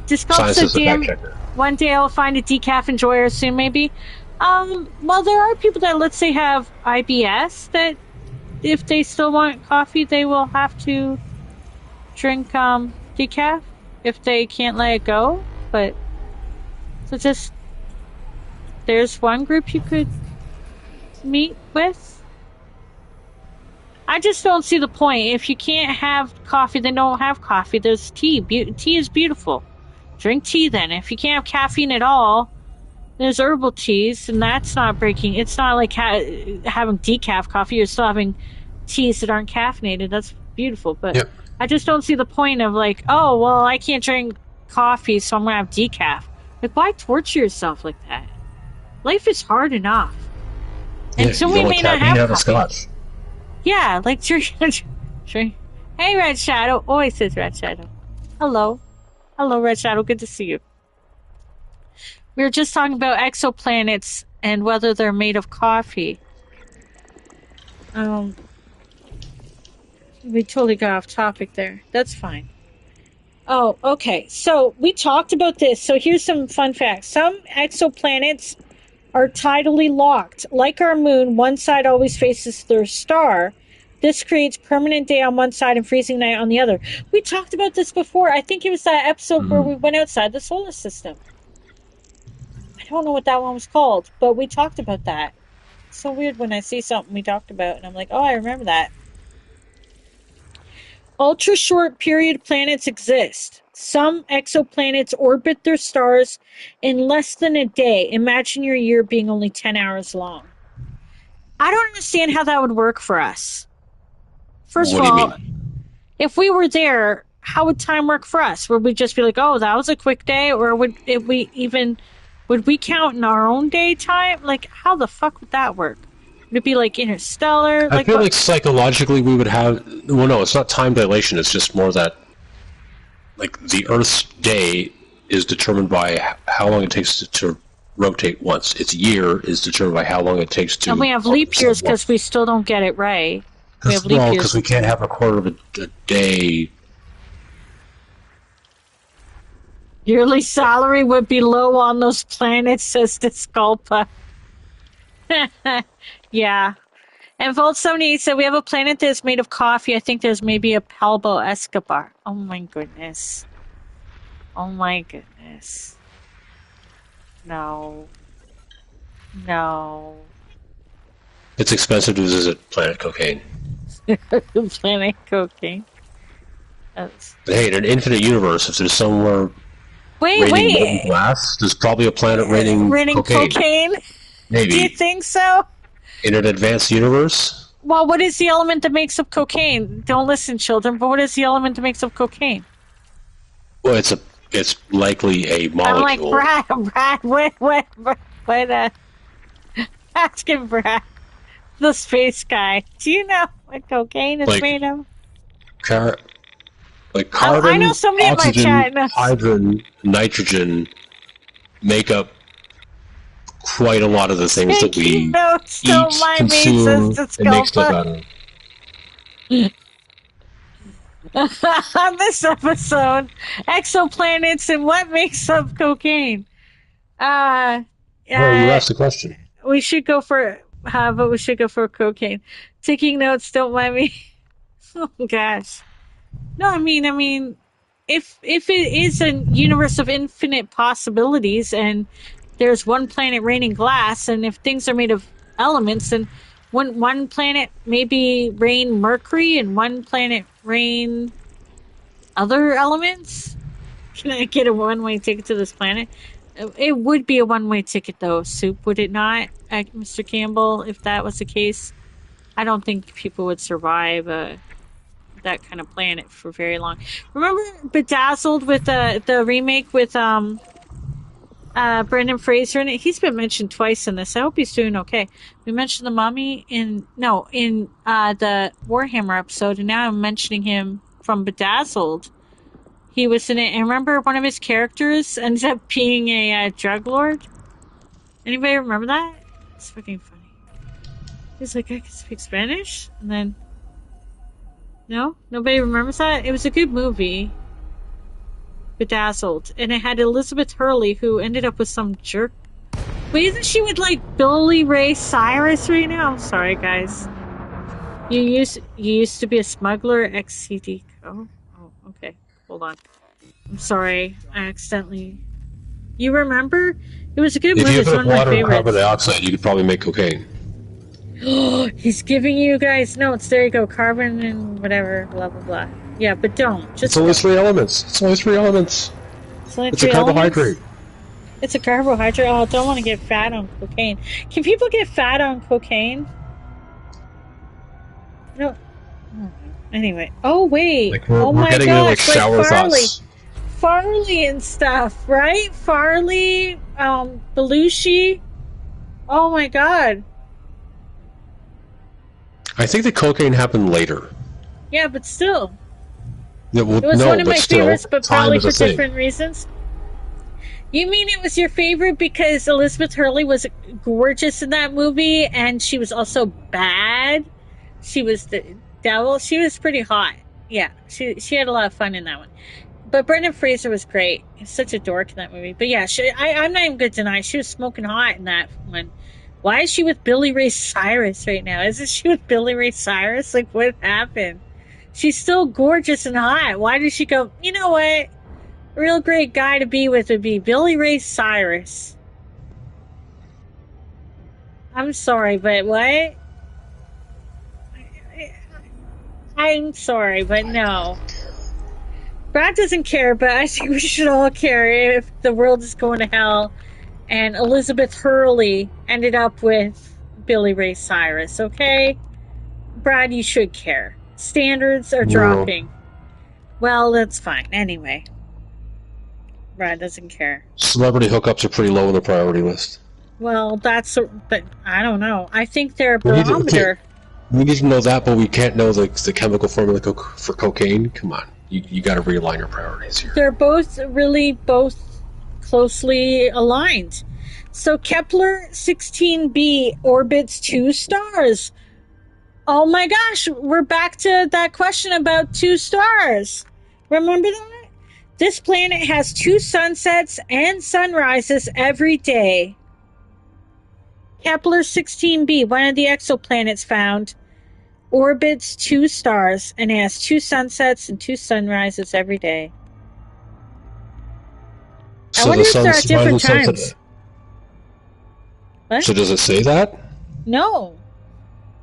Science is the fact checker. One day I'll find a decaf enjoyer soon, maybe. Well, there are people that, let's say, have IBS that if they still want coffee, they will have to drink decaf if they can't let it go. But so just there's one group you could meet with. I just don't see the point. If you can't have coffee, then don't have coffee. There's tea. Tea is beautiful. Drink tea then. If you can't have caffeine at all, there's herbal teas, and that's not breaking. It's not like having decaf coffee. You're still having teas that aren't caffeinated. That's beautiful. But Yep. I just don't see the point of like, oh, well, I can't drink coffee, so I'm gonna have decaf. Like, why torture yourself like that? Life is hard enough. Yeah, And so you we don't want may not caffeine have out of coffee. scotch. Yeah, like, hey, Red Shadow. Always says Red Shadow. Hello. Hello, Red Shadow. Good to see you. We were just talking about exoplanets and whether they're made of coffee. We totally got off topic there. That's fine. Oh, okay. So we talked about this. So here's some fun facts. Some exoplanets are tidally locked. Like our moon, one side always faces their star. This creates permanent day on one side and freezing night on the other. We talked about this before. I think it was that episode where we went outside the solar system. I don't know what that one was called, but we talked about that. It's so weird when I see something we talked about and I'm like, oh, I remember that. Ultra short period planets exist. Some exoplanets orbit their stars in less than a day. Imagine your year being only 10 hours long. I don't understand how that would work for us. First What of do you all, mean? if we were there, how would time work for us? Would we just be like, oh, that was a quick day? Or would we count in our own day time? Like, how the fuck would that work? Would it be like interstellar? I Like, feel what? like psychologically we would have. Well, no, it's not time dilation. It's just more that, like, the Earth's day is determined by how long it takes to rotate once. Its year is determined by how long it takes to. And we have leap years because we still don't get it right. We have leap years. Because we can't have a quarter of a day. Yearly salary would be low on those planets, says Disculpa. Yeah. And Volt 78 said, we have a planet that's made of coffee. I think there's maybe a Pablo Escobar. Oh my goodness. Oh my goodness. No. No. It's expensive to visit Planet Cocaine. Planet cocaine. That's... But hey, in an infinite universe, if there's somewhere raining molten glass, there's probably a planet raining cocaine. Maybe. Do you think so? In an advanced universe? Well, what is the element that makes up cocaine? Don't listen, children, but what is the element that makes up cocaine? Well, it's likely a molecule. I'm like, Brad, asking Brad, the space guy. Do you know what cocaine is made of? Carbon, I know somebody oxygen, in my chat knows. hydrogen, nitrogen make up quite a lot of the things that we eat, consume, and make stuff out of. On this episode, exoplanets and what makes up cocaine. Well, you asked the question. We should go for cocaine. Taking notes, don't mind me. Oh gosh. No, I mean, if it is a universe of infinite possibilities, and there's one planet raining glass, and if things are made of elements, then one planet maybe rain mercury, and one planet rain other elements. Can I get a one-way ticket to this planet? It would be a one-way ticket, though, Soup, would it not, Mr. Campbell, if that was the case? I don't think people would survive that kind of planet for very long. Remember Bedazzled with the remake with Brendan Fraser in it? He's been mentioned twice in this. I hope he's doing okay. We mentioned the Mummy in the Warhammer episode, and now I'm mentioning him from Bedazzled. He was in it, and remember one of his characters ends up being a drug lord? Anybody remember that? It's fucking funny. He's like, I can speak Spanish? And then... No? Nobody remembers that? It was a good movie. Bedazzled. And it had Elizabeth Hurley, who ended up with some jerk. Wait, isn't she with, like, Billy Ray Cyrus right now? I'm sorry, guys. You used to be a smuggler, XCD. Oh, okay. Hold on. I'm sorry. I accidentally... You remember? It was a good movie. It's one of my favorites. If you put water and carbon dioxide, you could probably make cocaine. He's giving you guys notes. There you go. Carbon and whatever, blah, blah, blah. Yeah, but don't. It's only 3 elements. It's a carbohydrate. It's a carbohydrate. Oh, I don't want to get fat on cocaine. Can people get fat on cocaine? No. Anyway. Oh, wait. We're getting into, like, shower thoughts. Farley and stuff, right? Farley, Belushi. Oh my god. I think the cocaine happened later. Yeah, but still. Yeah, well, It was one no, of but my still, favorites, but time probably is a for thing. different reasons. You mean it was your favorite because Elizabeth Hurley was gorgeous in that movie and she was also bad? She was the devil. She was pretty hot. Yeah, she had a lot of fun in that one. But Brendan Fraser was great. He's such a dork in that movie. But yeah, I'm not even going to deny she was smoking hot in that one. Why is she with Billy Ray Cyrus right now? Isn't she with Billy Ray Cyrus? Like, what happened? She's still gorgeous and hot. Why did she go, you know what? A real great guy to be with would be Billy Ray Cyrus. I'm sorry, but what? I'm sorry, but no. Brad doesn't care, but I think we should all care if the world is going to hell and Elizabeth Hurley ended up with Billy Ray Cyrus, okay? Brad, you should care. Standards are No. dropping. Well, that's fine. Anyway, Brad doesn't care. Celebrity hookups are pretty low on the priority list. Well, but I don't know. I think they're a We need to, barometer. we need to know that, but we can't know the chemical formula for cocaine. Come on. You got to realign your priorities here. They're both closely aligned. So Kepler 16b orbits 2 stars. Oh my gosh, we're back to that question about 2 stars. Remember that? This planet has 2 sunsets and sunrises every day. Kepler 16b, one of the exoplanets found, orbits 2 stars and has 2 sunsets and 2 sunrises every day. I wonder if there are different times. What? So does it say that? No.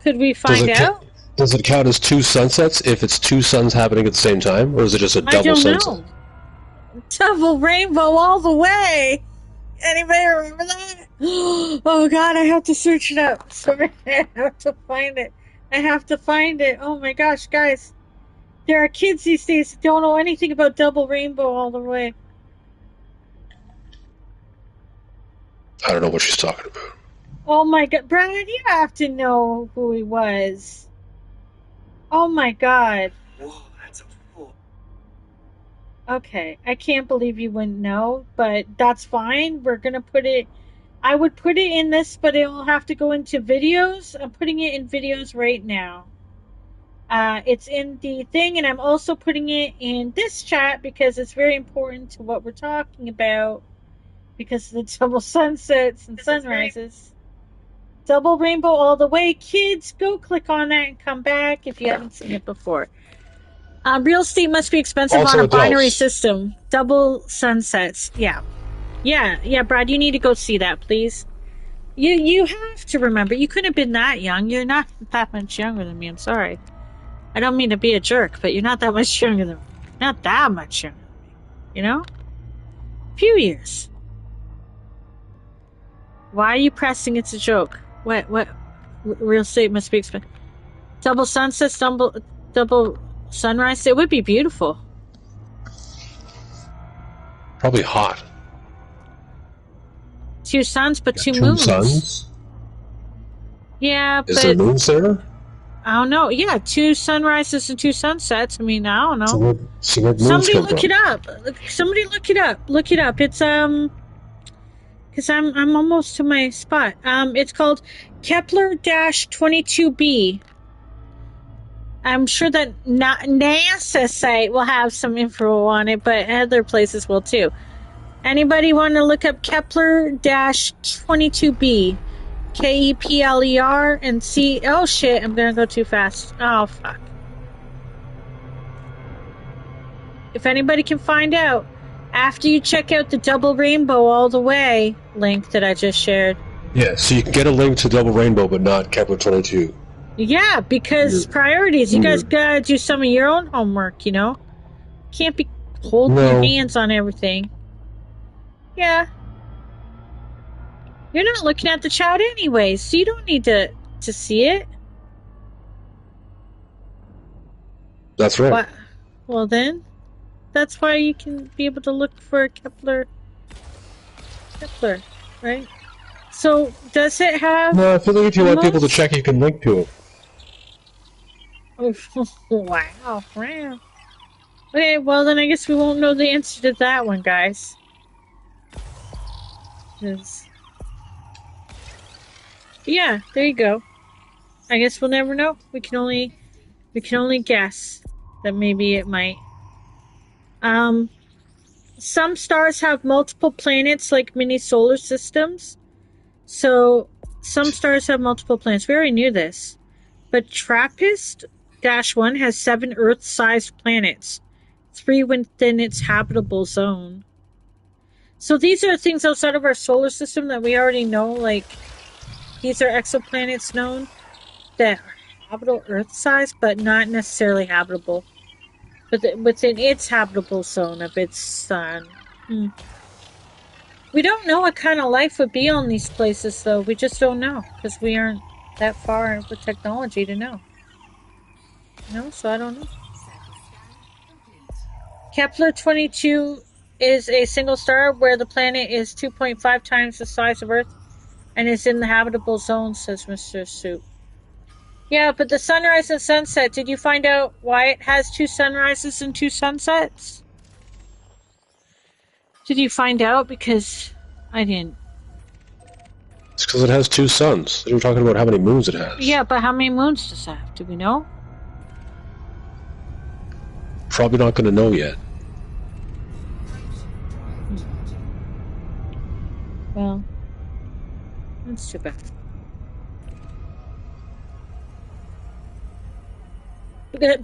Could we find out? Does it count as 2 sunsets if it's 2 suns happening at the same time, or is it just a double sunset? I don't know. Double rainbow all the way. Anybody remember that? Oh god, I have to search it up. Sorry, I have to find it. Oh my gosh, guys. There are kids these days that don't know anything about double rainbow all the way. I don't know what she's talking about. Oh my god, Brian, you have to know who he was. Oh my god. Whoa, that's a fool. Okay, I can't believe you wouldn't know, but that's fine. We're gonna put it. I would put it in this, but it will have to go into videos. I'm putting it in videos right now. It's in the thing, and I'm also putting it in this chat because it's very important to what we're talking about because of the double sunsets and sunrises. Double rainbow all the way. Kids, go click on that and come back if you haven't seen it before. Real estate must be expensive Also on a adults. binary system. Double sunsets. Yeah, Brad, you need to go see that, please. You have to remember, you couldn't have been that young. You're not that much younger than me. I'm sorry. I don't mean to be a jerk, but you're not that much younger than me. Not that much younger than me. You know? A few years. Why are you pressing? It's a joke. What? Real estate must be expensive. Double sunsets, double sunrise. It would be beautiful. Probably hot. 2 suns, but 2 2 moons. suns? Yeah, Is there but moons there? I don't know. Yeah, 2 sunrises and 2 sunsets. I mean, I don't know. So where moons Somebody come look from? it up. Somebody look it up. Look it up. It's because I'm almost to my spot. It's called Kepler-22b. I'm sure that NASA site will have some info on it, but other places will too. Anybody want to look up Kepler-22b? Kepler and see. Oh shit, I'm gonna go too fast. Oh fuck. If anybody can find out, after you check out the double rainbow all the way link that I just shared. Yeah, so you can get a link to Double Rainbow, but not Kepler-22. Yeah, because priorities. You guys gotta do some of your own homework, you know? Can't be holding your hands on everything. Yeah. You're not looking at the chat anyway, so you don't need to see it. That's right. What? Well then. That's why you can be able to look for Kepler, right? So, does it have No, I feel like if you want people to moons? check, you can link to it. Oh, wow. Okay, well then I guess we won't know the answer to that one, guys. 'Cause- But yeah, there you go. I guess we'll never know. We can only guess that maybe it might. Um, some stars have multiple planets like mini solar systems. So some stars have multiple planets. We already knew this. But TRAPPIST-1 has 7 Earth-sized planets, 3 within its habitable zone. So these are things outside of our solar system that we already know, like these are exoplanets known that are habitable Earth-sized, but not necessarily habitable. But within its habitable zone of its sun. We don't know what kind of life would be on these places, though. We just don't know because we aren't that far with technology to know. So I don't know. Kepler 22 is a single star where the planet is 2.5 times the size of Earth and is in the habitable zone, says Mr. Soup. Yeah, but the sunrise and sunset, did you find out why it has 2 sunrises and 2 sunsets? Did you find out? Because I didn't. It's because it has 2 suns. They were talking about how many moons it has. Yeah, but how many moons does that have? Do we know? Probably not going to know yet. Well, that's too bad.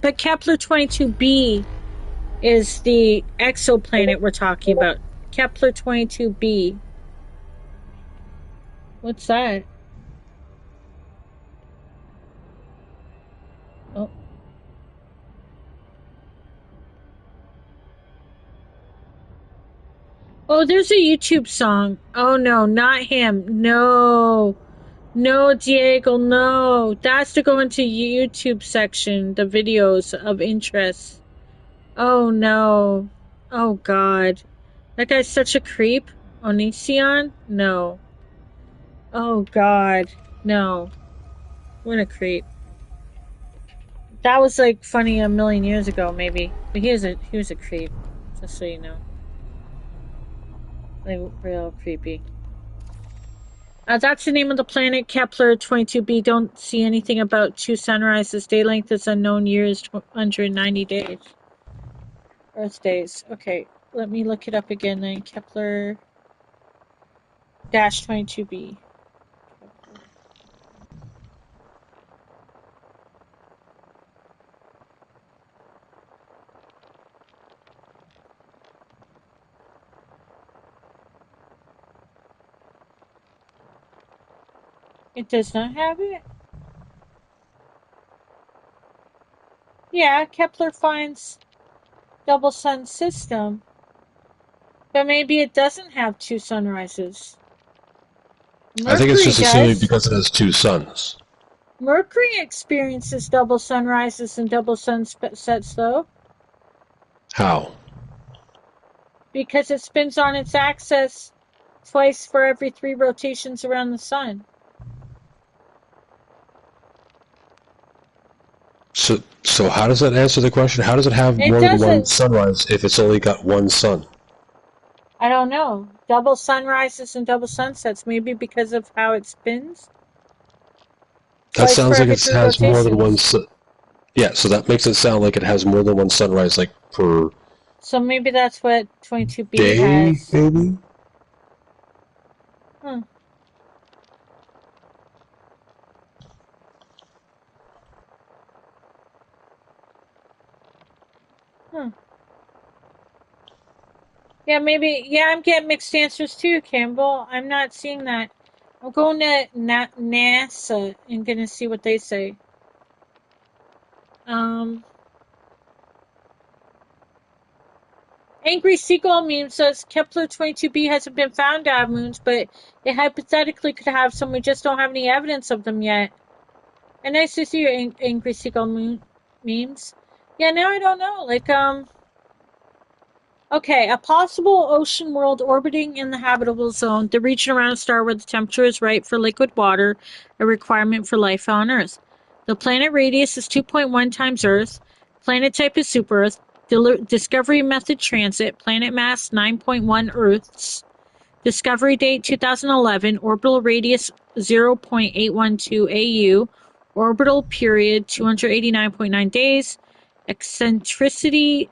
But Kepler 22b is the exoplanet we're talking about. Kepler 22b. What's that? Oh. Oh, there's a YouTube song. Oh no, not him. No. No, Diego, no. That's to go into YouTube section, the videos of interest. Oh no. Oh god. That guy's such a creep. Onision? No. Oh god. No. What a creep. That was like funny a million years ago, maybe. But he was a creep. Just so you know. Like real creepy. That's the name of the planet, Kepler 22b. Don't see anything about 2 sunrises. Day length is unknown. Years 190 days. Earth days. Okay, let me look it up again then. Kepler 22b. It does not have it? Yeah, Kepler finds double sun system. But maybe it doesn't have 2 sunrises. I think it's Mercury just assuming does. because it has 2 suns. Mercury experiences double sunrises and double sunsets, though, How? because it spins on its axis twice for every 3 rotations around the sun. So how does that answer the question? How does it have It more than one doesn't. sunrise if it's only got one sun? I don't know. Double sunrises and double sunsets, maybe because of how it spins That twice for sounds like every it 3 has more than one rotations. sun. Yeah, so that makes it sound like it has more than one sunrise, like per So maybe that's what 22b day, has. maybe? Hmm. Hmm. Yeah, maybe. Yeah, I'm getting mixed answers too, Campbell. I'm not seeing that. I'm going to NASA and gonna see what they say. Um, Angry Seagull meme says Kepler 22b hasn't been found to have moons, but it hypothetically could have some. We just don't have any evidence of them yet. And nice to see your Angry Seagull memes. Yeah, now I don't know. Like, Okay, a possible ocean world orbiting in the habitable zone, the region around a star where the temperature is right for liquid water, a requirement for life on Earth. The planet radius is 2.1 times Earth. Planet type is super Earth. Discovery method transit. Planet mass 9.1 Earths. Discovery date 2011. Orbital radius 0.812 AU. Orbital period 289.9 days. Eccentricity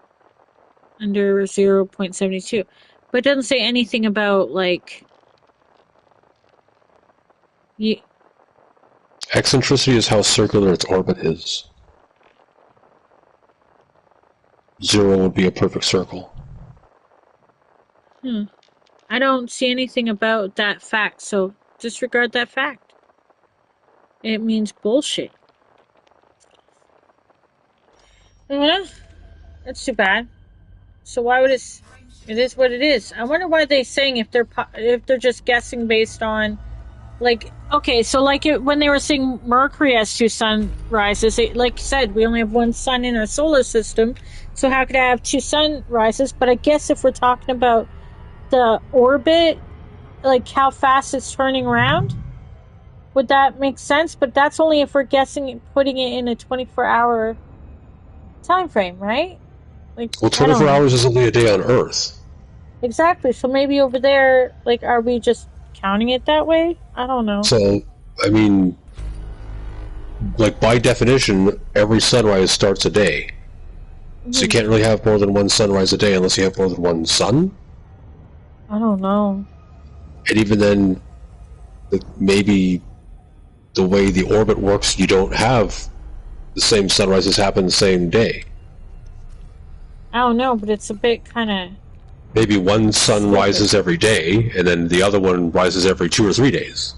under 0.72. But it doesn't say anything about, like, you, Eccentricity is how circular its orbit is. Zero would be a perfect circle. I don't see anything about that fact, so disregard that fact. It means bullshit. Yeah, that's too bad. So why would it? It is what it is. I wonder why they're saying if they're just guessing based on, like, okay, so like when they were saying Mercury has two sunrises, like you said, we only have one sun in our solar system, so how could I have two sunrises? But I guess if we're talking about the orbit, like how fast it's turning around, would that make sense? But that's only if we're guessing putting it in a 24-hour time frame, right? Like, Well, I don't 24 know. hours is only a day on Earth. Exactly. So maybe over there, like, are we just counting it that way? I don't know. So, I mean, like by definition, every sunrise starts a day. So you Hmm, can't really have more than one sunrise a day unless you have more than one sun. I don't know. And even then, maybe the way the orbit works, you don't have the same sunrises happen the same day. I don't know, but it's a bit kind of Maybe one sun slippery. rises every day, and then the other one rises every 2 or 3 days.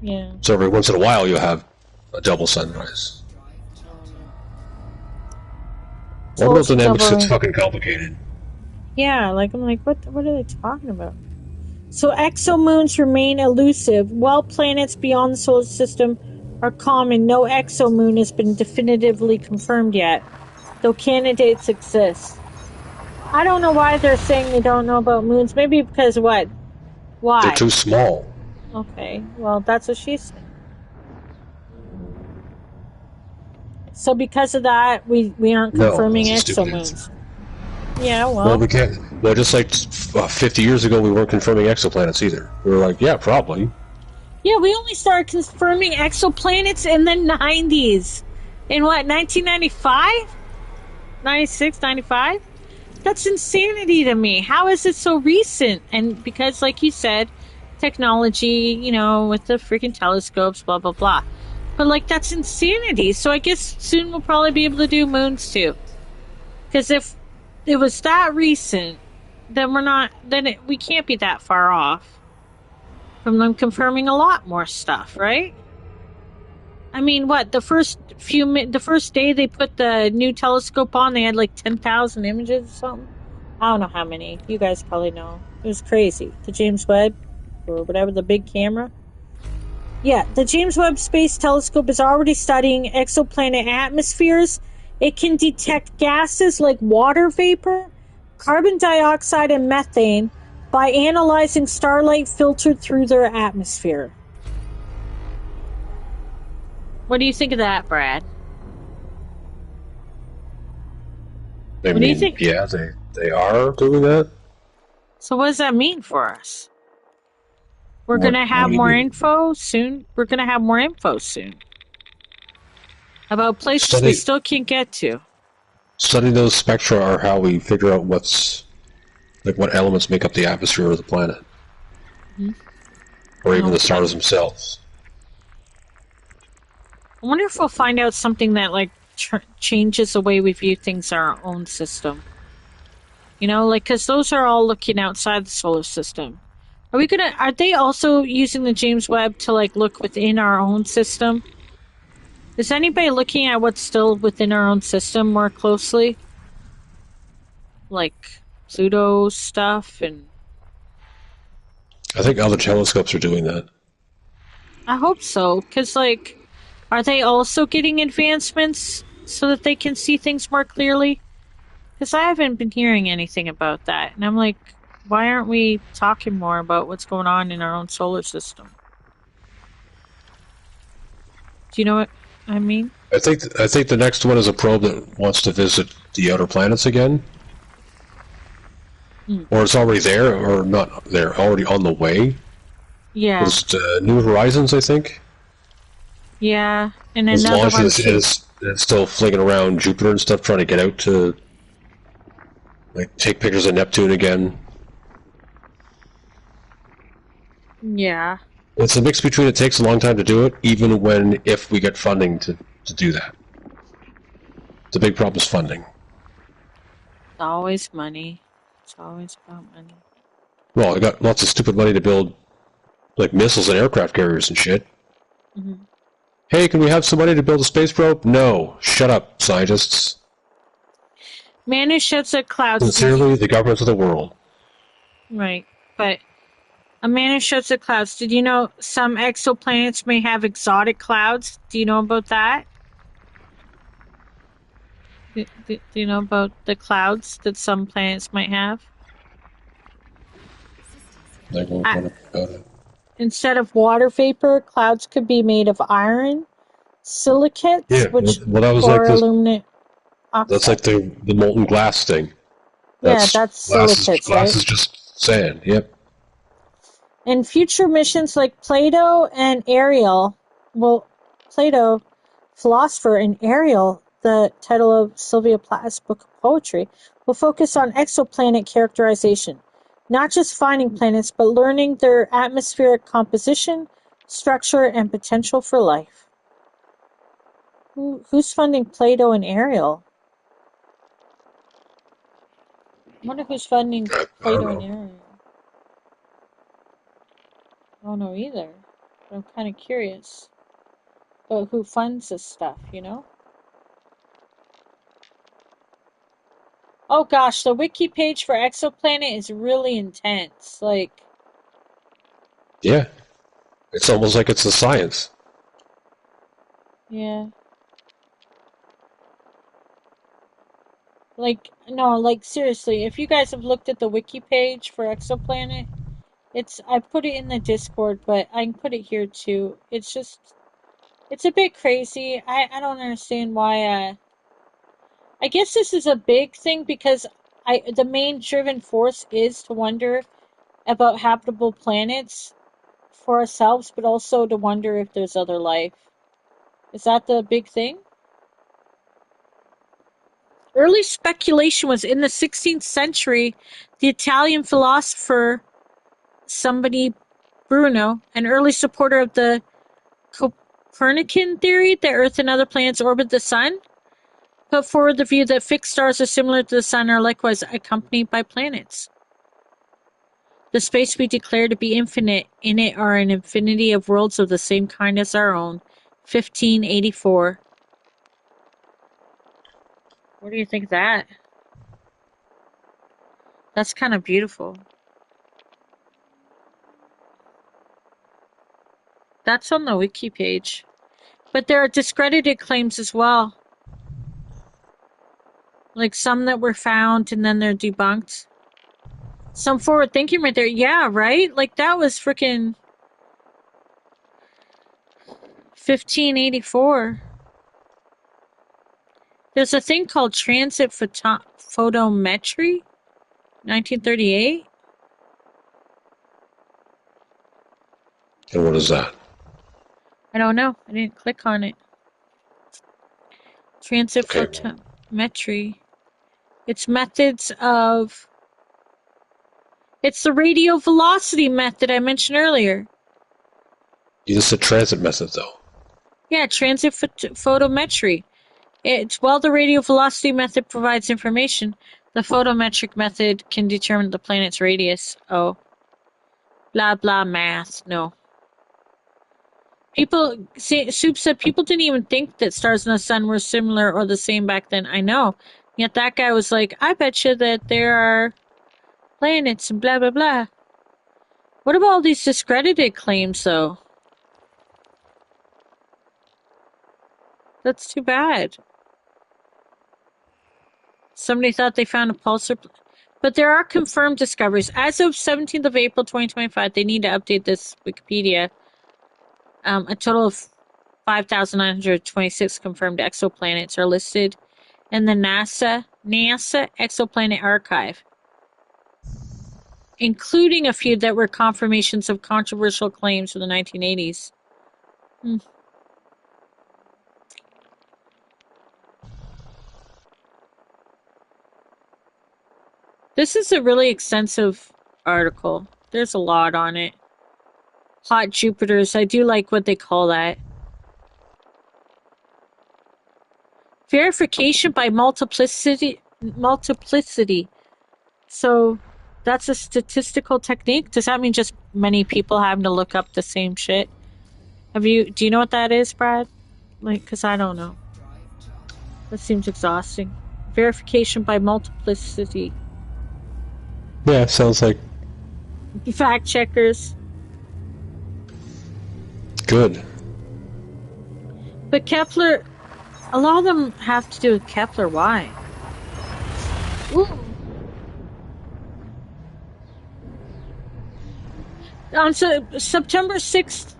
Yeah. So every once in a while, you'll have a double sunrise. Orbital Total dynamics gets double. fucking complicated. Yeah, like I'm like, what are they talking about? So exomoons remain elusive. While planets beyond the solar system are common, no exomoon has been definitively confirmed yet, though candidates exist. I don't know why they're saying they don't know about moons. Maybe because what? They're Why? too small. Okay, well, that's what she said. So because of that, we aren't No, confirming that's a stupid answer. exomoons. Yeah, Well, well, we can't. Well, just like 50 years ago, we weren't confirming exoplanets either. We were like, yeah, probably. yeah, we only started confirming exoplanets in the 90s. In what, 1995? 96, 95? That's insanity to me. How is it so recent? And because, like you said, technology, with the freaking telescopes, blah, blah, blah. But, like, that's insanity. So I guess soon we'll probably be able to do moons too. Because if it was that recent, then we can't be that far off from them confirming a lot more stuff, right? I mean, what the first day they put the new telescope on, they had like 10,000 images or something. I don't know how many. You guys probably know. It was crazy. The James Webb or whatever, the big camera. Yeah, the James Webb Space Telescope is already studying exoplanet atmospheres. It can detect gases like water vapor, carbon dioxide, and methane by analyzing starlight filtered through their atmosphere. What do you think of that, Brad? I What do you mean, think? yeah, they are doing that. So, what does that mean for us? We're What gonna What have do you more mean? info soon. We're gonna have more info soon about places we Study still can't get to. Studying those spectra are how we figure out what elements make up the atmosphere of the planet, Hmm. or even the Okay. stars themselves. I wonder if we'll find out something that like changes the way we view things in our own system. Like because those are all looking outside the solar system. Are they also using the James Webb to like look within our own system? Is anybody looking at what's still within our own system more closely? Like Pluto stuff, and I think other telescopes are doing that. I hope so. Because, like, are they also getting advancements so that they can see things more clearly? Because I haven't been hearing anything about that. And I'm like, why aren't we talking more about what's going on in our own solar system? Do you know what I mean? I think the next one is a probe that wants to visit the outer planets again, Mm. or it's already there, or not there, already on the way. Yeah, Was it New Horizons? I think yeah. And was another launched and one too. it's still flinging around Jupiter and stuff, trying to get out to like take pictures of Neptune again. Yeah. It's a mix between it takes a long time to do it, even when if we get funding to do that. The big problem is funding. It's always money. It's always about money. Well, I got lots of stupid money to build like missiles and aircraft carriers and shit. Hmm. Hey, can we have some money to build a space probe? No. Shut up, scientists. Man who shoots at clouds. Sincerely, the governments of the world. Right. But a man who shoots at clouds. Did you know some exoplanets may have exotic clouds? Do you know about that? Do you know about the clouds that some planets might have? Like, Uh, what about it? Instead of water vapor, clouds could be made of iron, silicates, Yeah, which well, that was like or this. aluminum That's oxide. like the molten glass thing. Yeah, That's that's silicates, glass right? is just sand. Yep. And future missions like Plato and Ariel, well, Plato, philosopher, and Ariel, the title of Sylvia Plath's book of poetry, will focus on exoplanet characterization, not just finding planets, but learning their atmospheric composition, structure, and potential for life. Who's funding Plato and Ariel? I wonder who's funding I don't Plato and know. Ariel. I don't know either, but I'm kind of curious about who funds this stuff, you know? Oh gosh, the wiki page for exoplanet is really intense. Like, Yeah, it's almost like it's a science. yeah. Like, no, like seriously, if you guys have looked at the wiki page for exoplanet, I put it in the Discord, but I can put it here too. It's just, it's a bit crazy. I don't understand why, I guess this is a big thing because the main driven force is to wonder about habitable planets for ourselves, but also to wonder if there's other life. Is that the big thing? Early speculation was in the 16th century. The Italian philosopher, somebody Bruno, an early supporter of the Copernican theory that Earth and other planets orbit the sun, put forward the view that fixed stars are similar to the sun are likewise accompanied by planets. The space we declare to be infinite, in it are an infinity of worlds of the same kind as our own. 1584. What do you think of that? That's kind of beautiful. That's on the wiki page. But there are discredited claims as well. Like some that were found and then they're debunked. Some forward thinking right there. Yeah, right? Like that was freaking 1584. There's a thing called transit photometry, 1938. And what is that? I don't know. I didn't click on it. Transit Okay, well, photometry. It's methods of. It's the radial velocity method I mentioned earlier. you just said transit method though. Yeah, transit photometry. While the radial velocity method provides information, the photometric method can determine the planet's radius. Oh, blah blah math. No. Soup said people didn't even think that stars and the sun were similar or the same back then. I know. Yet that guy was like, I bet you that there are planets and blah blah blah. What about all these discredited claims, though? That's too bad. Somebody thought they found a pulsar, but there are confirmed discoveries. As of 17th of April 2025, they need to update this Wikipedia. A total of 5,926 confirmed exoplanets are listed in the NASA Exoplanet Archive, including a few that were confirmations of controversial claims from the 1980s. This is a really extensive article. There's a lot on it. Hot Jupiters. I do like what they call that. Verification by multiplicity. So that's a statistical technique? Does that mean just many people having to look up the same shit? Do you know what that is, Brad? Like, because I don't know. That seems exhausting. Verification by multiplicity. Yeah, sounds like Fact checkers. good. But Kepler, a lot of them have to do with Kepler. Why? Ooh. On September 6th,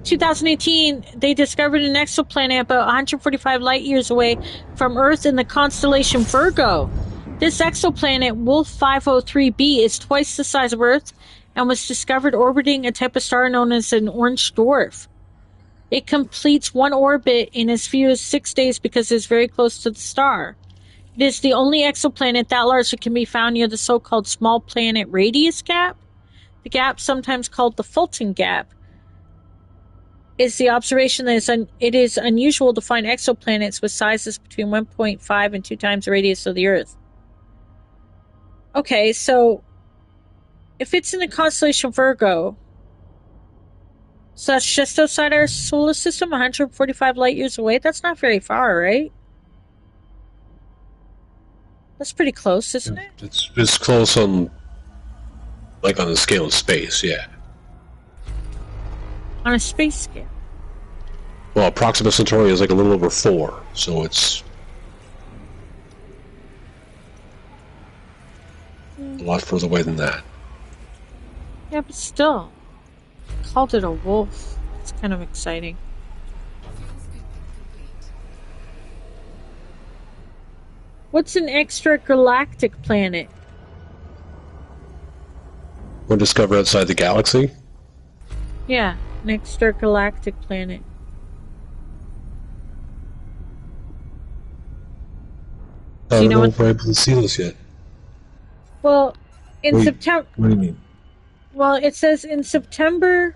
2018, they discovered an exoplanet about 145 light years away from Earth in the constellation Virgo. This exoplanet, Wolf 503b, is twice the size of Earth and was discovered orbiting a type of star known as an orange dwarf. It completes one orbit in as few as 6 days because it is very close to the star. It is the only exoplanet that large that can be found near the so-called small planet radius gap. The gap, sometimes called the Fulton Gap, is the observation that it is unusual to find exoplanets with sizes between 1.5 and 2 times the radius of the Earth. Okay, so if it's in the constellation Virgo, so that's just outside our solar system, 145 light years away. That's not very far, right? That's pretty close, isn't it? It's close on, like, on the scale of space, yeah. On a space scale. Well, Proxima Centauri is like a little over 4, so it's a lot further away than that. Yeah, but still. Called it a wolf. It's kind of exciting. What's an extragalactic planet? One discovered outside the galaxy? Yeah, an extragalactic planet. I don't know if we're able to see this yet. Well, in September... What do you mean? Well, it says in September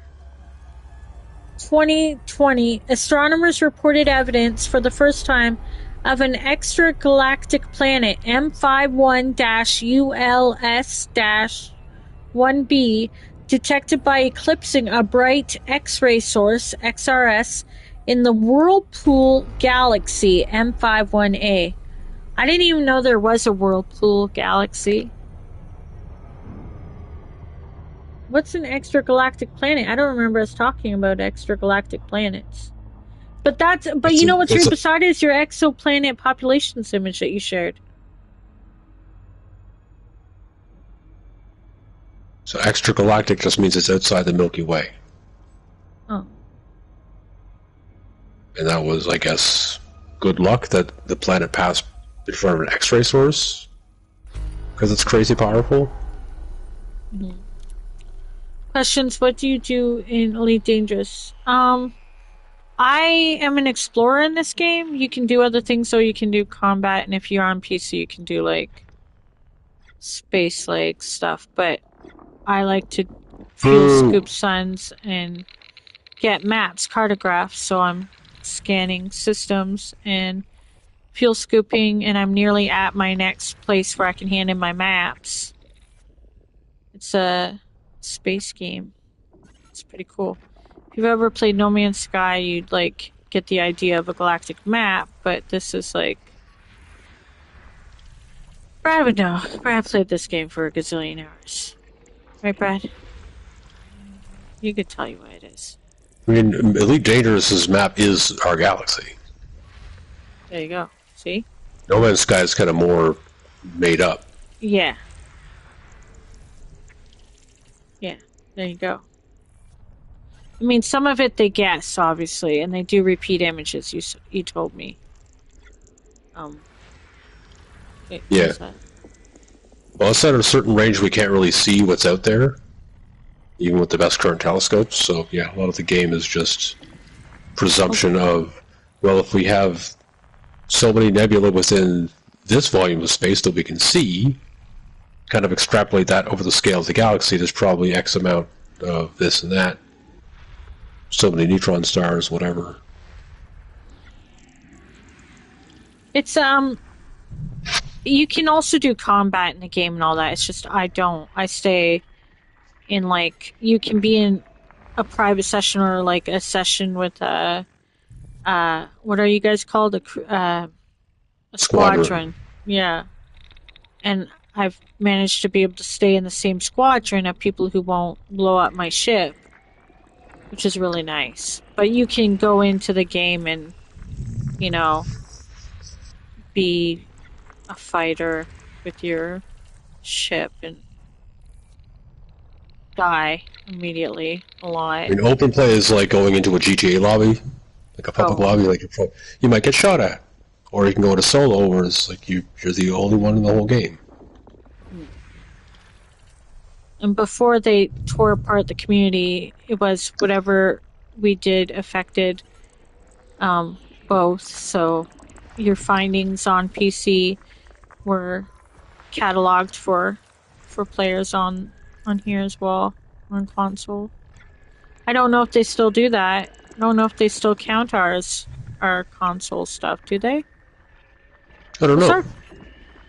2020, astronomers reported evidence for the first time of an extragalactic planet, M51-ULS-1b, detected by eclipsing a bright X-ray source, XRS, in the Whirlpool Galaxy, M51A. I didn't even know there was a Whirlpool Galaxy. What's an extragalactic planet? I don't remember us talking about extragalactic planets. But you know what's right beside it is your exoplanet populations image that you shared. So extragalactic just means it's outside the Milky Way. Oh. And that was, I guess, good luck that the planet passed in front of an X-ray source? Because it's crazy powerful? Mm-hmm. Questions, what do you do in Elite Dangerous? I am an explorer in this game. You can do other things, so you can do combat, and if you're on PC, you can do, like, space-like stuff, but I like to fuel scoop suns and get maps, cartographs, so I'm scanning systems and fuel scooping, and I'm nearly at my next place where I can hand in my maps. It's a space game. It's pretty cool. If you've ever played No Man's Sky, you'd like get the idea of a galactic map, but this is like Brad would know. Brad played this game for a gazillion hours. Right, Brad? You could tell you what it is. I mean, Elite Dangerous's map is our galaxy. There you go. See? No Man's Sky is kind of more made up. Yeah. Yeah. There you go. I mean, some of it they guess, obviously, and they do repeat images. You told me. Um, it Yeah. does that. Well, outside of a certain range, we can't really see what's out there, even with the best current telescopes. So, yeah, a lot of the game is just presumption of, well, if we have so many nebula within this volume of space that we can see, kind of extrapolate that over the scale of the galaxy, there's probably X amount of this and that. So many neutron stars, whatever. It's you can also do combat in the game and all that. It's just I don't. I stay in like you can be in a private session or like a session with what are you guys called a Squadron. squadron. Yeah. And I've managed to be able to stay in the same squadron of people who won't blow up my ship, which is really nice. But you can go into the game and, you know, be a fighter with your ship and die immediately a lot. I mean, open play is like going into a GTA lobby, like a public Oh. lobby. Like you might get shot at, or you can go to solo, where it's like you're the only one in the whole game. And before they tore apart the community, it was whatever we did affected both. So your findings on PC were cataloged for players on here as well on console. I don't know if they still do that. I don't know if they still count our console stuff. Do they? I don't know.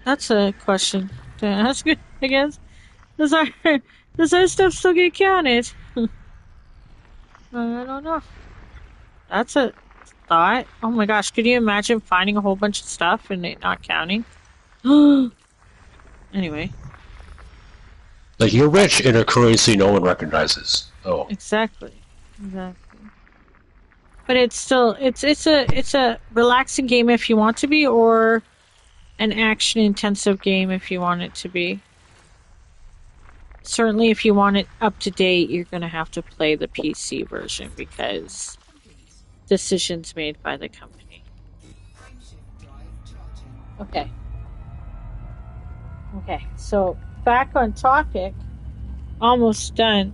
That's a question to ask. I guess does our stuff still get counted? I don't know. That's a thought. Oh my gosh, could you imagine finding a whole bunch of stuff and it not counting? Anyway. Like you're rich in a currency no one recognizes. Oh, Exactly. But it's still it's a relaxing game if you want to be, or an action intensive game if you want it to be. Certainly if you want it up to date, you're gonna have to play the PC version because decisions made by the company. Okay. Okay, so back on topic, almost done.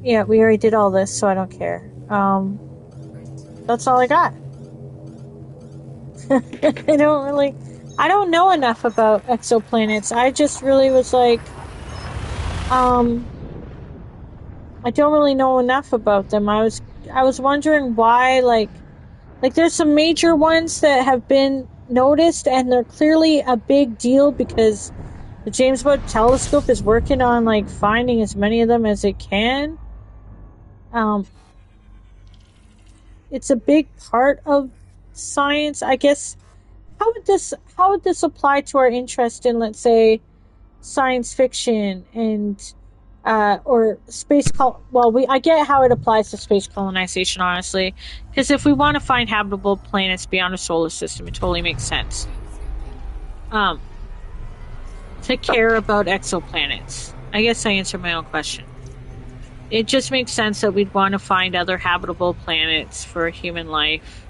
Yeah, we already did all this, so I don't care. That's all I got. I don't know enough about exoplanets. I just really was like, I don't really know enough about them. I was wondering why, like there's some major ones that have been noticed, and they're clearly a big deal because the James Webb Telescope is working on like finding as many of them as it can. It's a big part of science, I guess. How would this apply to our interest in, let's say, science fiction and or space I get how it applies to space colonization, honestly, because if we want to find habitable planets beyond a solar system, it totally makes sense to care about exoplanets. I guess I answered my own question. It just makes sense that we'd want to find other habitable planets for human life.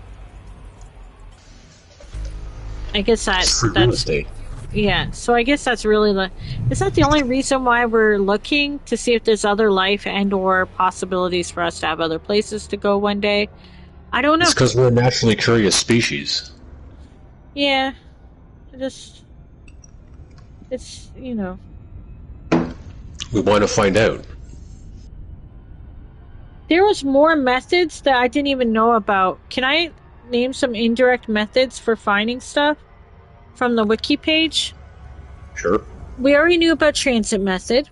I guess that's real estate. Yeah, so I guess that's really is that the only reason why we're looking to see if there's other life and or possibilities for us to have other places to go one day? I don't know. It's because we're a naturally curious species. Yeah, it's We want to find out. There was more methods that I didn't even know about. Can I name some indirect methods for finding stuff from the wiki page? Sure. We already knew about transit method.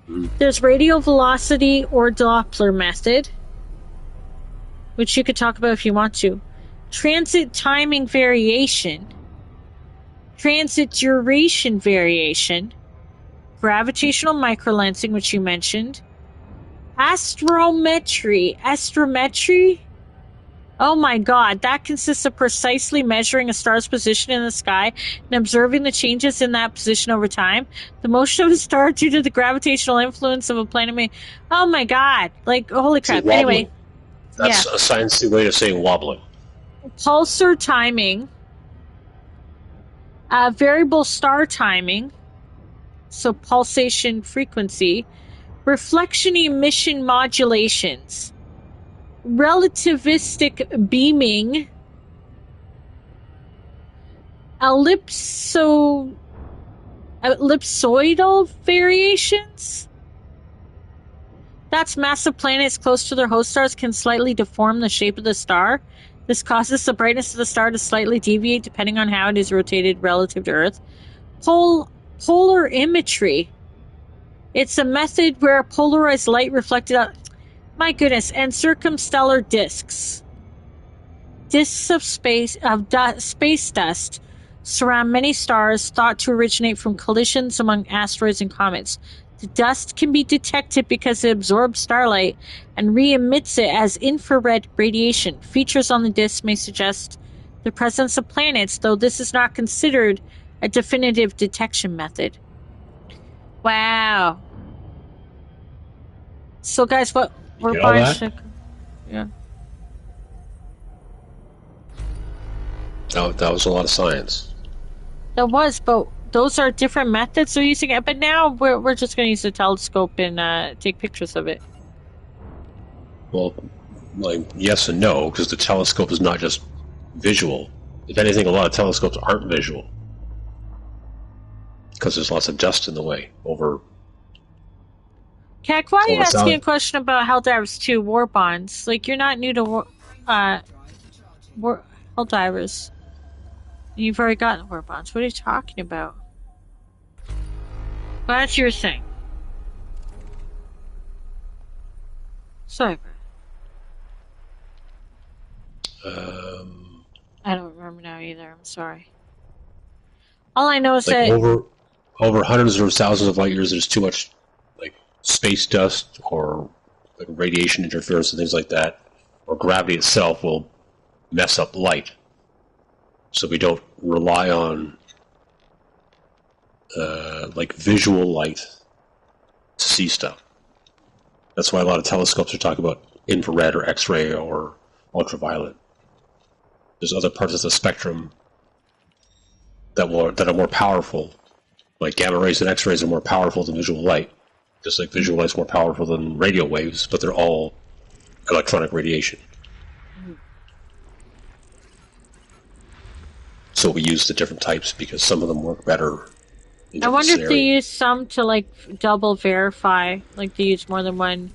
There's radial velocity or Doppler method, which you could talk about if you want to. Transit timing variation. Transit duration variation. Gravitational microlensing, which you mentioned. Astrometry. Astrometry? Oh my god, that consists of precisely measuring a star's position in the sky and observing the changes in that position over time. The motion of a star due to the gravitational influence of a planet may. Oh my god, like, holy See, crap. Anyway, wobbling. yeah. That's a sciencey way of saying wobbling. Pulsar timing, variable star timing, so pulsation frequency, reflection emission modulations, relativistic beaming, ellipsoidal variations. That's massive planets close to their host stars can slightly deform the shape of the star. This causes the brightness of the star to slightly deviate depending on how it is rotated relative to Earth. Polarimetry. It's a method where polarized light reflected out. My goodness, and circumstellar disks. Disks of space dust surround many stars thought to originate from collisions among asteroids and comets. The dust can be detected because it absorbs starlight and re-emits it as infrared radiation. Features on the disks may suggest the presence of planets, though this is not considered a definitive detection method. Wow. So, guys, what You we're get all buying that? should. Yeah. That was a lot of science. That was, but those are different methods of using it. But now we're just going to use the telescope and take pictures of it. Well, like, yes and no, because the telescope is not just visual. If anything, a lot of telescopes aren't visual. Because there's lots of dust in the way over. Kat, why are you Over asking a sound. question about Helldivers 2 war bonds? Like, you're not new to war Helldivers. You've already gotten war bonds. What are you talking about? Well, that's your thing. Sorry, I don't remember now either. I'm sorry. All I know is like that over hundreds or thousands of light years, there's too much like space dust or like radiation interference and things like that, or gravity itself will mess up light. So we don't rely on like visual light to see stuff. That's why a lot of telescopes are talking about infrared or X-ray or ultraviolet. There's other parts of the spectrum that are more powerful, like gamma rays and X-rays are more powerful than visual light. Just like visual light's more powerful than radio waves, but they're all electronic radiation. So we use the different types because some of them work better in I different wonder if they scenarios. use some to like double verify, like they use more than one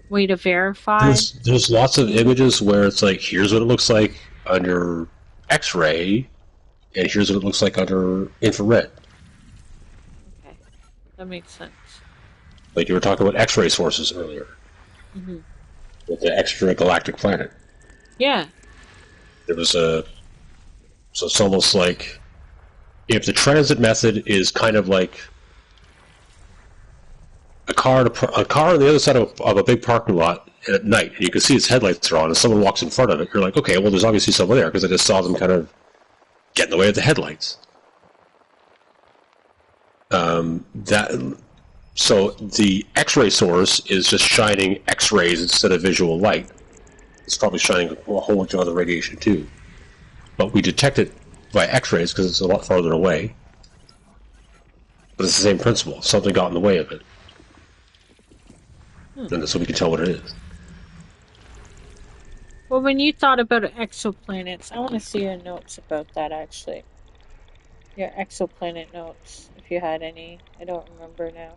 way to verify. There's lots of images where it's like, here's what it looks like under X-ray, and here's what it looks like under infrared. Okay, that makes sense. Like you were talking about X-ray sources earlier with the extragalactic planet. Yeah. There was a so it's almost like if the transit method is kind of like a car on the other side of a big parking lot at night, and you can see its headlights are on, and someone walks in front of it, you're like, okay, well, there's obviously someone there because I just saw them kind of get in the way of the headlights. So the X-ray source is just shining X-rays instead of visual light. It's probably shining a whole bunch of other radiation too, but we detect it by X-rays because it's a lot farther away. But it's the same principle. Something got in the way of it. And so we can tell what it is. Well, when you thought about exoplanets, I want to see your notes about that actually. Your exoplanet notes, if you had any. I don't remember now.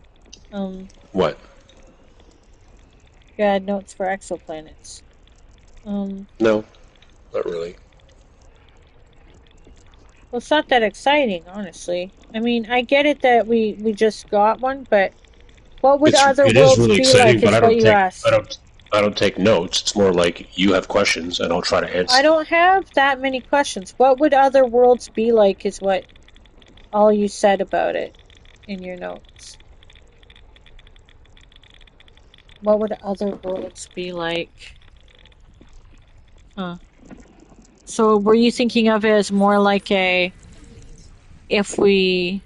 What? You had notes for exoplanets. No, not really. Well, it's not that exciting, honestly. I mean, I get it that we just got one, but what would other It is worlds really be exciting, like? but Is what you asked. I don't take notes. It's more like you have questions, and I'll try to answer. I don't have that many questions. What would other worlds be like? Is what all you said about it in your notes. What would other worlds be like? Huh. So were you thinking of it as more like a if we?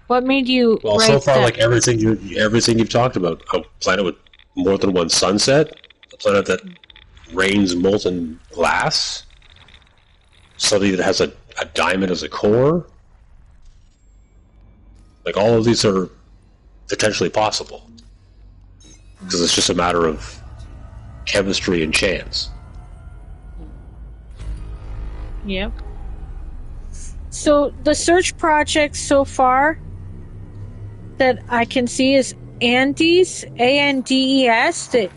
What made you Well, so write far, that? like everything you've talked about, a planet with more than one sunset, a planet that rains molten glass, something that has a diamond as a core. Like all of these are potentially possible because it's just a matter of chemistry and chance. Yep. So the search project so far that I can see is Andes, Andes, the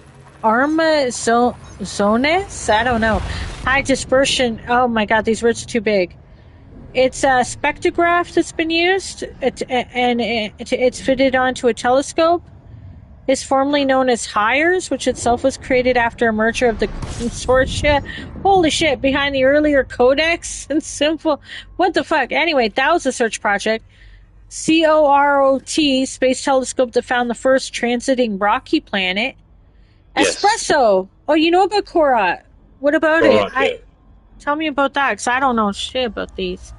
Zones. I don't know. High dispersion. Oh my god, these words are too big. It's a spectrograph that's been used, it's fitted onto a telescope. It's formerly known as HIRES, which itself was created after a merger of the consortia. Holy shit, behind the earlier Codex and Simple. What the fuck? Anyway, that was a search project. COROT, space telescope that found the first transiting rocky planet. Yes. Espresso. Oh, you know about Korat. What about it? Correct, yeah. Tell me about that, because I don't know shit about these.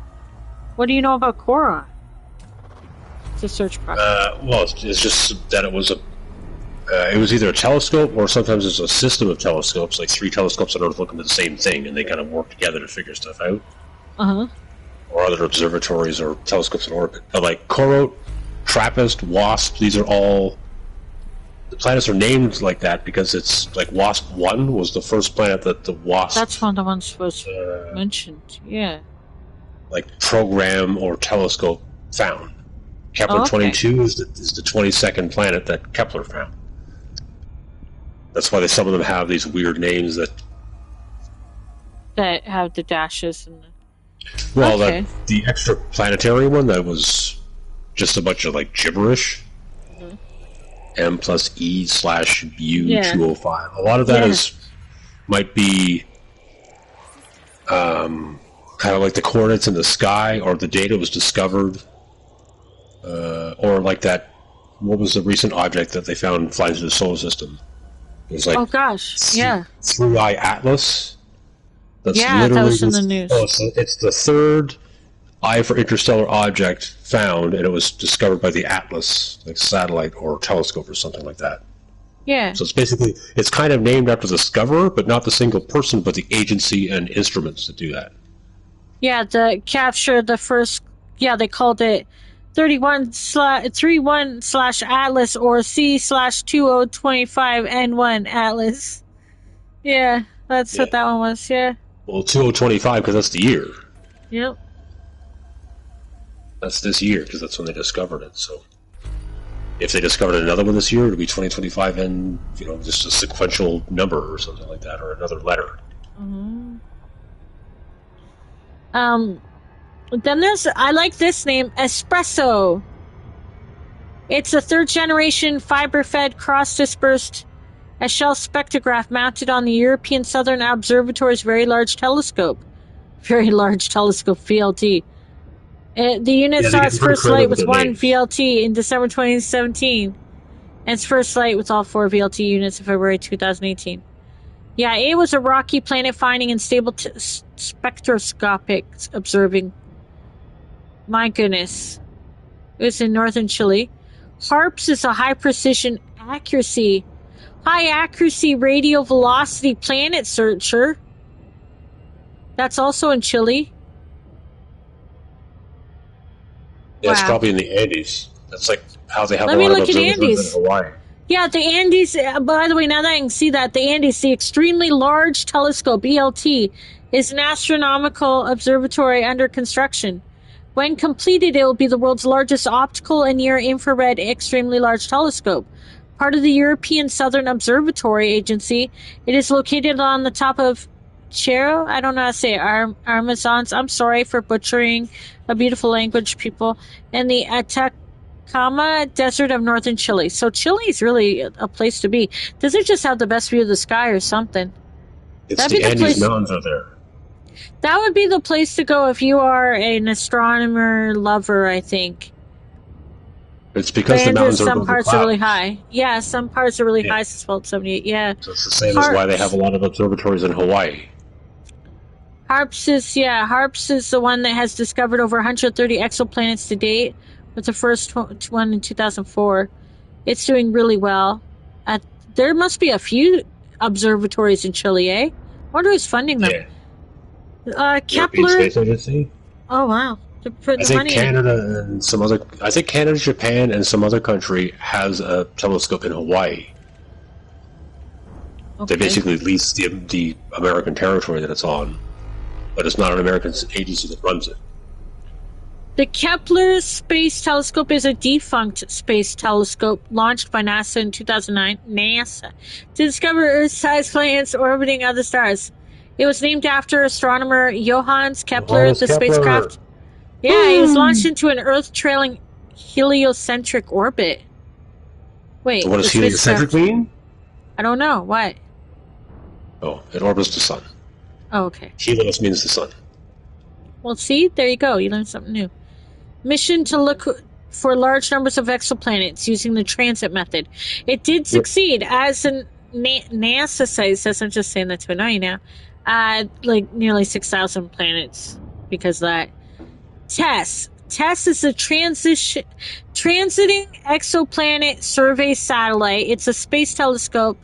What do you know about Korat? It's a search project. Well, it's just that it was either a telescope or sometimes it's a system of telescopes, like three telescopes that are looking at the same thing, and they kind of work together to figure stuff out. Uh-huh. Or other observatories or telescopes in orbit. But like Corot, TRAPPIST, WASP, these are all... The planets are named like that because it's like WASP-1 was the first planet that the WASP... That's one of the ones was mentioned, yeah. Like program or telescope found. Kepler 22 is the 22nd planet that Kepler found. That's why some of them have these weird names that have the dashes and the... Well, the extraplanetary one that was just a bunch of like gibberish. Mm-hmm. M plus E slash U 205. A lot of that might be kind of like the coordinates in the sky, or the data was discovered, or like that. What was the recent object that they found flying through the solar system? It was like 3i Atlas. That's literally that was in the news. It's the third eye for interstellar object found, and it was discovered by the Atlas, like satellite or telescope or something like that. Yeah. So it's kind of named after the discoverer, but not the single person, but the agency and instruments that do that. Yeah, the capture the first. Yeah, they called it 31/Atlas or C/2025N1 Atlas. Yeah, that's what that one was. Yeah. Well, 2025 because that's the year. Yep. That's this year because that's when they discovered it. So, if they discovered another one this year, it'll be 2025 and just a sequential number or something like that, or another letter. Mm-hmm. Then I like this name, Espresso. It's a third generation fiber fed cross dispersed a shell spectrograph mounted on the European Southern Observatory's Very Large Telescope, VLT. The unit saw its first light with one VLT in December 2017, and its first light with all 4 VLT units in February 2018. Yeah, it was a rocky planet finding and stable spectroscopic observing. My goodness. It was in northern Chile. HARPS is a high accuracy radio velocity planet searcher. That's also in Chile. Yeah, it's probably in the Andes. That's like how they have a lot of observatories in Hawaii. Yeah, the Andes, by the way, now that I can see that, the Andes, the Extremely Large Telescope, ELT, is an astronomical observatory under construction. When completed, it will be the world's largest optical and near-infrared extremely large telescope. Part of the European Southern Observatory Agency, it is located on the top of Cerro, I don't know how to say it, Amazons. I'm sorry for butchering a beautiful language, people. And the Atacama Desert of northern Chile. So Chile is really a place to be. Does it just have the best view of the sky or something? The Andes Mountains are there. That would be the place to go if you are an astronomer lover, I think. It's because the Landers, mountains are some above the parts are really clouds. high. Yeah, some parts are really Yeah. high, says Vault 78. Yeah. So it's the same as why they have Harps. a lot of observatories in Hawaii. Harps is the one that has discovered over 130 exoplanets to date, with the first one in 2004. It's doing really well. Uh, there must be a few observatories in Chile, eh? I wonder who's funding them. Yeah. European Kepler. Space Agency. Oh, wow. They're putting I the think money in. Canada and some other. I think Canada, Japan, and some other country has a telescope in Hawaii. Okay. They basically lease the American territory that it's on, but it's not an American agency that runs it. The Kepler Space Telescope is a defunct space telescope launched by NASA in 2009, to discover Earth-sized planets orbiting other stars. It was named after astronomer Johannes Kepler, Johannes the Kepler. spacecraft. Yeah, he was launched into an Earth-trailing heliocentric orbit. Wait, What does the spacecraft- heliocentric mean? I don't know. What? Oh, it orbits the sun. Oh, okay. Helios means the sun. Well, see, there you go. You learned something new. Mission to look for large numbers of exoplanets using the transit method. It did succeed, as NASA says. I'm just saying that to annoy you now. Like nearly 6,000 planets because of that. TESS is a transiting exoplanet survey satellite. It's a space telescope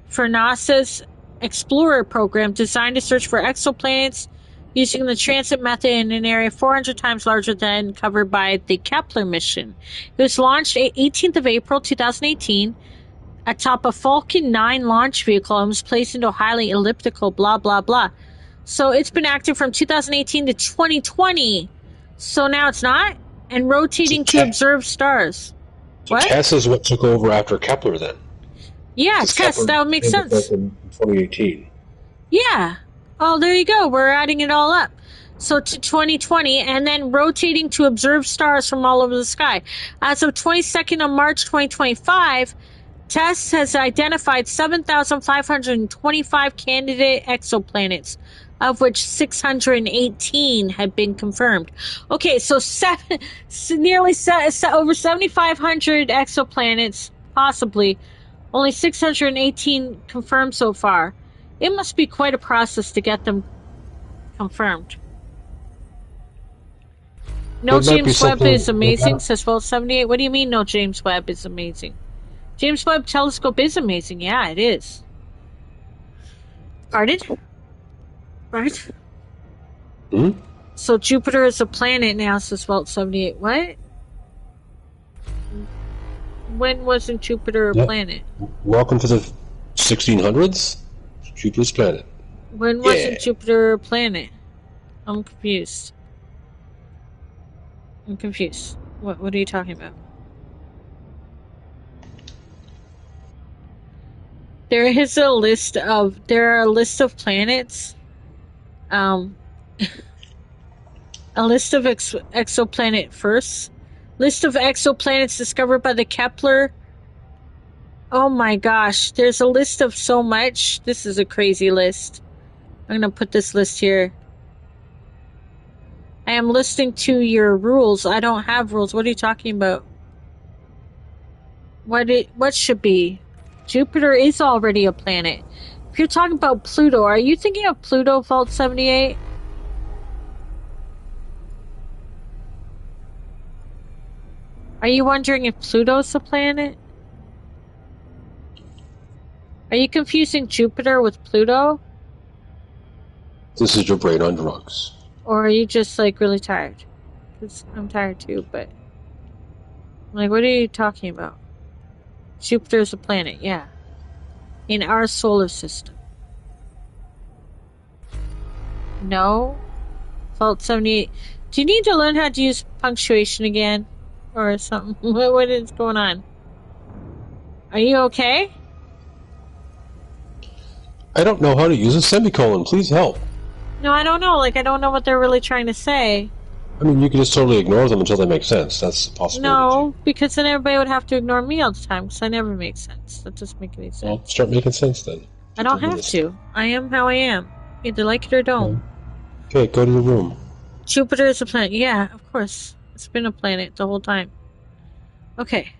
for NASA's Explorer program designed to search for exoplanets using the transit method in an area 400 times larger than covered by the Kepler mission. It was launched 18th of April 2018 atop a Falcon 9 launch vehicle and was placed into a highly elliptical blah blah blah. So it's been active from 2018 to 2020. So now it's not? And rotating to observe stars. So What? TESS is what took over after Kepler then. Yeah, Because TESS, Kepler that would make came to sense. Earth in 2018. Yeah. Oh, there you go. We're adding it all up. So to 2020, and then rotating to observe stars from all over the sky. As of 22nd of March 2025, TESS has identified 7,525 candidate exoplanets, of which 618 have been confirmed. Okay, so over 7,500 exoplanets, possibly. Only 618 confirmed so far. It must be quite a process to get them confirmed. No James Webb is amazing, says Vault 78. What do you mean no James Webb is amazing? James Webb Telescope is amazing. Yeah, it is. Pardon? Right? Hmm? So Jupiter is a planet now, says Vault 78. What? When wasn't Jupiter a planet? Welcome to the 1600s. Jupiter's planet. When wasn't Jupiter a planet? I'm confused. What are you talking about? There are a list of planets. A list of exoplanet first. List of exoplanets discovered by the Kepler. Oh my gosh, there's a list of so much. This is a crazy list. I'm gonna put this list here. I am listening to your rules. I don't have rules. What are you talking about? What should be? Jupiter is already a planet. If you're talking about Pluto, are you thinking of Pluto, Vault 78? Are you wondering if Pluto's a planet? Are you confusing Jupiter with Pluto? This is your brain on drugs. Or are you just, like, really tired? Because I'm tired too, but... Like, what are you talking about? Jupiter's a planet, yeah. In our solar system. No? Vault 78. Do you need to learn how to use punctuation again? Or something? What is going on? Are you okay? I don't know how to use a semicolon. Please help. No, I don't know. Like, I don't know what they're really trying to say. I mean, you can just totally ignore them until they make sense. That's a possibility. No, because then everybody would have to ignore me all the time, because I never make sense. That doesn't make any sense. Well, start making sense then. I don't have to. I am how I am. Either like it or don't. Okay, go to your room. Jupiter is a planet. Yeah, of course. It's been a planet the whole time. Okay.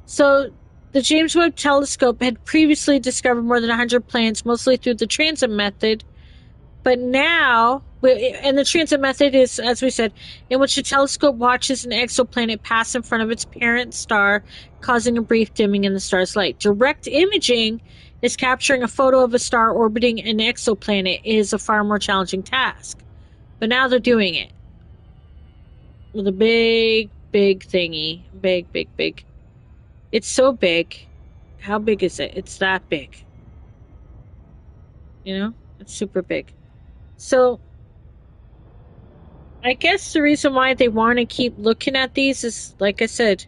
So the James Webb Telescope had previously discovered more than 100 planets, mostly through the transit method. But now, and the transit method is, as we said, in which the telescope watches an exoplanet pass in front of its parent star, causing a brief dimming in the star's light. Direct imaging is capturing a photo of a star orbiting an exoplanet is a far more challenging task. But now they're doing it with a big, big thingy. Big, big, big. It's so big. How big is it? It's that big. You know? It's super big. So I guess the reason why they want to keep looking at these is, like I said,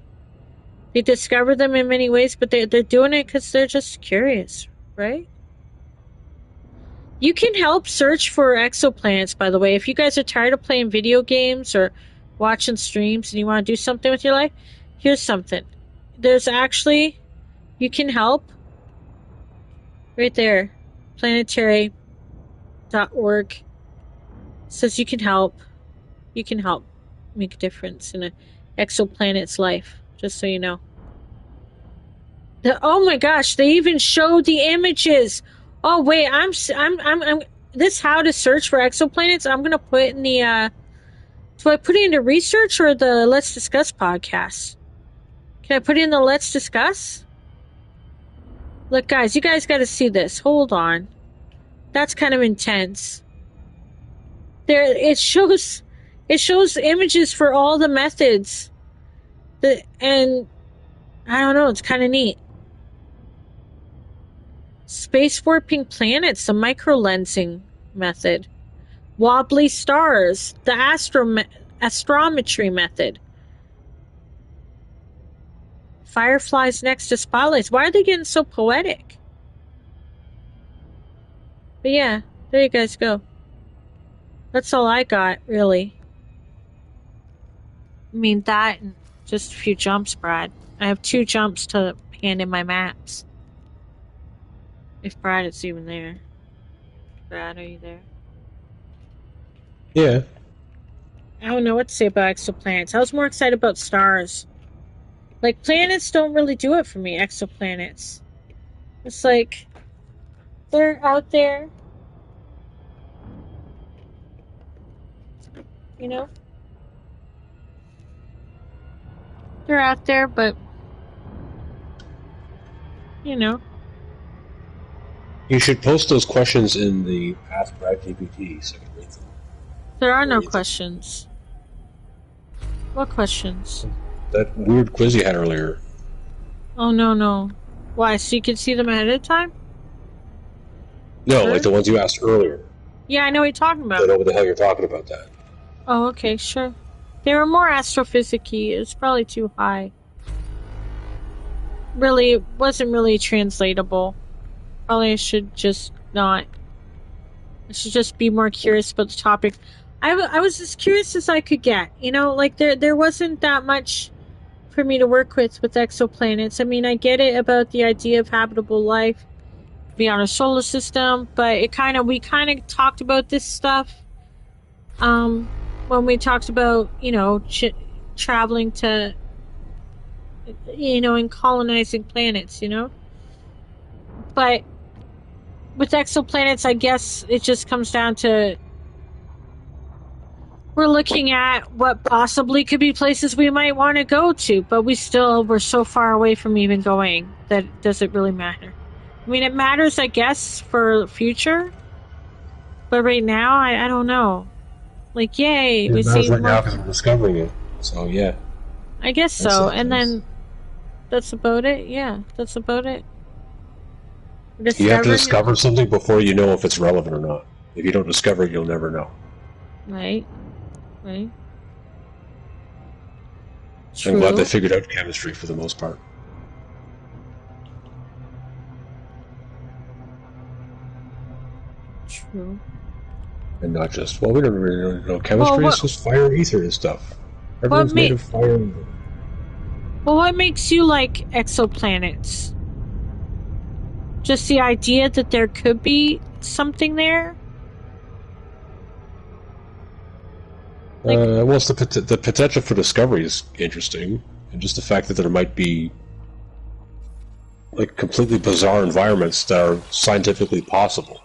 they discover them in many ways, but they're doing it because they're just curious, right? You can help search for exoplanets, by the way. If you guys are tired of playing video games or watching streams and you want to do something with your life, here's something. There's actually, you can help right there. Planetary.org says you can help. You can help make a difference in an exoplanet's life, just so you know. Oh my gosh, they even show the images. Oh wait, I'm this how to search for exoplanets. I'm gonna put in the. Do I put it into research or the Let's Discuss podcast? Can I put it in the Let's Discuss? Look, guys, you guys got to see this. Hold on, that's kind of intense. There, it shows images for all the methods. And I don't know, it's kind of neat. Space warping planets, the microlensing method. Wobbly stars, the astrometry method. Fireflies next to spotlights. Why are they getting so poetic? But yeah, there you guys go. That's all I got, really. I mean, that and just a few jumps, Brad. I have 2 jumps to hand in my maps. If Brad is even there. Brad, are you there? Yeah. I don't know what to say about exoplanets. I was more excited about stars. Like, planets don't really do it for me, exoplanets. It's like, they're out there. You know? They're out there, but, you know. You should post those questions in the Ask Brad GPT so I can read them. There are no questions. What questions? That weird quiz you had earlier. Oh, no. Why, so you can see them ahead of time? No, Sure. like the ones you asked earlier. Yeah, I know what you're talking I about. don't know what the hell you're talking about that. Oh, okay, sure. They were more astrophysics-y. It's probably too high. Really, it wasn't really translatable. Probably I should just not. I should just be more curious about the topic. I was as curious as I could get. You know, like there wasn't that much for me to work with exoplanets. I mean, I get it about the idea of habitable life beyond our solar system, but we kind of talked about this stuff when we talked about, you know, traveling to, you know, and colonizing planets, you know. But with exoplanets, I guess it just comes down to we're looking at what possibly could be places we might want to go to, but we're so far away from even going that does it really matter? I mean, it matters, I guess, for the future, but right now, I don't know. Like, yay, It we matters see right more. now because we're discovering it. So, yeah. I guess That's so, what it and is. then that's about it. Yeah, that's about it. You have to Discovering it, discover something before you know if it's relevant or not. If you don't discover it, you'll never know. right? I'm True. glad they figured out chemistry for the most part. True. And not just, well, we don't really know chemistry, Well, it's just fire, ether, and stuff. Everything's made of fire and ether. Well, what makes you like exoplanets? Just the idea that there could be something there? Like, Well, it's the potential for discovery is interesting, and just the fact that there might be like completely bizarre environments that are scientifically possible.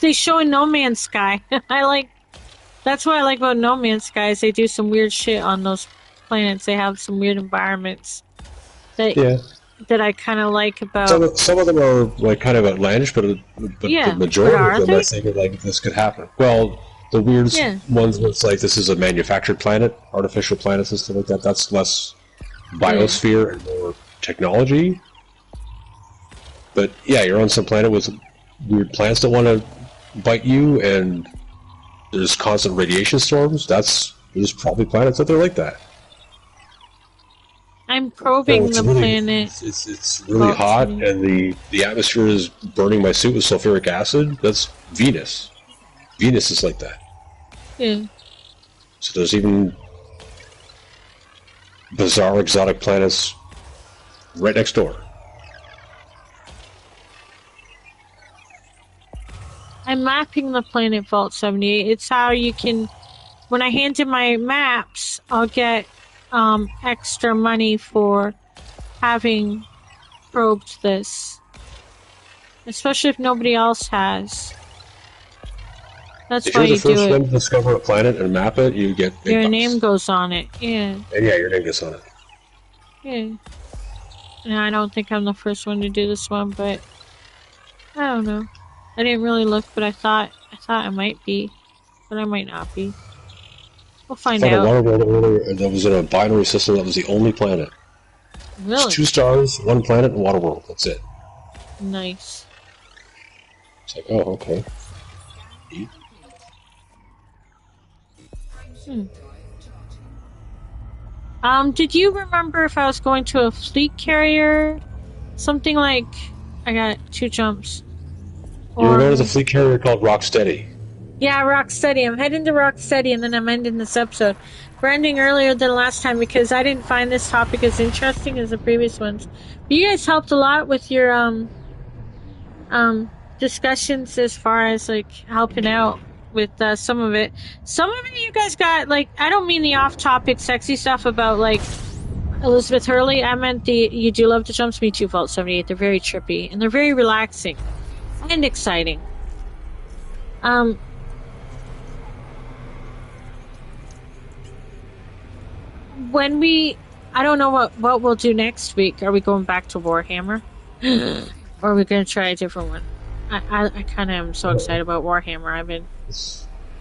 they show in No Man's Sky. I like that's what I like about No Man's Sky is they do some weird shit on those planets. They have some weird environments that Yeah, that I kind of like about. some of them are like kind of outlandish, but the Yeah, but majority of are them are they? thinking like this could happen. Well, the weirdest Yeah, ones where it's like this is a manufactured planet, artificial planets and stuff like that. That's less yeah. biosphere and more technology. But yeah, you're on some planet with weird plants that want to bite you, and there's constant radiation storms. There's probably planets out there like that. I'm So probing it's the really planet. it's really Well, hot, and the atmosphere is burning my suit with sulfuric acid. That's Venus. Venus is like that. yeah. So there's even bizarre exotic planets right next door. I'm mapping the planet Vault 78. It's how you can, when I hand in my maps, I'll get extra money for having probed this, especially if nobody else has. That's If why you're the you do first it. one to discover a planet and map it, you get big Your name bucks. goes on it. Yeah, And yeah, your name gets on it. yeah. And I don't think I'm the first one to do this one, but I don't know. I didn't really look, but I thought I might be, but I might not be. We'll I find found a out. water world earlier, and that was in a binary system that was the only planet. It's Really 2 stars, one planet, and water world. That's it. nice. It's like, oh, okay. Neat. Hmm. Did you remember if I was going to a fleet carrier? Something like I got 2 jumps. You're going to the Or fleet carrier called Rocksteady. yeah, Rocksteady. I'm heading to Rocksteady and then I'm ending this episode. We're ending earlier than last time because I didn't find this topic as interesting as the previous ones. But you guys helped a lot with your discussions as far as like helping out with some of it. Some of it you guys got like I don't mean the off topic sexy stuff about like Elizabeth Hurley. I meant the you do love the jumps. Me too, Vault 78. They're very trippy and they're very relaxing and exciting. Um when we I don't know what we'll do next week. Are we going back to Warhammer? Or are we gonna try a different one? I kinda am so excited about Warhammer. I've been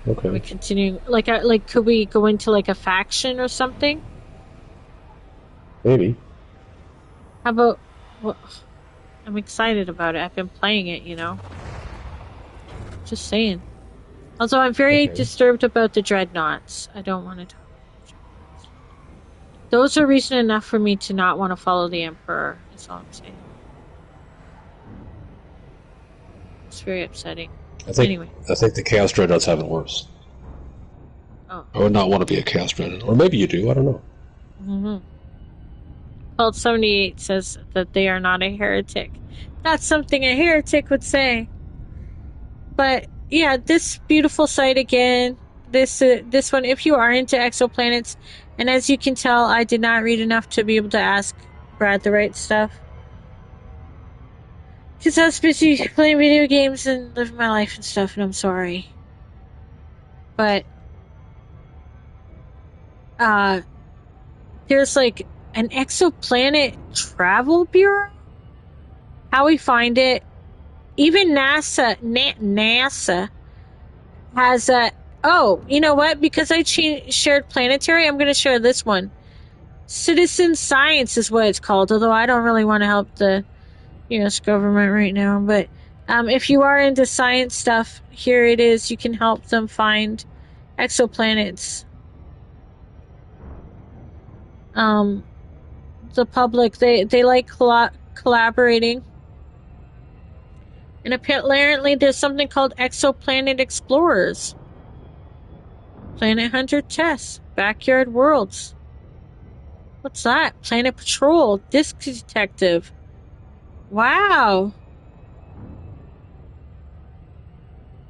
are we Okay. continuing like could we go into like a faction or something? Maybe. How about well, I'm excited about it. I've been playing it, you know. Just saying. Although I'm very Okay. disturbed about the dreadnoughts. I don't want to talk. Those are reason enough for me to not want to follow the Emperor, is all I'm saying. It's very upsetting. I think Anyway. I think the Chaos Dreadnoughts have it worse. Oh. I would not want to be a Chaos Dreadnought. Or maybe you do, I don't know. Mm-hmm. Cult 78 says that they are not a heretic. That's something a heretic would say. But yeah, this beautiful site again. This one, if you are into exoplanets, and as you can tell, I did not read enough to be able to ask Brad the right stuff. Because I was busy playing video games and living my life and stuff, and I'm sorry. But there's like an exoplanet travel bureau. How we find it? Even NASA has a. Oh, you know what? Because I shared Planetary, I'm going to share this one. Citizen Science is what it's called. Although I don't really want to help the U.S. government right now, but if you are into science stuff, here it is. You can help them find exoplanets. The public they like collaborating. And apparently there's something called Exoplanet Explorers, Planet Hunter Tests, Backyard Worlds. What's that? Planet Patrol, Disc Detective. Wow.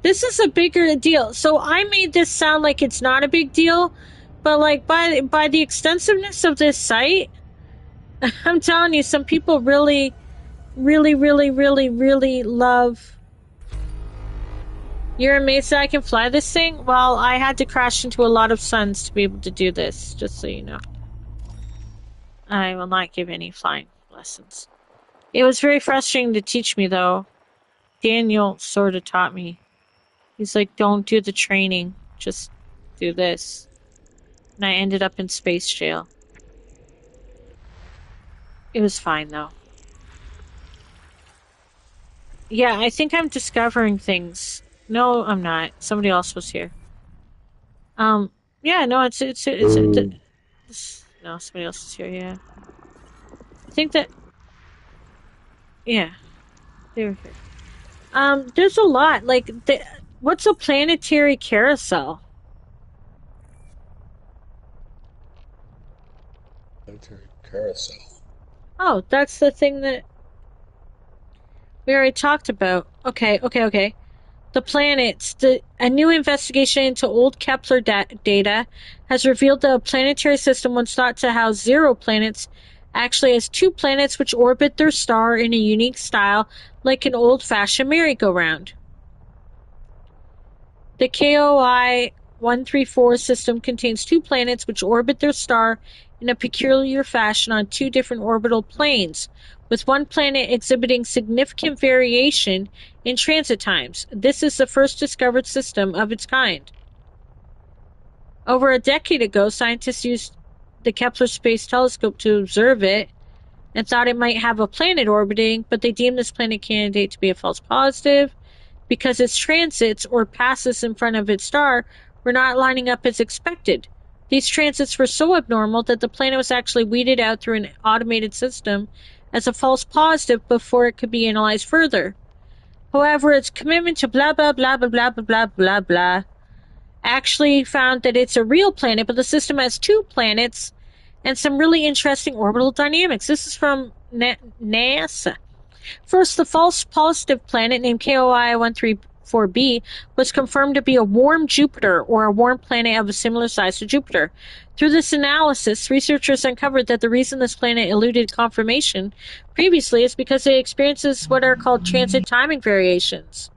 This is a bigger deal. So I made this sound like it's not a big deal, but like by the extensiveness of this site, I'm telling you, some people really, really, really, really, really love. You're amazed that I can fly this thing? Well, I had to crash into a lot of suns to be able to do this, just so you know. I will not give any flying lessons. It was very frustrating to teach me, though. Daniel sort of taught me. He's like, don't do the training, just do this. And I ended up in space jail. It was fine, though. Yeah, I think I'm discovering things. No, I'm not. Somebody else was here. Yeah, no, no, somebody else is here. Yeah, I think that. Yeah, they were here. There's a lot. Like, what's a planetary carousel? Planetary carousel. Oh, that's the thing that we already talked about. Okay. The planets. A new investigation into old Kepler data has revealed that a planetary system once thought to house 0 planets actually has 2 planets which orbit their star in a unique style, like an old-fashioned merry-go-round. The KOI 134 system contains 2 planets which orbit their star in a peculiar fashion on 2 different orbital planes, with one planet exhibiting significant variation in transit times. This is the first discovered system of its kind. Over a decade ago, scientists used the Kepler Space Telescope to observe it and thought it might have a planet orbiting, but they deemed this planet candidate to be a false positive because its transits, or passes in front of its star, were not lining up as expected. These transits were so abnormal that the planet was actually weeded out through an automated system as a false positive before it could be analyzed further. However, its commitment to blah blah blah blah blah blah blah blah blah actually found that it's a real planet, but the system has 2 planets and some really interesting orbital dynamics. This is from NASA. First, the false positive planet named KOI 134b was confirmed to be a warm Jupiter, or a warm planet of a similar size to Jupiter. Through this analysis, researchers uncovered that the reason this planet eluded confirmation previously is because it experiences what are called transit timing variations,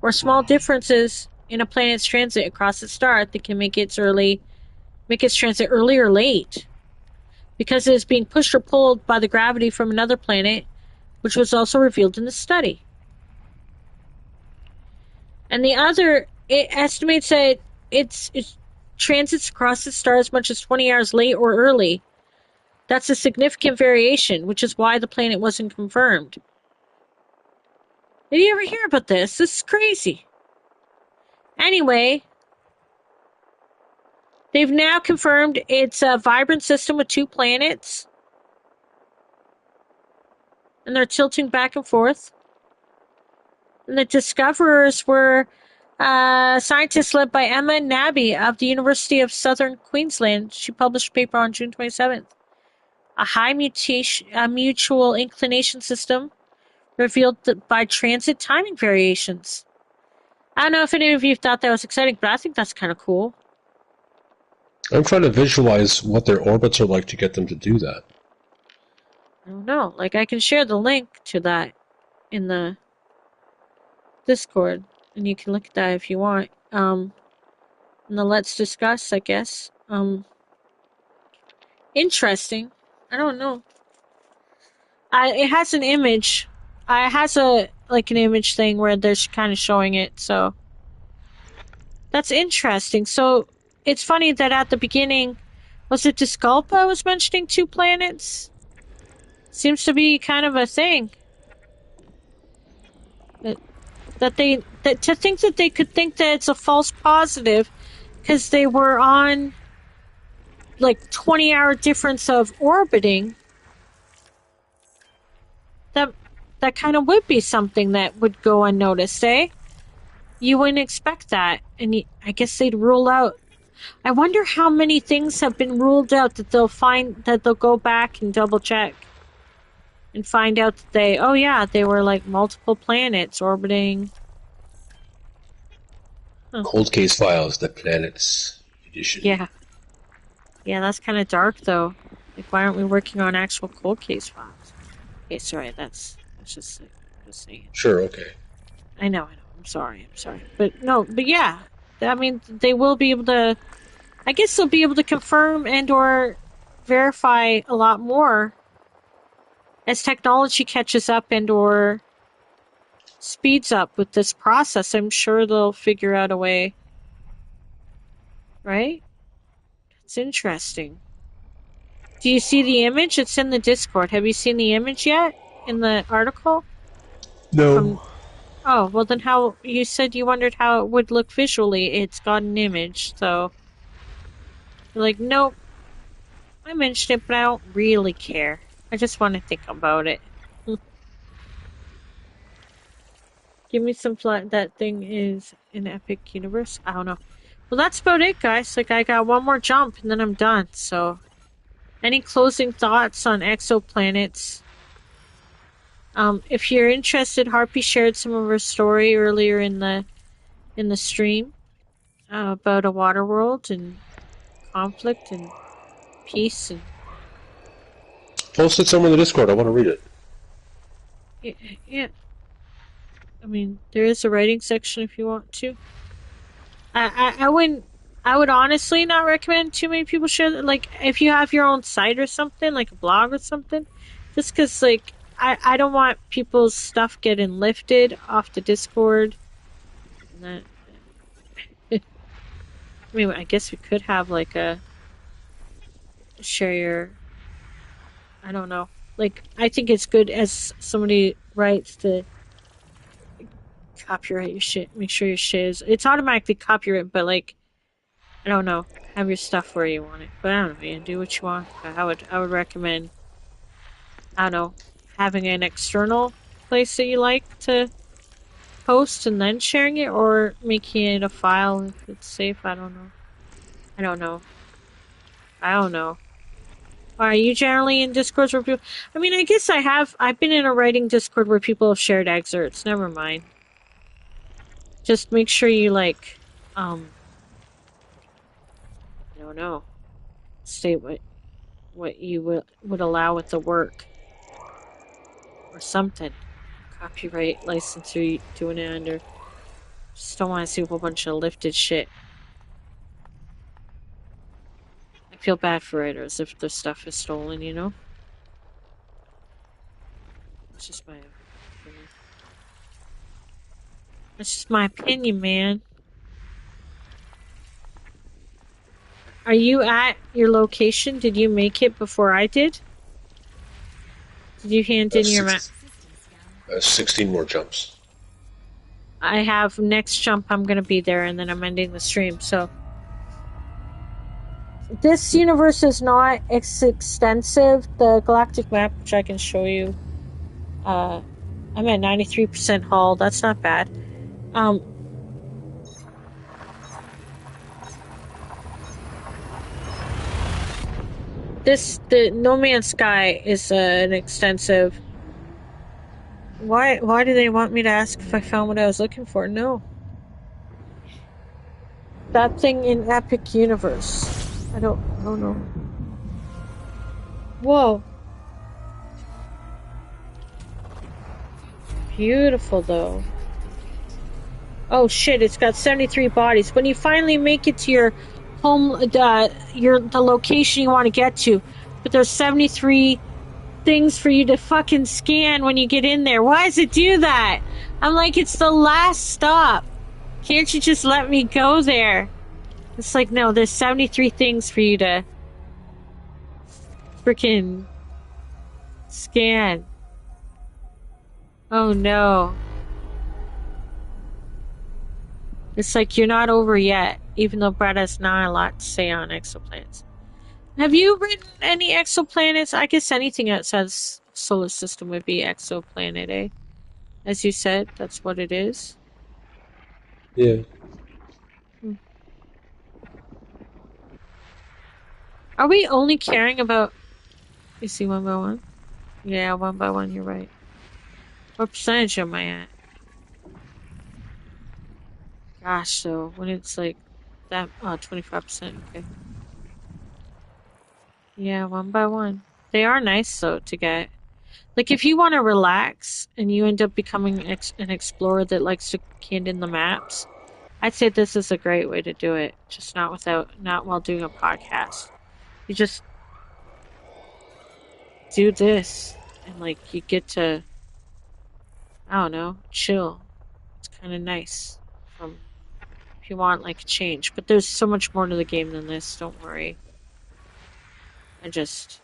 or small differences in a planet's transit across its star that can make its transit early or late, because it is being pushed or pulled by the gravity from another planet, which was also revealed in the study. And the other, it estimates that it transits across the star as much as 20 hours late or early. That's a significant variation, which is why the planet wasn't confirmed. Did you ever hear about this? This is crazy. Anyway, they've now confirmed it's a vibrant system with 2 planets, and they're tilting back and forth. And the discoverers were scientists led by Emma Nabi of the University of Southern Queensland. She published a paper on June 27th. A mutual inclination system revealed by transit timing variations. I don't know if any of you thought that was exciting, but I think that's kind of cool. I'm trying to visualize what their orbits are like to get them to do that. I don't know. Like, I can share the link to that in the Discord, and you can look at that if you want. In the Let's Discuss, I guess. Interesting. I don't know. It has an image. It has an image thing where they're kind of showing it, so that's interesting. So it's funny that at the beginning, was it Disculpa was mentioning 2 planets? Seems to be kind of a thing. To think that they could think that it's a false positive because they were on 20-hour difference of orbiting. That kind of would be something that would go unnoticed, eh? You wouldn't expect that, and I guess they'd rule out. I wonder how many things have been ruled out that they'll go back and double check and find out that they were multiple planets orbiting. Cold Case Files, the Planets Edition. Yeah. Yeah, that's kind of dark, though. Like, why aren't we working on actual cold case files? Okay, sorry, that's just saying. Sure, okay. I know. I'm sorry. But no, but yeah. I mean, they will be able to, I guess they'll be able to confirm and or verify a lot more as technology catches up and or speeds up with this process. I'm sure they'll figure out a way, right? It's interesting. Do you see the image? It's in the Discord. Have you seen the image yet in the article? No. From Oh, well then how you said you wondered how it would look visually. It's got an image, so you're like, nope, I mentioned it, but I don't really care. I just want to think about it. Give me some flat. That thing is an epic universe. I don't know. Well, that's about it, guys. Like, I got one more jump and then I'm done. So, any closing thoughts on exoplanets? If you're interested, Harpy shared some of her story earlier in the stream about a water world and conflict and peace and Post it somewhere in the Discord. I want to read it. yeah. I mean, there is a writing section if you want to. I wouldn't. I would honestly not recommend too many people share that. Like, if you have your own site or something, like a blog or something, just because, like, I don't want people's stuff getting lifted off the Discord. And that, I mean, I guess we could have, like, a share your. I don't know. Like, I think it's good as somebody writes to copyright your shit. Make sure your shit is. It's automatically copyright, but, like, I don't know. Have your stuff where you want it. But I don't know, man. Do what you want. But I would recommend, I don't know, having an external place that you like to post and then sharing it, or making it a file if it's safe. I don't know. I don't know. I don't know. Are you generally in Discords where people? I mean, I guess I have. I've been in a writing Discord where people have shared excerpts. Never mind. Just make sure you like, I don't know, state what you would allow with the work or something. Copyright license or doing it under. Just don't want to see a whole bunch of lifted shit. I feel bad for writers if their stuff is stolen, you know? It's just my opinion. That's just my opinion, man. Are you at your location? Did you make it before I did? Did you hand in your map? 16 more jumps. I have next jump, I'm gonna be there, and then I'm ending the stream, so. This universe is not extensive. The galactic map, which I can show you, I'm at 93% hull. That's not bad. The No Man's Sky is an extensive. Why do they want me to ask if I found what I was looking for? No. That thing in Epic Universe. I don't know. Whoa. Beautiful though. Oh shit, it's got 73 bodies. When you finally make it to your home, the location you want to get to, but there's 73 things for you to fucking scan when you get in there. Why does it do that? I'm like, it's the last stop. Can't you just let me go there? It's like, no, there's 73 things for you to freaking scan. Oh no. It's like you're not over yet, even though Brett has not a lot to say on exoplanets. Have you written any exoplanets? I guess anything outside the solar system would be exoplanet, eh? As you said, that's what it is. Yeah. Are we only caring about... You see 1 by 1? Yeah, 1 by 1, you're right. What percentage am I at? Gosh, so when it's like that, 25%, okay. Yeah, one by one. They are nice though to get. Like if you want to relax and you end up becoming an explorer that likes to hand in the maps, I'd say this is a great way to do it. Just not while doing a podcast. You just do this and like you get to, I don't know, chill. It's kind of nice from if you want like change. But there's so much more to the game than this. Don't worry. I just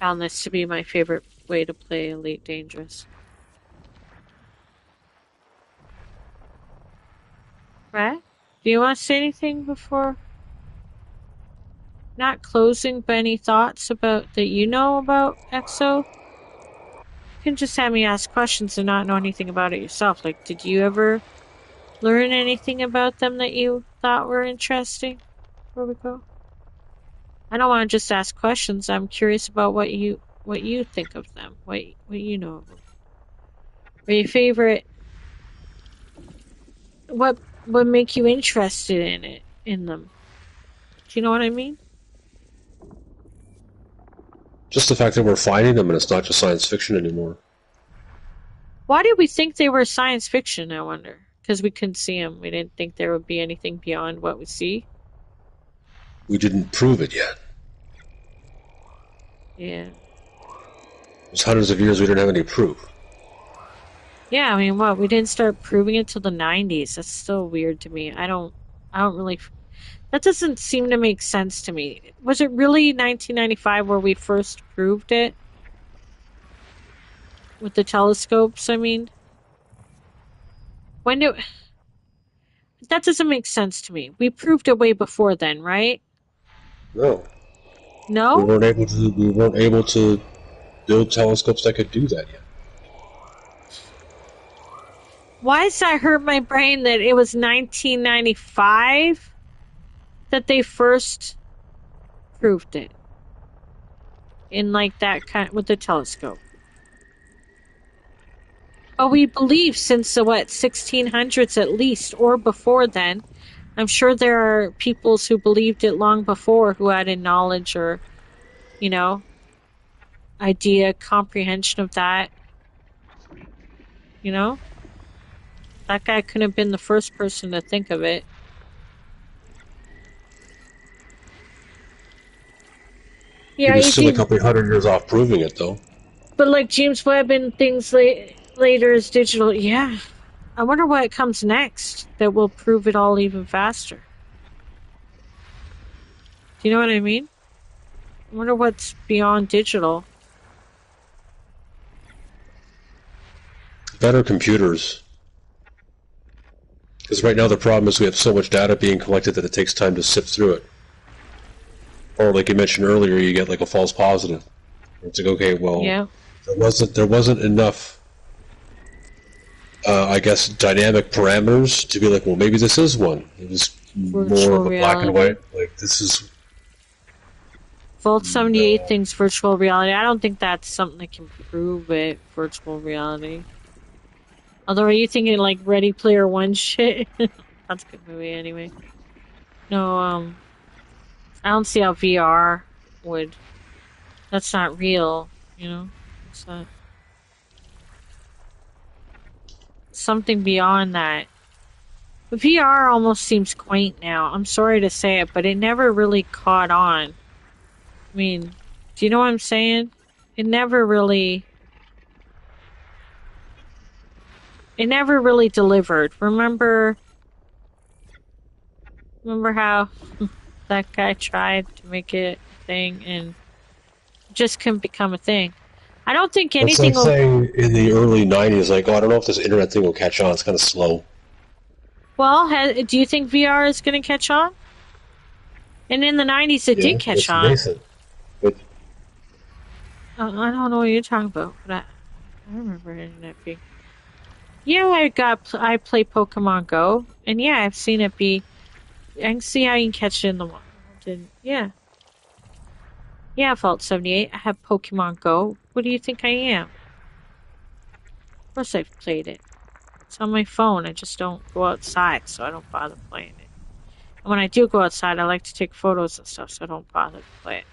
found this to be my favorite way to play Elite Dangerous. Right? Do you want to say anything before not closing, but any thoughts about that you know about EXO? You can just have me ask questions and not know anything about it yourself. Like, did you ever learn anything about them that you thought were interesting before we go? I don't want to just ask questions. I'm curious about what you think of them, what you know of them. Or your favorite, what would make you interested in them. Do you know what I mean? Just the fact that we're finding them and it's not just science fiction anymore. Why did we think they were science fiction, I wonder? Because we couldn't see them. We didn't think there would be anything beyond what we see. We didn't prove it yet. Yeah. There's hundreds of years we didn't have any proof. Yeah, I mean, what? We didn't start proving it till the 90s. That's still weird to me. I don't really, that doesn't seem to make sense to me. Was it really 1995 where we first proved it? With the telescopes, I mean? When do, that doesn't make sense to me. We proved it way before then, right? No. We No? weren't able to. We weren't able to build telescopes that could do that yet. Why does that hurt my brain that it was 1995 that they first proved it? In like that kind with the telescope. But we believe since the what 1600s at least or before then. I'm sure there are peoples who believed it long before who had a knowledge or, you know, idea, comprehension of that. You know? That guy couldn't have been the first person to think of it. He Yeah, was you still a see, couple of hundred years off proving it, though. but like James Webb and things later is digital. Yeah. I wonder what comes next that will prove it all even faster. Do you know what I mean? I wonder what's beyond digital. Better computers. Because right now the problem is we have so much data being collected that it takes time to sift through it. Or like you mentioned earlier, you get like a false positive. It's like, okay, well, Yeah. there wasn't enough, I guess, dynamic parameters to be like, well, maybe this is one. It was more Virtual of a black and reality. white. Like this is Vault 78 no. thinks virtual reality. I don't think that's something that can prove it, virtual reality. Although, are you thinking like Ready Player One shit? That's a good movie anyway. No, I don't see how VR would. That's not real, you know? It's not something beyond that. VR almost seems quaint now. I'm sorry to say it, but it never really caught on. I mean, do you know what I'm saying? It never really it never really delivered. Remember how that guy tried to make it a thing and it just couldn't become a thing. I don't think It's anything like will. saying in the early '90s, like, oh, I don't know if this internet thing will catch on. It's kind of slow. Well, do you think VR is going to catch on? And in the 90s, it did Yeah, catch it's on. nascent. But I don't know what you're talking about, but I remember internet being. Yeah, I play Pokemon Go, and yeah, I've seen it be. I can see how you can catch it in the wild, and yeah, yeah, Vault 78. I have Pokemon Go. What do you think I am? Of course, I've played it. It's on my phone. I just don't go outside, so I don't bother playing it. And when I do go outside, I like to take photos and stuff, so I don't bother to play it.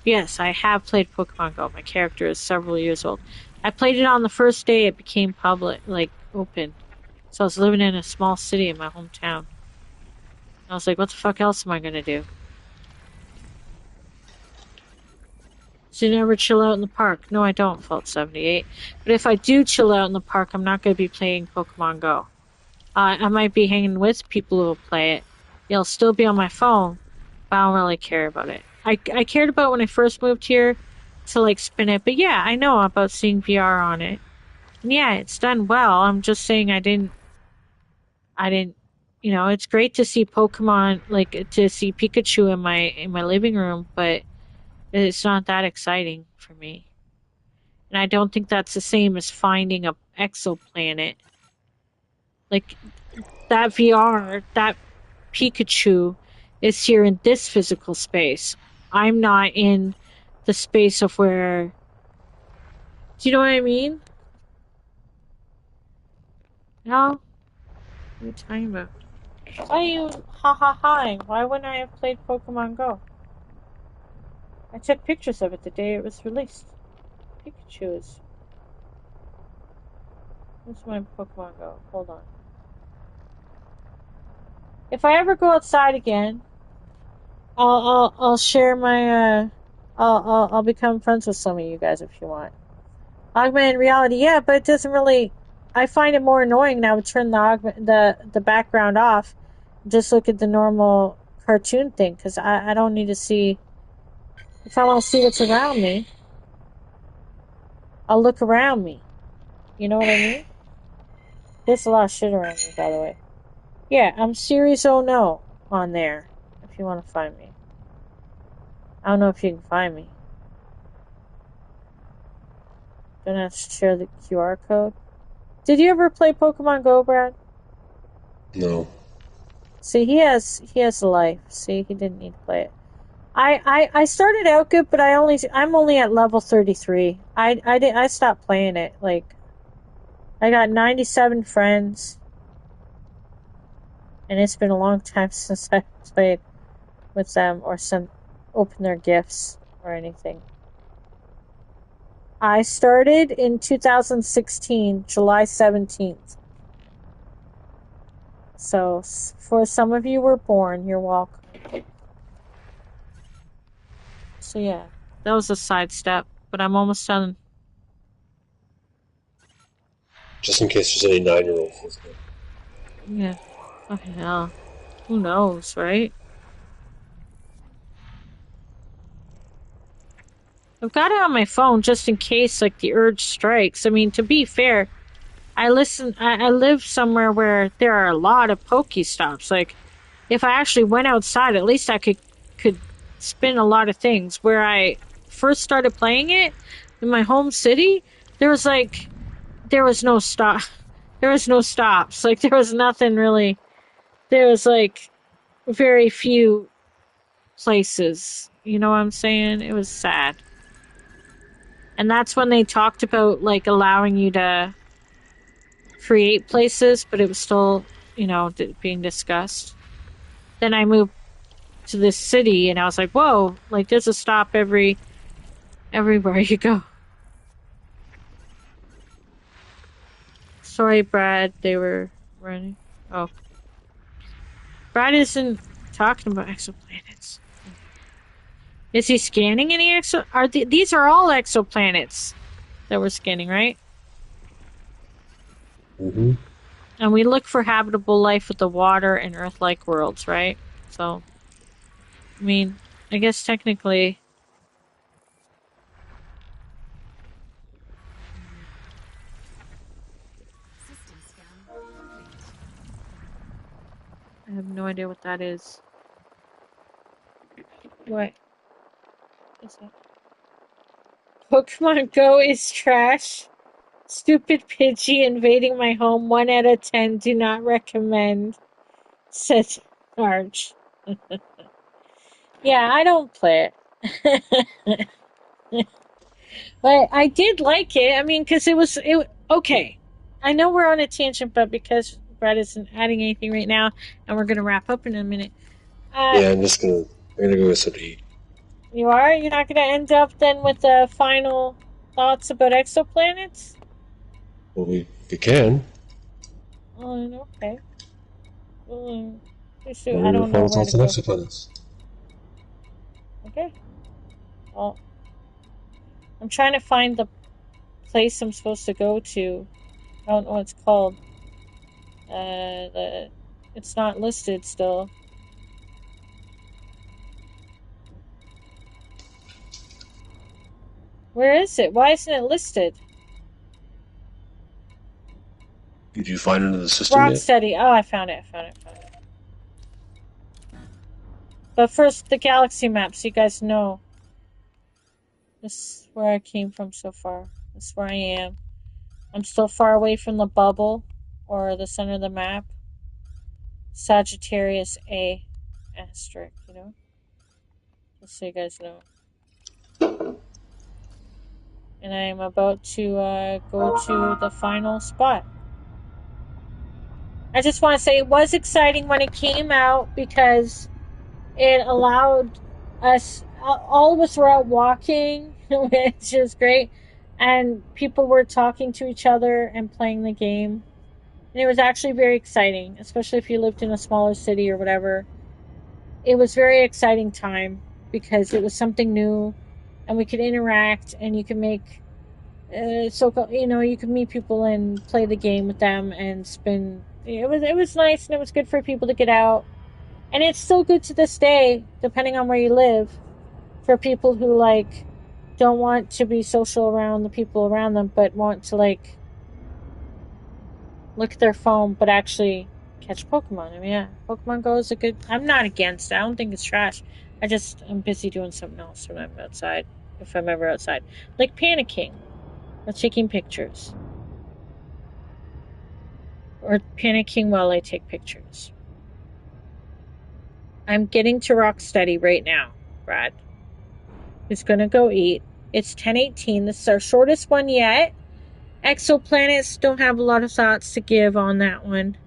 Yes, I have played Pokemon Go. My character is several years old. I played it on the first day it became public, like open. So I was living in a small city in my hometown. I was like, what the fuck else am I gonna do? So you never chill out in the park? No, I don't, Fault 78. But if I do chill out in the park, I'm not gonna be playing Pokemon Go. I might be hanging with people who will play it. It'll still be on my phone, but I don't really care about it. I cared about when I first moved here to like spin it, but yeah, I know about seeing VR on it. And yeah, it's done well. I'm just saying I didn't it's great to see Pokemon like to see Pikachu in my living room, but it's not that exciting for me. And I don't think that's the same as finding a exoplanet. Like that VR, that Pikachu is here in this physical space. I'm not in the space of where. Do you know what I mean? No? What are you talking about? Why are you ha ha haing? Why wouldn't I have played Pokemon Go? I took pictures of it the day it was released. Pikachu is. Where's my Pokemon Go? Hold on. If I ever go outside again, I'll share my I'll become friends with some of you guys if you want. Augmented reality, yeah, but it doesn't really. I find it more annoying now to turn the background off. Just look at the normal cartoon thing because I don't need to see. If I want to see what's around me, I'll look around me. You know what I mean? There's a lot of shit around me, by the way. Yeah, I'm Series Oh No on there. If you want to find me, I don't know if you can find me. Gonna have to share the QR code. Did you ever play Pokemon Go, Brad? No. See, he has a life. See, he didn't need to play it. I started out good, but I'm only at level 33. I stopped playing it. Like I got 97 friends, and it's been a long time since I played with them or some opened their gifts or anything. I started in 2016, July 17th. So for some of you were born, you're welcome. So yeah, that was a sidestep, but I'm almost done. Just in case there's any 9-year-olds listening. Yeah. Fucking hell. Who knows, right? I've got it on my phone just in case, like, the urge strikes. I mean, to be fair, I live somewhere where there are a lot of Pokestops. Like, if I actually went outside, at least I could spin a lot of things. Where I first started playing it in my home city, there was like there was no stop. There was no stops. Like there was nothing really. There was like very few places. You know what I'm saying? It was sad. And that's when they talked about like allowing you to create places, but it was still, being discussed. Then I moved to this city and I was like, whoa, like there's a stop everywhere you go. Sorry, Brad, they were running. Oh. Brad isn't talking about exoplanets. Is he scanning any these are all exoplanets that we're scanning, right? Mm-hmm. And we look for habitable life with the water and Earth-like worlds, right? So, I mean, I guess technically, I have no idea what that is. What is that? Pokemon Go is trash. Stupid Pidgey invading my home. 1 out of 10. Do not recommend. Said Arch. Yeah, I don't play it. But I did like it. I mean, because it was okay. I know we're on a tangent, but because Brad isn't adding anything right now, and we're gonna wrap up in a minute. Uh, Yeah, I'm gonna go get something to eat. you are? You're not gonna end up then with the final thoughts about exoplanets? Well, we can. Oh, okay. Well, What are I your don't know final where to thoughts on go. exoplanets? Okay. Well, I'm trying to find the place I'm supposed to go to. I don't know what it's called. The it's not listed still. Where is it? Why isn't it listed? Did you find it in the system yet? Rocksteady. Oh, I found it. I found it. I found it. But first, the galaxy map, so you guys know this is where I came from so far. This is where I am. I'm still far away from the bubble or the center of the map. Sagittarius A asterisk, just so you guys know. And I am about to go to the final spot. I just want to say it was exciting when it came out because it allowed us, all of us were out walking, which is great, and people were talking to each other and playing the game. And it was actually very exciting, especially if you lived in a smaller city or whatever. It was very exciting time because it was something new and we could interact and you could make you could meet people and play the game with them and spend. It was nice and it was good for people to get out, and it's still good to this day, depending on where you live, for people who don't want to be social around the people around them, but want to look at their phone, but actually catch Pokemon. I mean, yeah, Pokemon Go is a good. I'm not against it. I don't think it's trash. I'm busy doing something else when I'm outside, if I'm ever outside, like panicking or taking pictures. Or panicking while I take pictures. I'm getting to Rocksteady right now, Brad. Who's gonna go eat. It's 10:18. This is our shortest one yet. Exoplanets don't have a lot of thoughts to give on that one.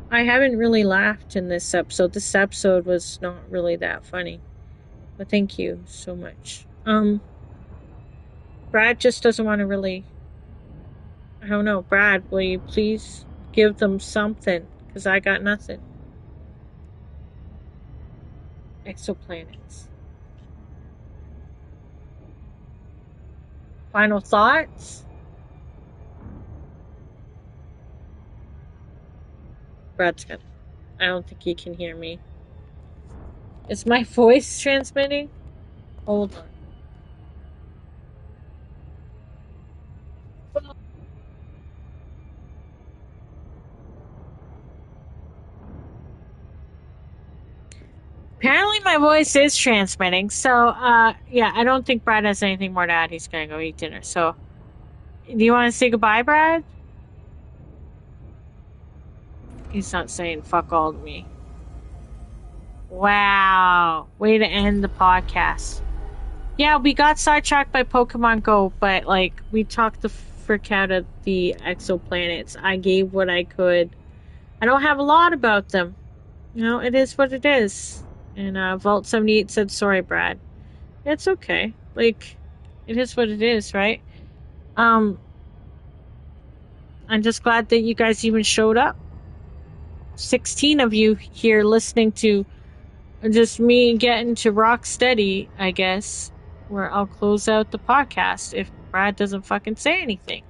I haven't really laughed in this episode. This episode was not really that funny. But thank you so much. Brad just doesn't want to really. I don't know. Brad, will you please give them something? Because I got nothing. Exoplanets. Final thoughts? Brad's got. I don't think he can hear me. Is my voice transmitting? Hold on. Apparently my voice is transmitting, so yeah, I don't think Brad has anything more to add. He's gonna go eat dinner. So do you wanna say goodbye, Brad? He's not saying fuck all to me. Wow. Way to end the podcast. Yeah, we got sidetracked by Pokemon Go, but we talked the frick out of the exoplanets. I gave what I could. I don't have a lot about them. It is what it is. And Vault 78 said, sorry, Brad. It's okay. It is what it is, right? Um, I'm just glad that you guys even showed up. 16 of you here listening to just me getting to rock steady, I guess, where I'll close out the podcast if Brad doesn't fucking say anything.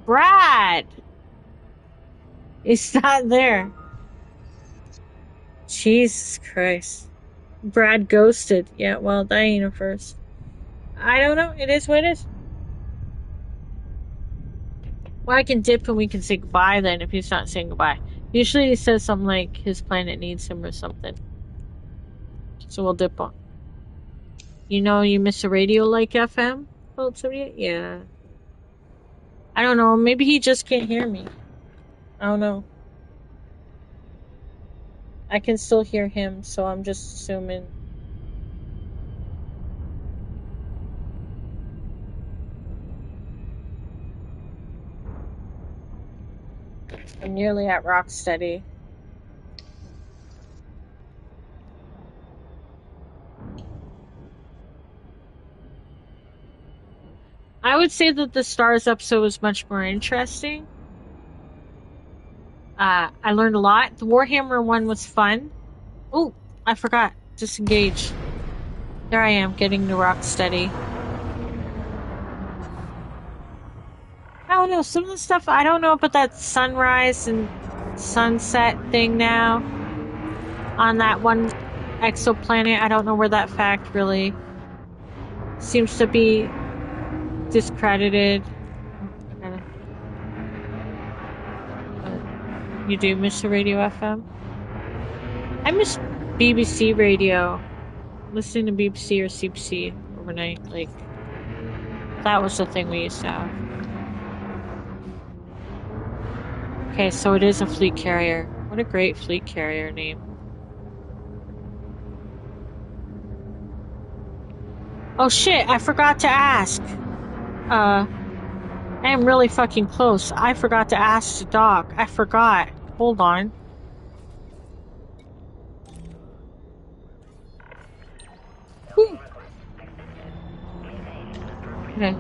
Brad! He's not there. Jesus Christ. Brad ghosted. Yeah, well, Diana first. I don't know. It is what it is. Well, I can dip and we can say goodbye then if he's not saying goodbye. Usually he says something like his planet needs him or something. So we'll dip on. You miss a radio like FM? Oh, somebody? Yeah. I don't know. Maybe he just can't hear me. I don't know. I can still hear him, so I'm just assuming. I'm nearly at Rocksteady. I would say that the Stars episode was much more interesting. I learned a lot. The Warhammer one was fun. Oh, I forgot. Disengage. There I am, getting to Rocksteady. I don't know, some of the stuff, I don't know about that sunrise and sunset thing now. On that one exoplanet, I don't know where that fact really seems to be discredited. You do miss the radio FM? I miss BBC radio. Listening to BBC or CBC overnight, like, that was the thing we used to have. Okay, so it is a fleet carrier. What a great fleet carrier name. Oh shit, I forgot to ask. I am really fucking close. I forgot to ask to dock. I forgot. Hold on. Whew. Okay.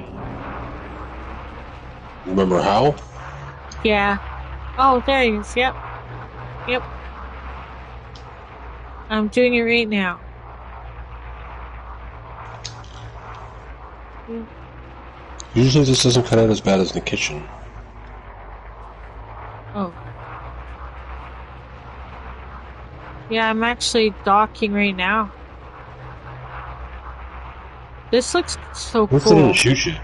Remember how? Yeah. Oh, there he is. Yep. Yep. I'm doing it right now. Usually this doesn't cut out as bad as in the kitchen. Oh. Yeah, I'm actually docking right now. This looks so cool. Hopefully they didn't shoot you.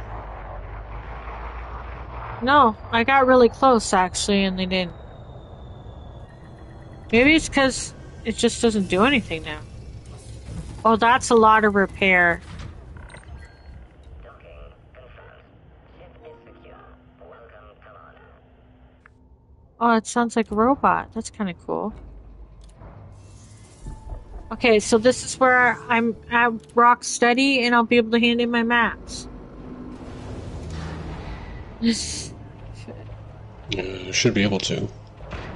No, I got really close actually, and they didn't. Maybe it's because it just doesn't do anything now. Oh, that's a lot of repair. Oh, it sounds like a robot. That's kind of cool. Okay, so this is where I'm at Rocksteady, and I'll be able to hand in my maps. Should be able to.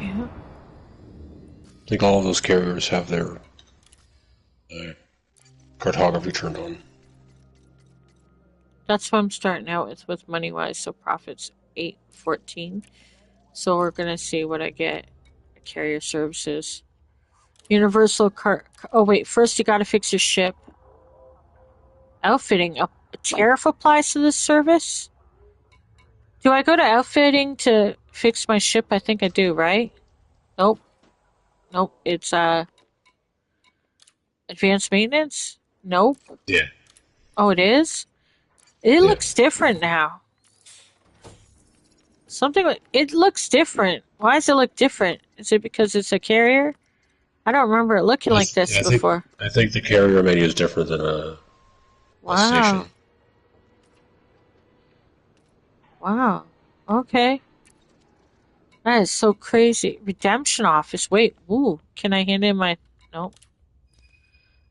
Yeah. I think all of those carriers have their cartography turned on. That's what I'm starting out with money-wise, so profits 814. So we're gonna see what I get. Carrier services. Universal car. Oh wait, first you gotta fix your ship. Outfitting. A tariff applies to this service? Do I go to outfitting to fix my ship? I think I do, right? Nope. Nope. It's advanced maintenance? Nope. Yeah. Oh, it is? It looks different now. It looks different. Why does it look different? Is it because it's a carrier? I don't remember it looking like this before. I think the carrier menu is different than a station. Wow. Okay. That is so crazy. Redemption office. Wait. Ooh. Can I hand in my... Nope.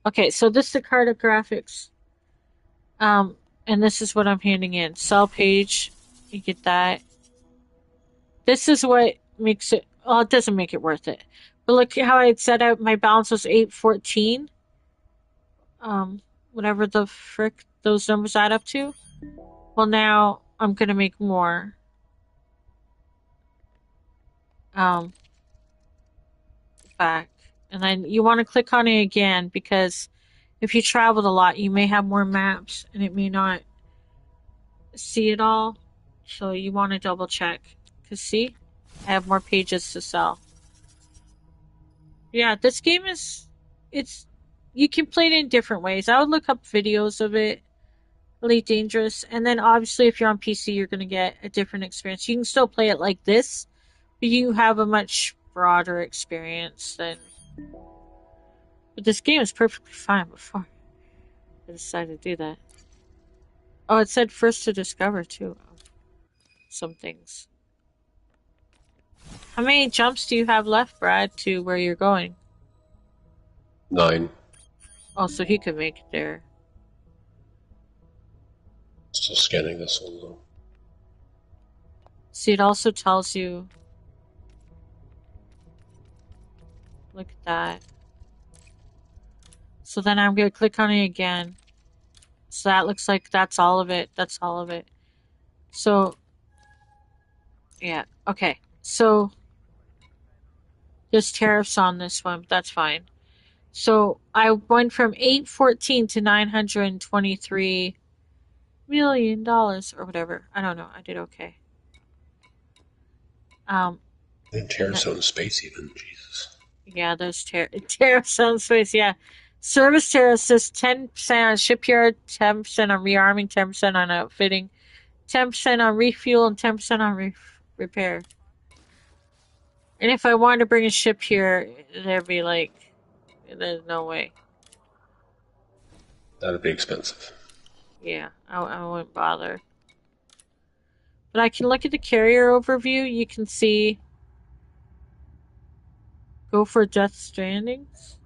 Okay, so this is the cartographics. And this is what I'm handing in. Sell page. You get that. This is what makes it... Well, it doesn't make it worth it. But look how I had set out my balance was 814. Whatever the frick those numbers add up to. Well, now I'm gonna make more. Back. And then you want to click on it again because if you traveled a lot, you may have more maps and it may not see it all. So you want to double check. Because see, I have more pages to sell. Yeah, this game is... You can play it in different ways. I would look up videos of it. Elite Dangerous. And then obviously if you're on PC, you're going to get a different experience. You can still play it like this, but you have a much broader experience than... But this game is perfectly fine before I decided to do that. Oh, it said first to discover, too. Some things. How many jumps do you have left, Brad, to where you're going? 9. Oh, so he could make it there. Still scanning this one, though. See, it also tells you Look at that. So then I'm gonna click on it again. So that looks like that's all of it. That's all of it. So, yeah. Okay. So there's tariffs on this one, but that's fine. So I went from 814 to $923 million or whatever. I don't know. I did okay. Um, And and Terrace owns space even. Jesus. yeah, there's tariffs on space. Yeah, service tariffs is 10% on shipyard, 10% on rearming, 10% on outfitting, 10% on refuel, and 10% on repair. And if I wanted to bring a ship here, there'd be like, there's no way. That'd be expensive. Yeah, I wouldn't bother. But I can look at the carrier overview. You can see go for Death Strandings.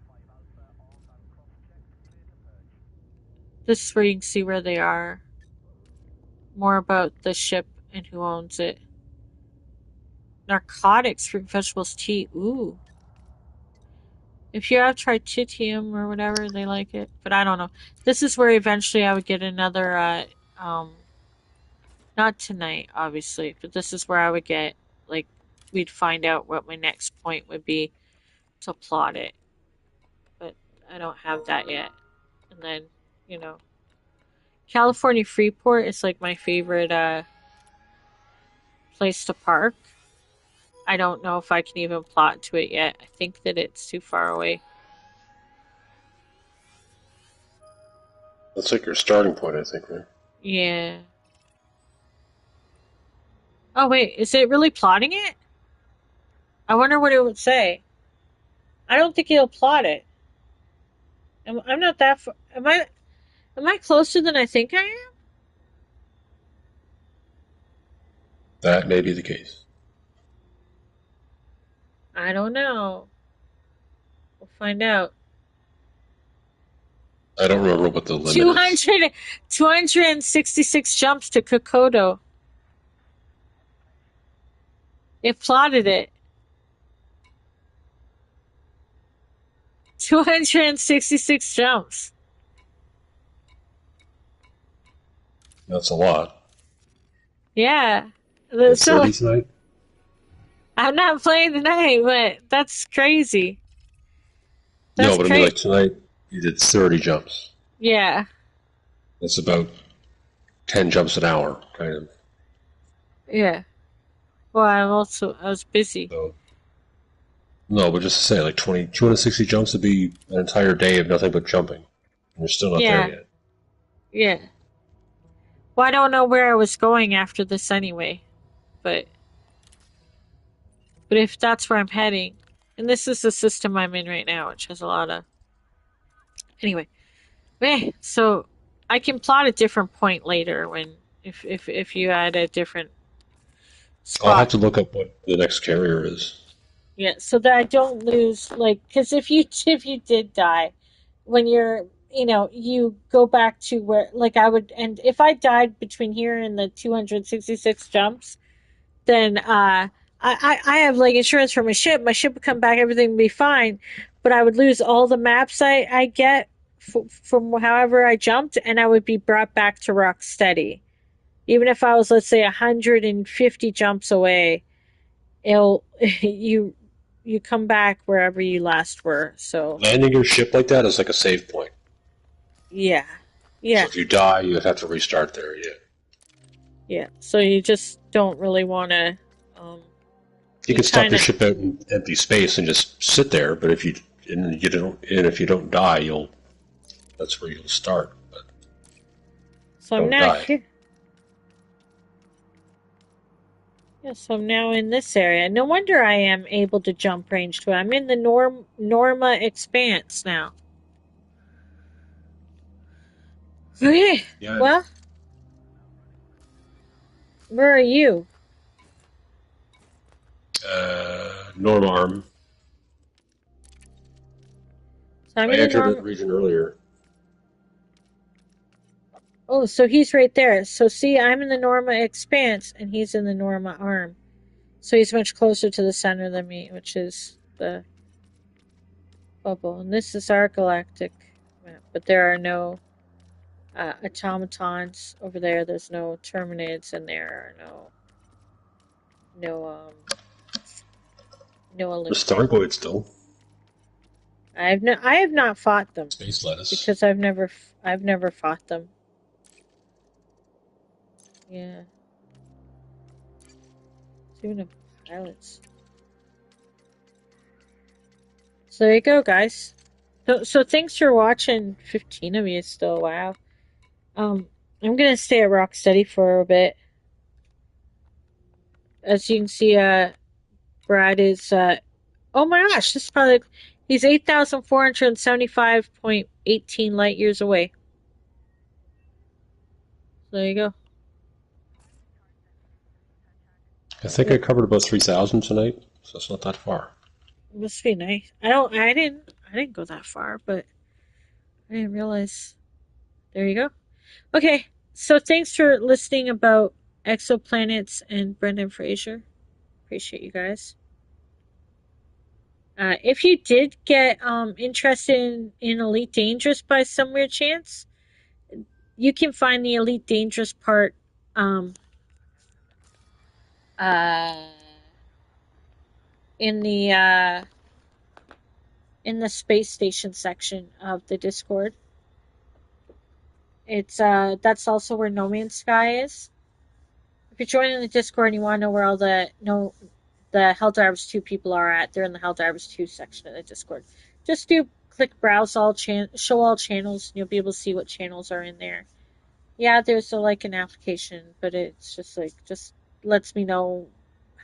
This is where you can see where they are. More about the ship and who owns it. Narcotics, fruit, vegetables, tea. Ooh. If you have trititium or whatever, they like it. But I don't know. This is where eventually I would get another, not tonight, obviously, but this is where I would get, like, we'd find out what my next point would be to plot it. But I don't have that yet. And then, you know, California Freeport is like my favorite, place to park. I don't know if I can even plot to it yet. I think that it's too far away. That's like your starting point, I think, right? Yeah. Oh, wait, is it really plotting it? I wonder what it would say. I don't think it'll plot it. I'm not that far. Am I closer than I think I am? That may be the case. I don't know. We'll find out. I don't remember what the limit is. 200, 266 jumps to Kokoto. It plotted it. 266 jumps. That's a lot. Yeah. It's So 30 tonight? I'm not playing tonight, but that's crazy. No, That's but I mean, crazy. like tonight, you did 30 jumps. Yeah. That's about 10 jumps an hour, kind of. Yeah. Well, I was busy. So, no, but just to say, like 260 jumps would be an entire day of nothing but jumping. And you're still not there Yeah. yet. Yeah. Well, I don't know where I was going after this anyway, but if that's where I'm heading, and this is the system I'm in right now, which has a lot of anyway. So I can plot a different point later when if you add a different I'll have spot. to look up what the next carrier is. Yeah, so that I don't lose like because if you did die, when you're you go back to where like I would and if I died between here and the 266 jumps, then I have like insurance for my ship. My ship would come back, everything would be fine, but I would lose all the maps I get from however I jumped, and I would be brought back to rock steady. Even if I was, let's say, 150 jumps away, it'll you come back wherever you last were. So Landing your ship like that is like a save point. yeah, So yeah, if you die, you would have to restart there, yeah. yeah. So you just don't really want to. You You can stop kind your of ship out in empty space and just sit there, but if you don't die, you'll that's where you'll start. But so I'm don't now die. here. Yeah, so I'm now in this area. No wonder I am able to jump range to it. I'm in the Norma Expanse now. Okay, Yeah. well, where are you? Norma Arm. So I'm I in the entered that Norma. region earlier. Oh, so he's right there. So see, I'm in the Norma Expanse, and he's in the Norma Arm. So he's much closer to the center than me, which is the bubble. And this is our galactic map, but there are no automatons over there. There's no terminids, and there are no The Olympians. Stargoid still. I have not fought them Space lettuce. because I've never fought them. Yeah, it's even have pilots. So there you go, guys. So thanks for watching. 15 of you still. Wow. I'm gonna stay at Rocksteady for a bit. As you can see, Brad is oh my gosh, this is probably he's 8,475.18 light years away. So there you go. I think I Yep, covered about 3,000 tonight, so it's not that far. it must be nice. I didn't go that far, but I didn't realize. There you go. Okay, so thanks for listening about exoplanets and Brendan Fraser. Appreciate you guys. If you did get interested in Elite Dangerous by some weird chance, you can find the Elite Dangerous part um, uh, in the space station section of the Discord. It's that's also where No Man's Sky is. If you're joining the Discord and you want to know where all the Helldivers 2 people are at, they're in the Helldivers 2 section of the Discord. Just do click browse all show all channels, and you'll be able to see what channels are in there. Yeah, there's like an application, but it's just lets me know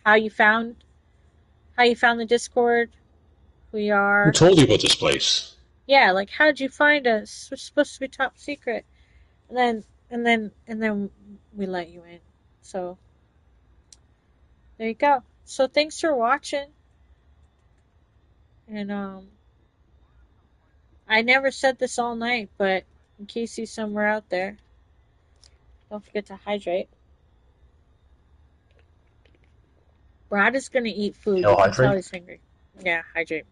how you found the Discord, who you Who are. told you about this place? Yeah, like how did you find us? We're supposed to be top secret. And then we let you in. So there you go. So thanks for watching. And I never said this all night, but in case you're somewhere out there, don't forget to hydrate. Brad is gonna eat food. You Hell can tell hydrate? he's hungry. Yeah, hydrate.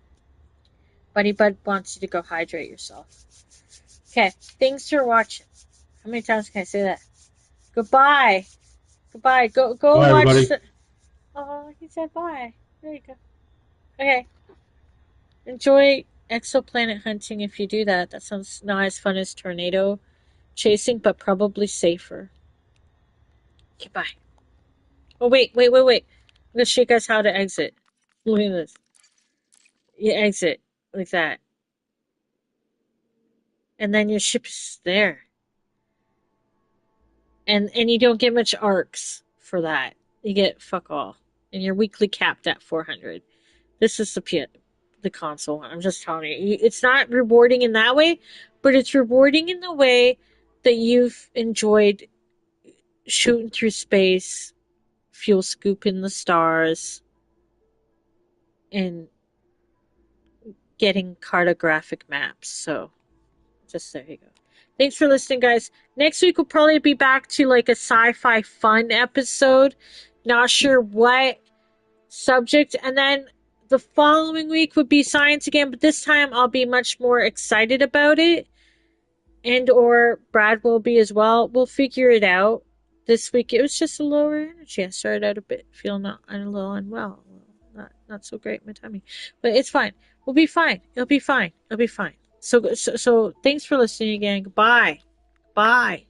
Buddy Bud wants you to go hydrate yourself. Okay, thanks for watching. How many times can I say that? Goodbye. Goodbye. Go Bye, watch. everybody. Oh, he said bye. There you go. Okay. Enjoy exoplanet hunting if you do that. That sounds not as fun as tornado chasing, but probably safer. Goodbye. Oh wait. I'm gonna show you guys how to exit. Look at this. You exit like that, and then your ship's there. And you don't get much arcs for that. You get fuck all, and you're weekly capped at 400. This is the console one. I'm just telling you, it's not rewarding in that way, but it's rewarding in the way that you've enjoyed shooting through space, fuel scooping the stars, and getting cartographic maps. So, just there you go. Thanks for listening, guys. Next week will probably be back to like a sci-fi fun episode. Not sure what subject, and then the following week would be science again, but this time I'll be much more excited about it, and or Brad will be as well. We'll figure it out. This week it was just a lower energy. I started out a bit feeling a little unwell, not so great my tummy, but it's fine. We'll be fine. It'll be fine. So thanks for listening again. Goodbye. Bye.